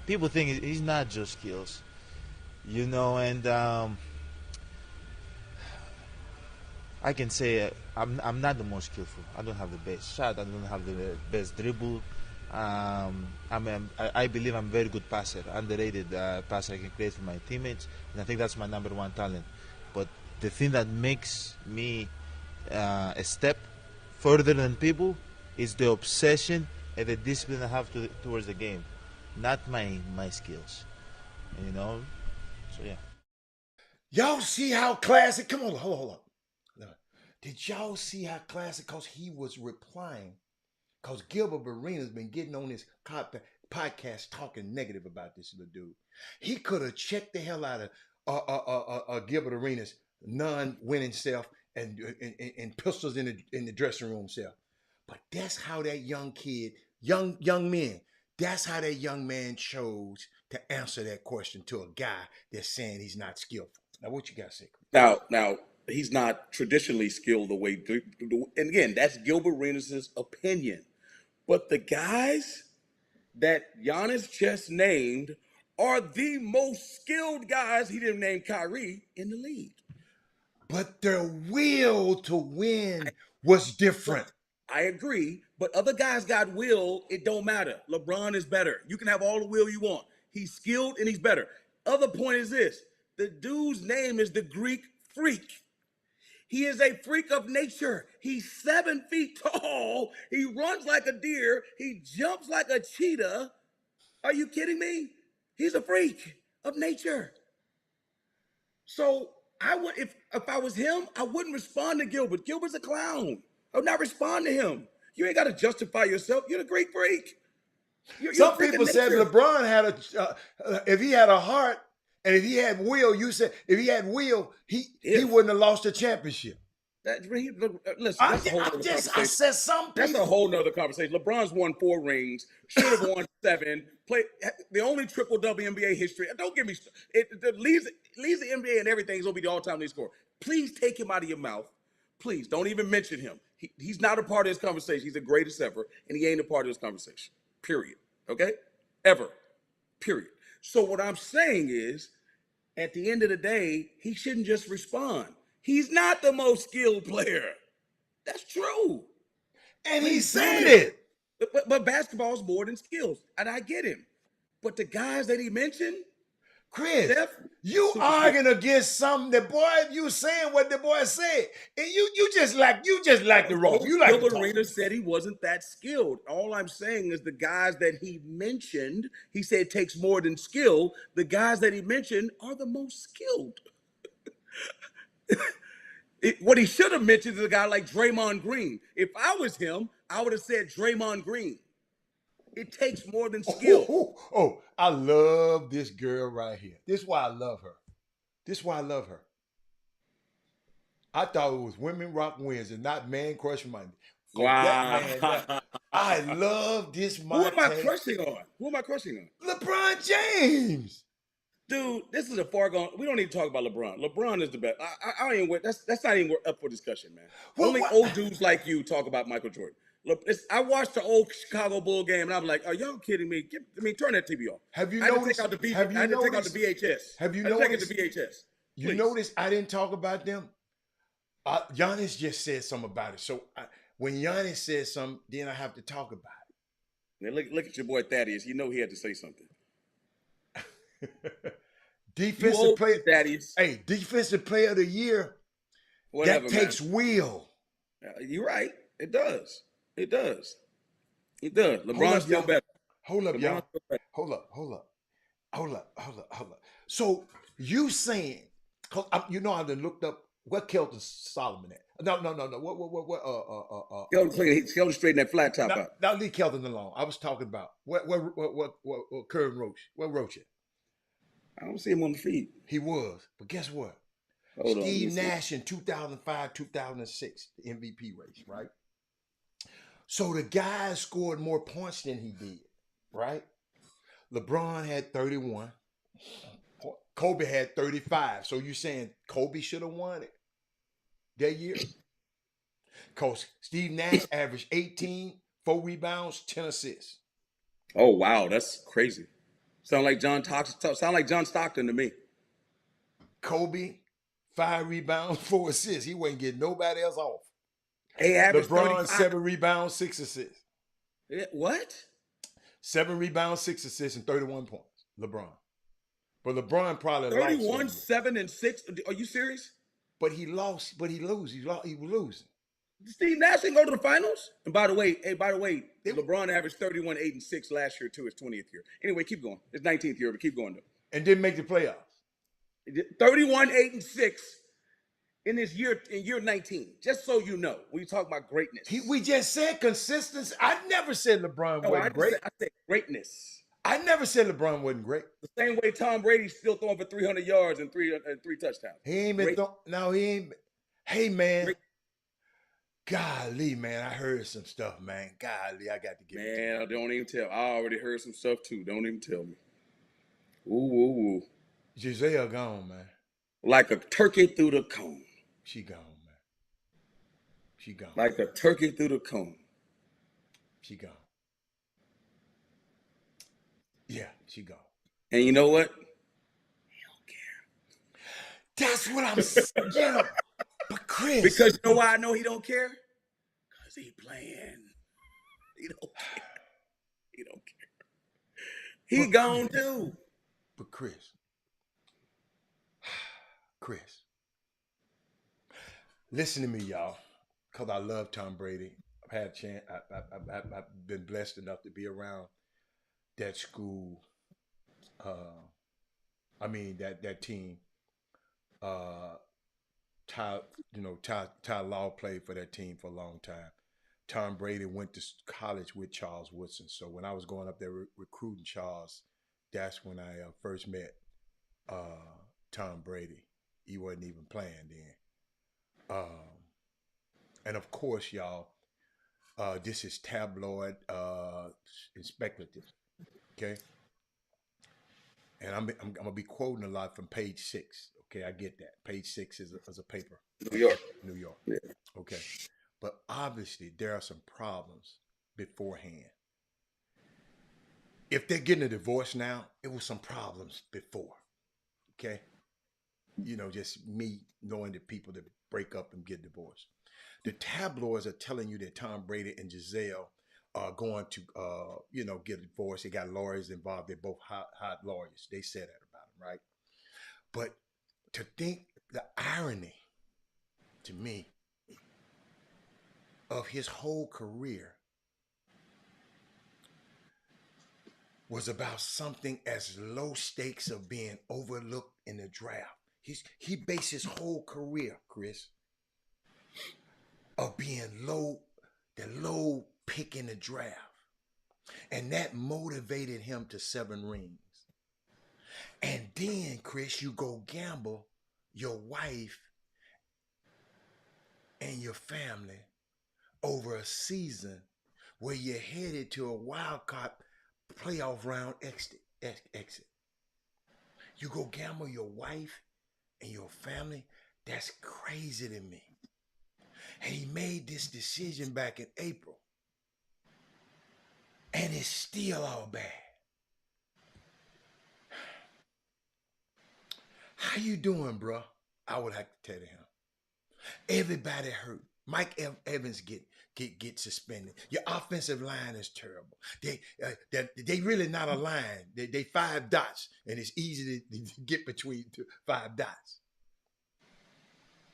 People think it's not just skills, you know, and I can say I'm not the most skillful. I don't have the best shot. I don't have the best dribble. I believe I'm a very good passer, underrated passer I can create for my teammates, and I think that's my number one talent. But the thing that makes me a step further than people is the obsession and the discipline I have towards the game, not my skills, you know. So yeah. Y'all see how classic? Come on, hold on. Did y'all see how classic? Because he was replying. Because Gilbert Arenas been getting on his podcast talking negative about this little dude. He could have checked the hell out of Gilbert Arenas' non-winning self and pistols in the dressing room self. But that's how that young kid, young men, that's how that young man chose to answer that question to a guy that's saying he's not skillful. Now, what you got to say? Now, he's not traditionally skilled the way, and again, that's Gilbert Arenas' opinion. But the guys that Giannis just named are the most skilled guys, he didn't name Kyrie, in the league. But their will to win was different. I agree, but other guys got will, it don't matter. LeBron is better. You can have all the will you want. He's skilled and he's better. Other point is this. The dude's name is the Greek Freak. He is a freak of nature. He's 7 feet tall. He runs like a deer. He jumps like a cheetah. Are you kidding me? He's a freak of nature. So I would, if I was him, I wouldn't respond to Gilbert. Gilbert's a clown. I would not respond to him. You ain't got to justify yourself. You're the Greek freak. Some people said LeBron had if he had a heart, and if he had will, you said if he had will, he wouldn't have lost the championship. Listen, I said some people. That's a whole nother conversation. LeBron's won 4 rings, should have won 7. Played the only triple-double NBA history. Don't give me leads the NBA and everything's gonna be the all-time lead scorer. Please take him out of your mouth. Please don't even mention him. He's not a part of this conversation. He's the greatest ever, and he ain't a part of this conversation. Period. Okay? Ever. Period. So what I'm saying is, at the end of the day, he shouldn't just respond. He's not the most skilled player. That's true. And he said it. But basketball is more than skills, and I get him. But the guys that he mentioned, Chris, you arguing against something the boy, you saying what the boy said. And you just like the rope. You like Gilbert Arenas said he wasn't that skilled. All I'm saying is the guys that he mentioned, he said it takes more than skill. The guys that he mentioned are the most skilled. What he should have mentioned is a guy like Draymond Green. If I was him, I would have said Draymond Green. It takes more than skill. I love this girl right here. This is why I love her. I thought it was Women Rock Wednesday, not Man Crush Monday. Wow. I love this. Who am I crushing on? LeBron James. Dude, this is a far gone. We don't need to talk about LeBron. LeBron is the best. I don't even. That's not even up for discussion, man. Only old dudes like you talk about Michael Jordan. Look, I watched the old Chicago Bull game, and I'm like, "Are y'all kidding me? Turn that TV off." Have you I noticed? had to take out the VHS. Have you noticed? noticed? The VHS. You notice I didn't talk about them. Giannis just said something about it. So when Giannis says something, then I have to talk about it. Now look at your boy Thaddeus. You know he had to say something. Defensive player, Thaddeus. Hey, defensive player of the year. Whatever, that takes will. You're right. It does. LeBron's still better. Hold up, y'all. Hold up. So you saying? Cause you know I done looked up where Kelton Solomon at. No. What? Kelton straighten that flat top out. Now leave Kelton alone. I was talking about what Curran Roach. Where Roach at? I don't see him on the feed. He was, but guess what? Hold on, let me Steve see. Nash in 2005, 2006, the MVP race, right? So the guy scored more points than he did, right? LeBron had 31. Kobe had 35. So you saying Kobe should have won it that year? Because Steve Nash averaged 18, 4 rebounds, 10 assists. Oh wow, that's crazy. Sound like John Stockton to me. Kobe, 5 rebounds, 4 assists. He wasn't getting nobody else off. He averaged LeBron, 35. 7 rebounds, 6 assists. What? 7 rebounds, 6 assists, and 31 points. LeBron. But LeBron probably lost. 31, 7, and 6. Are you serious? But he lost. But he lose. He was losing. Steve Nash didn't go to the finals. And by the way, LeBron averaged 31, 8, and 6 last year too, his 20th year. Anyway, keep going. His 19th year, but keep going though. And didn't make the playoffs. 31, 8, and 6 in year 19. Just so you know, when you talk about greatness. We just said consistency. I never said LeBron wasn't great. I said greatness. I never said LeBron wasn't great. The same way Tom Brady's still throwing for 300 yards and three touchdowns. He ain't been throwing. No, he ain't. Hey, man. Great. Golly, man. I heard some stuff, man. Golly, I got to get it. Man, don't even tell. I already heard some stuff too. Don't even tell me. Ooh. Giselle gone, man. Like a turkey through the cone. She gone, man. She gone. Like a turkey through the cone. She gone. Yeah, she gone. And you know what? He don't care. That's what I'm saying. But Chris. Because you know why I know he don't care? Because he playing. He don't care. He don't care. He But gone Chris, too. But Chris. Listen to me, y'all, because I love Tom Brady. I've had a chance. I've been blessed enough to be around that school. That team. Ty Law played for that team for a long time. Tom Brady went to college with Charles Woodson. So when I was going up there recruiting Charles, that's when I first met Tom Brady. He wasn't even playing then. And of course, y'all, this is tabloid and speculative, okay? And I'm gonna be quoting a lot from Page 6. Okay, I get that. Page 6 is a paper. New York. Yeah. Okay, but obviously there are some problems beforehand. If they're getting a divorce now, it was some problems before. Okay, just me knowing the people that break up and get divorced. The tabloids are telling you that Tom Brady and Giselle are going to, get a divorce. They got lawyers involved. They're both hot lawyers. They said that about him, right? But to think the irony, to me, of his whole career was about something as low stakes of being overlooked in the draft. He based his whole career, Chris, of being the low pick in the draft. And that motivated him to 7 rings. And then, Chris, you go gamble your wife and your family over a season where you're headed to a wild card playoff round exit. You go gamble your wife and your family. That's crazy to me. And he made this decision back in April. And it's still all bad. How you doing, bro? I would have to tell him. Everybody hurt. Mike Evans get suspended. Your offensive line is terrible. They really not a line. They 5 dots, and it's easy to get between 5 dots.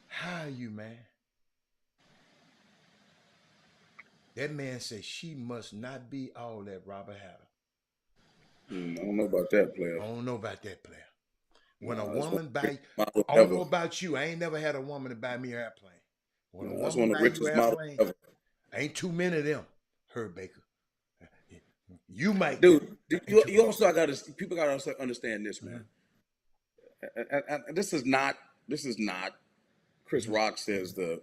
How are you, man? That man says she must not be all that Robert had her. I don't know about that player. I don't know about that player. When a woman buy, I don't know about you. I ain't never had a woman to buy me an airplane. When a woman buy you an airplane, ain't too many of them. Herb Baker. You might, dude. You also people gotta understand this, man. And this is not This is not. Chris Rock says a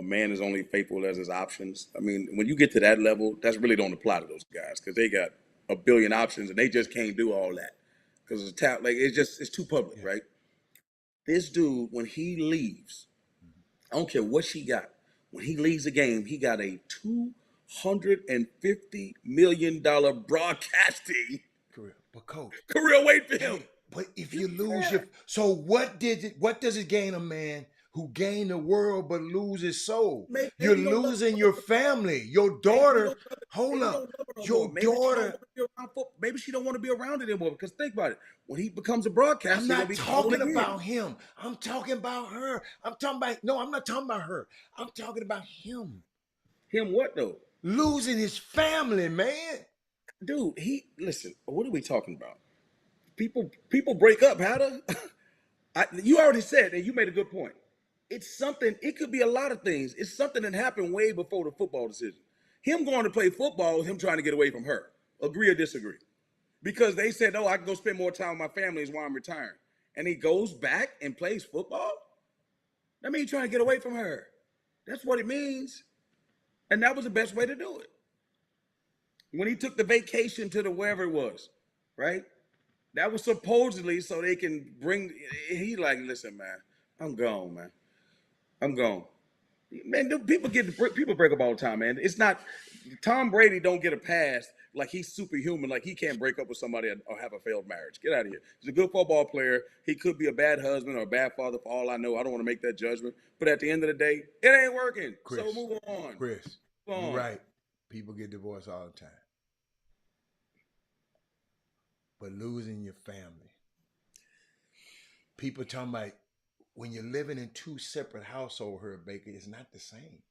man is only faithful as his options. I mean, when you get to that level, that's really don't apply to those guys because they got a billion options and they just can't do all that because it's too public, right? This dude, when he leaves, I don't care what she got. When he leaves the game, he got a $250 million broadcasting Career. But coach, career waiting for him. but if you lose your, so what does it gain a man who gain the world but lose his soul? Maybe You're you don't love losing her. your family, your daughter. Maybe Hold you up, don't love her no your more. Maybe she don't daughter. wanna be around maybe she don't want to be around it anymore because think about it. When he becomes a broadcaster, I'm he's gonna not be called talking again. about him. I'm talking about her. I'm not talking about her. I'm talking about him. Him what though? Losing his family, man. Dude, listen, what are we talking about? People break up, Hatter. You already said, and you made a good point. It's something, it could be a lot of things. It's something that happened way before the football decision. Him going to play football is him trying to get away from her. Agree or disagree? Because they said, oh, I can go spend more time with my family is why I'm retiring. And he goes back and plays football? That means he's trying to get away from her. That's what it means. And that was the best way to do it. When he took the vacation to the wherever it was, right? That was supposedly so they can bring. He like, listen, man, I'm gone, man. I'm gone. Man, people break up all the time, man. It's not Tom Brady don't get a pass like he's superhuman, like he can't break up with somebody or have a failed marriage. Get out of here. He's a good football player. He could be a bad husband or a bad father for all I know. I don't want to make that judgment. But at the end of the day, it ain't working. Chris, so move on. Chris, you're right. People get divorced all the time. But losing your family. People talking about when you're living in two separate households, Herb Baker, it's not the same.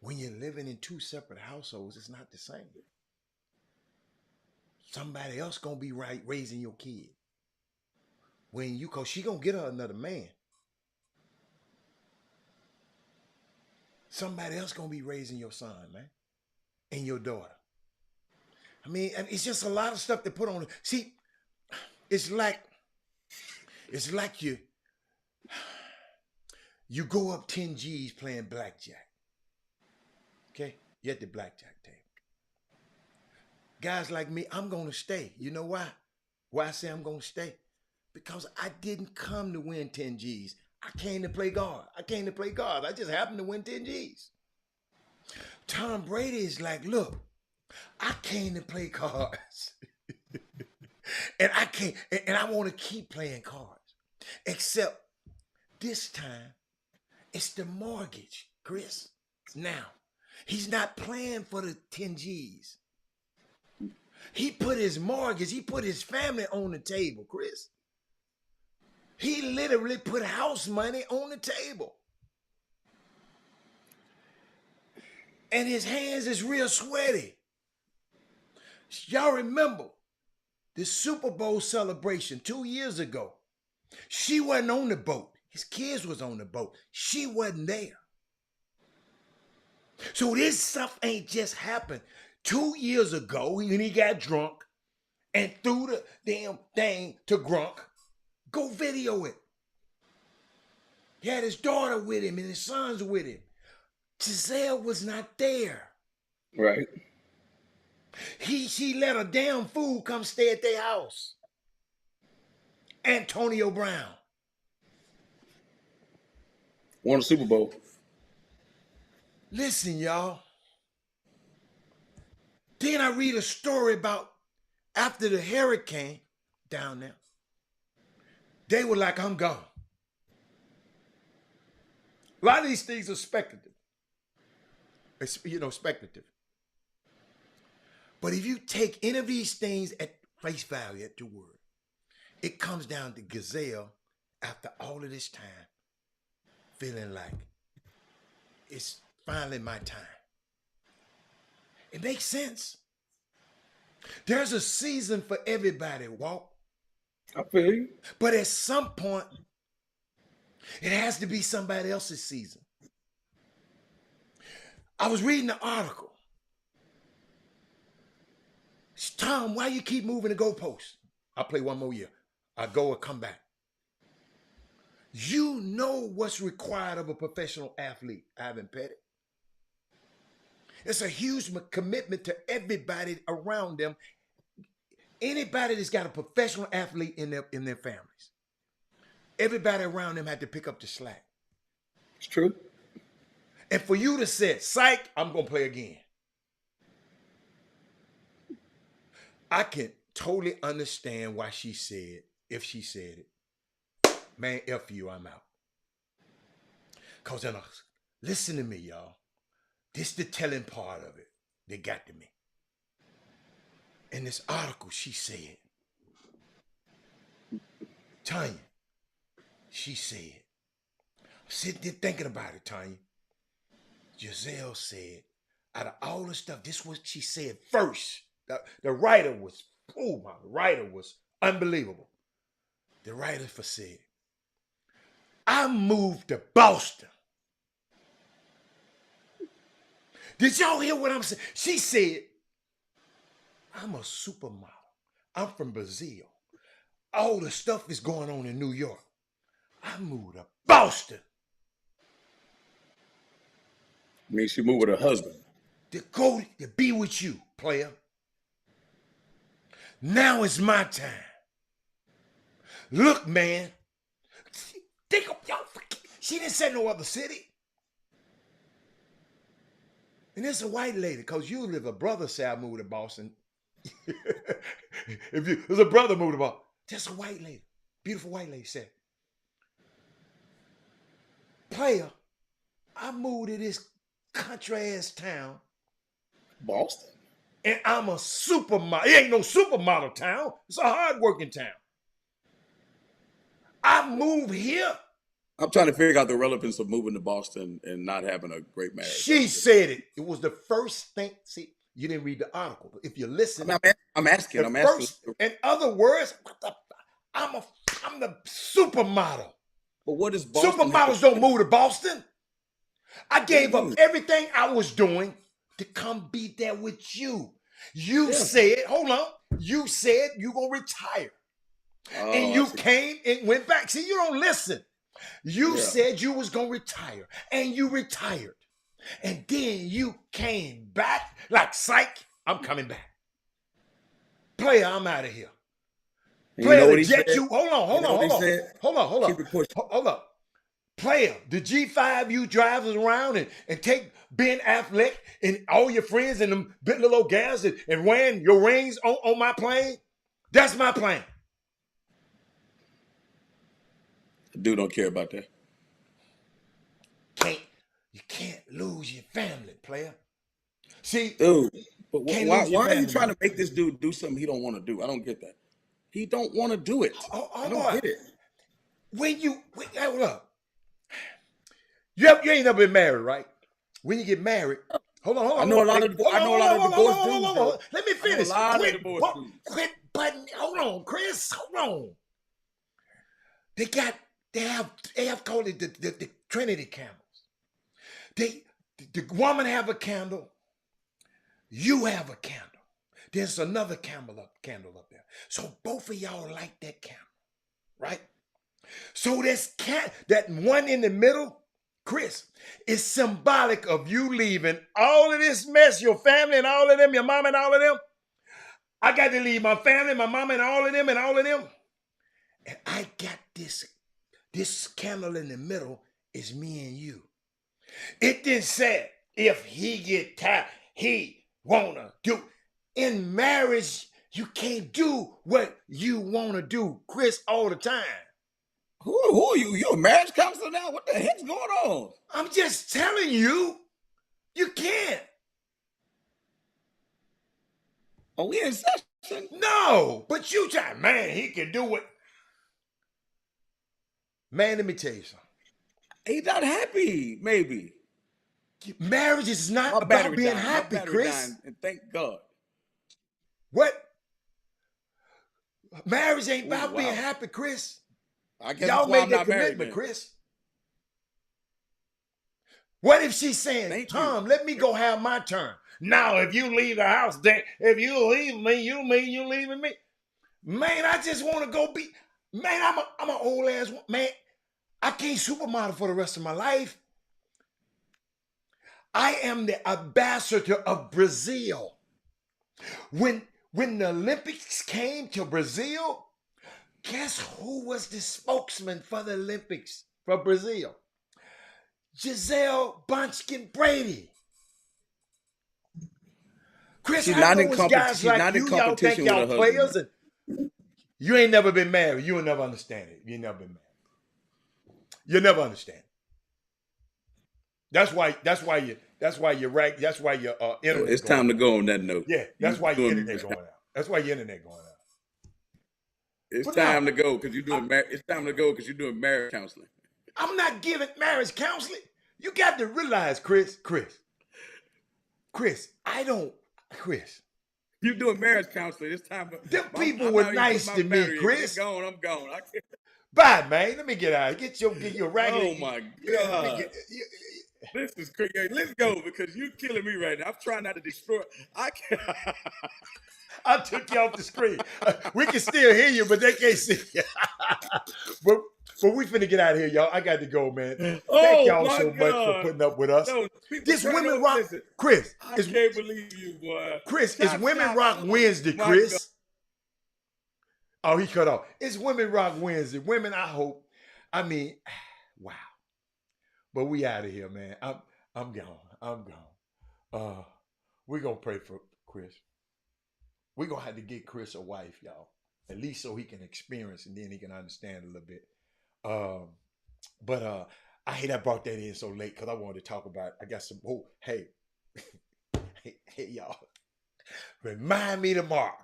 When you're living in two separate households, it's not the same. Somebody else gonna be raising your kid. Cause she gonna get her another man. Somebody else gonna be raising your son, man, and your daughter. I mean, it's just a lot of stuff to put on. See, it's like you go up 10 G's playing blackjack. Okay? You're at the blackjack table. Guys like me, I'm going to stay. You know why? Why I say I'm going to stay? Because I didn't come to win 10 G's. I came to play God. I just happened to win 10 G's. Tom Brady is like, look, I came to play cards. and I want to keep playing cards. Except this time, it's the mortgage, Chris. Now, he's not playing for the 10 G's. He put his mortgage, he put his family on the table, Chris. He literally put house money on the table. And his hands is real sweaty. Y'all remember the Super Bowl celebration 2 years ago. She wasn't on the boat. His kids was on the boat. She wasn't there. So this stuff ain't just happened. 2 years ago, when he got drunk and threw the damn thing to Grunk, go video it. He had his daughter with him and his sons with him. Giselle was not there. Right. She let a damn fool come stay at their house. Antonio Brown. Won the Super Bowl. Listen, y'all. Then I read a story about after the hurricane down there. They were like, I'm gone. A lot of these things are speculative. It's, speculative. But if you take any of these things at face value, at your word, it comes down to Gazelle after all of this time feeling like it's finally my time. It makes sense. There's a season for everybody, Walt. I feel you. But at some point, it has to be somebody else's season. I was reading the article. Tom, why you keep moving the goalposts? I'll play one more year. I go or come back. You know what's required of a professional athlete, Ivan Pettit. It's a huge commitment to everybody around them. Anybody that's got a professional athlete in their families, everybody around them had to pick up the slack. It's true. And for you to say, psych, I'm going to play again. I can totally understand why she said, if she said it, man, F you, I'm out. Because listen to me, y'all. This the telling part of it. They got to me. In this article, she said, Tanya, she said, I'm sitting there thinking about it, Tanya. Giselle said, out of all the stuff, this was what she said first. The writer was, the writer was unbelievable. The writer said, I moved to Boston. Did y'all hear what I'm saying? She said, I'm a supermodel. I'm from Brazil. All the stuff is going on in New York. I moved to Boston. I mean, she moved with her husband. To go to be with you, player. Now is my time. Look, man. Think of y'all. She didn't say no other city. And it's a white lady, because you live a brother say I moved to Boston. If there's a brother moved to Boston. Just a white lady. Beautiful white lady said, player, I moved to this country-ass town. Boston? And I'm a supermodel. It ain't no supermodel town. It's a hard-working town. I moved here. I'm trying to figure out the relevance of moving to Boston and not having a great marriage. She said it. It was the first thing. See, you didn't read the article. If you listen, I'm asking. In other words, I'm the supermodel. But what is Boston? Supermodels don't move to Boston. I gave up everything I was doing to come be there with you. You said, hold on. You said you gonna retire. And you came and went back. See, you don't listen. You said you was gonna retire, and you retired. And then you came back like, psych, I'm coming back. Player, I'm out of here. Player, the jet you, hold on. Player, the G5 you drives around and take Ben Affleck and all your friends and them bit little old gals and wearing your rings on my plane. That's my plane. Dude don't care about that. You can't lose your family, player. See, dude, but why are you trying to make this dude do something he don't want to do? I don't get that. He don't want to do it. I don't get it. Hold up. You ain't never been married, right? When you get married, hold on. I know a lot of divorced dudes. Let me finish. Quit button. Hold on, Chris. Hold on. They have called it the Trinity candles. The woman have a candle. You have a candle. There's another candle up there. So both of y'all light that candle, right? So that one in the middle, Chris, is symbolic of you leaving all of this mess, your family and all of them, your mom and all of them. I got to leave my family, my mama and all of them and all of them. And I got this candle in the middle is me and you. It didn't say if he get tired, he wanna do. In marriage, you can't do what you wanna do, Chris, all the time. Who are you? You a marriage counselor now? What the heck's going on? I'm just telling you, you can't. Are we in session? No, but you try, man, he can do it. Man, let me tell you something. He's not happy, maybe. Marriage is not about being happy, Chris. And thank God. What? Marriage ain't about being happy, Chris. I guess y'all made that commitment, Chris. What if she's saying, Tom, let me go have my turn. Now, if you leave the house, if you leave me, you leaving me. Man, I just want to go be, man, I'm an old ass man. I can't supermodel for the rest of my life. I am the ambassador of Brazil. When the Olympics came to Brazil, guess who was the spokesman for the Olympics for Brazil? Giselle Bunchkin Brady. Chris, She's I not know in it's competi- guys she's like not in you, y'all think competition y'all with her players, husband. and you ain't never been married. You'll never understand it. You ain't never been married. You'll never understand. That's why your internet. It's time to go on that note. Yeah, that's why your doing- internet going out. That's why your internet going out. It's But time no, to go because you're doing. It's time to go because you're doing marriage counseling. I'm not giving marriage counseling. You got to realize, Chris. You're doing marriage counseling. It's time. Them people I'm were out here nice putting to my me, battery in. Chris. It's gone. I'm gone. I can't. Bye, man. Let me get out. Get your raggedy. Oh my Yeah, let me God. get- This is crazy. Let's go because you're killing me right now. I'm trying not to destroy. I can't. I took you off the screen. We can still hear you, but they can't see you. but we finna get out of here, y'all. I got to go, man. Thank y'all my so much for God. putting up with us. No, people This turn Women up- Rock, listen, Chris. I can't believe you, boy. Chris, it's Chop, Women chop. Rock Wednesday, My Chris. Oh, he cut off. It's Women Rock Wednesday. Women, I hope. I mean, wow. But we out of here, man. I'm gone. We're gonna pray for Chris. We're gonna have to get Chris a wife, y'all. At least so he can experience and then he can understand a little bit. But I hate I brought that in so late because I wanted to talk about. I got some. Oh, hey, hey, y'all. Remind me tomorrow.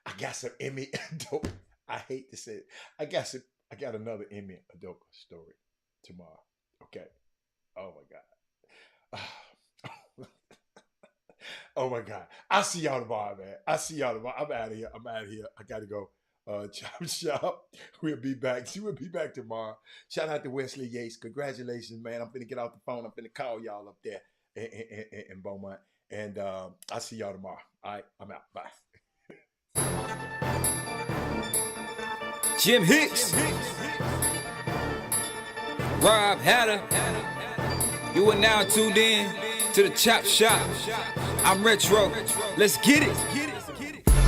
I got some Emmy Adoka. I hate to say it. I got another Emmy Adoka story tomorrow. Okay. Oh my God. Oh my God. I'll see y'all tomorrow, man. I'll see y'all tomorrow. I'm out of here. I gotta go. Chop shop. We'll be back. We'll be back tomorrow. Shout out to Wesley Yates. Congratulations, man. I'm finna get off the phone. I'm finna call y'all up there in Beaumont. And I'll see y'all tomorrow. All right, I'm out. Bye. Jim Hicks, Rob Hatter, you are now tuned in to the Chop Shop. I'm Retro, let's get it.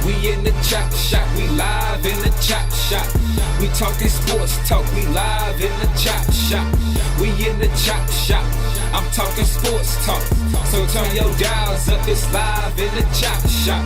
We in the Chop Shop, we live in the Chop Shop. We talking sports talk, we live in the Chop Shop. We in the Chop Shop, I'm talking sports talk. So turn your dials up, it's live in the Chop Shop.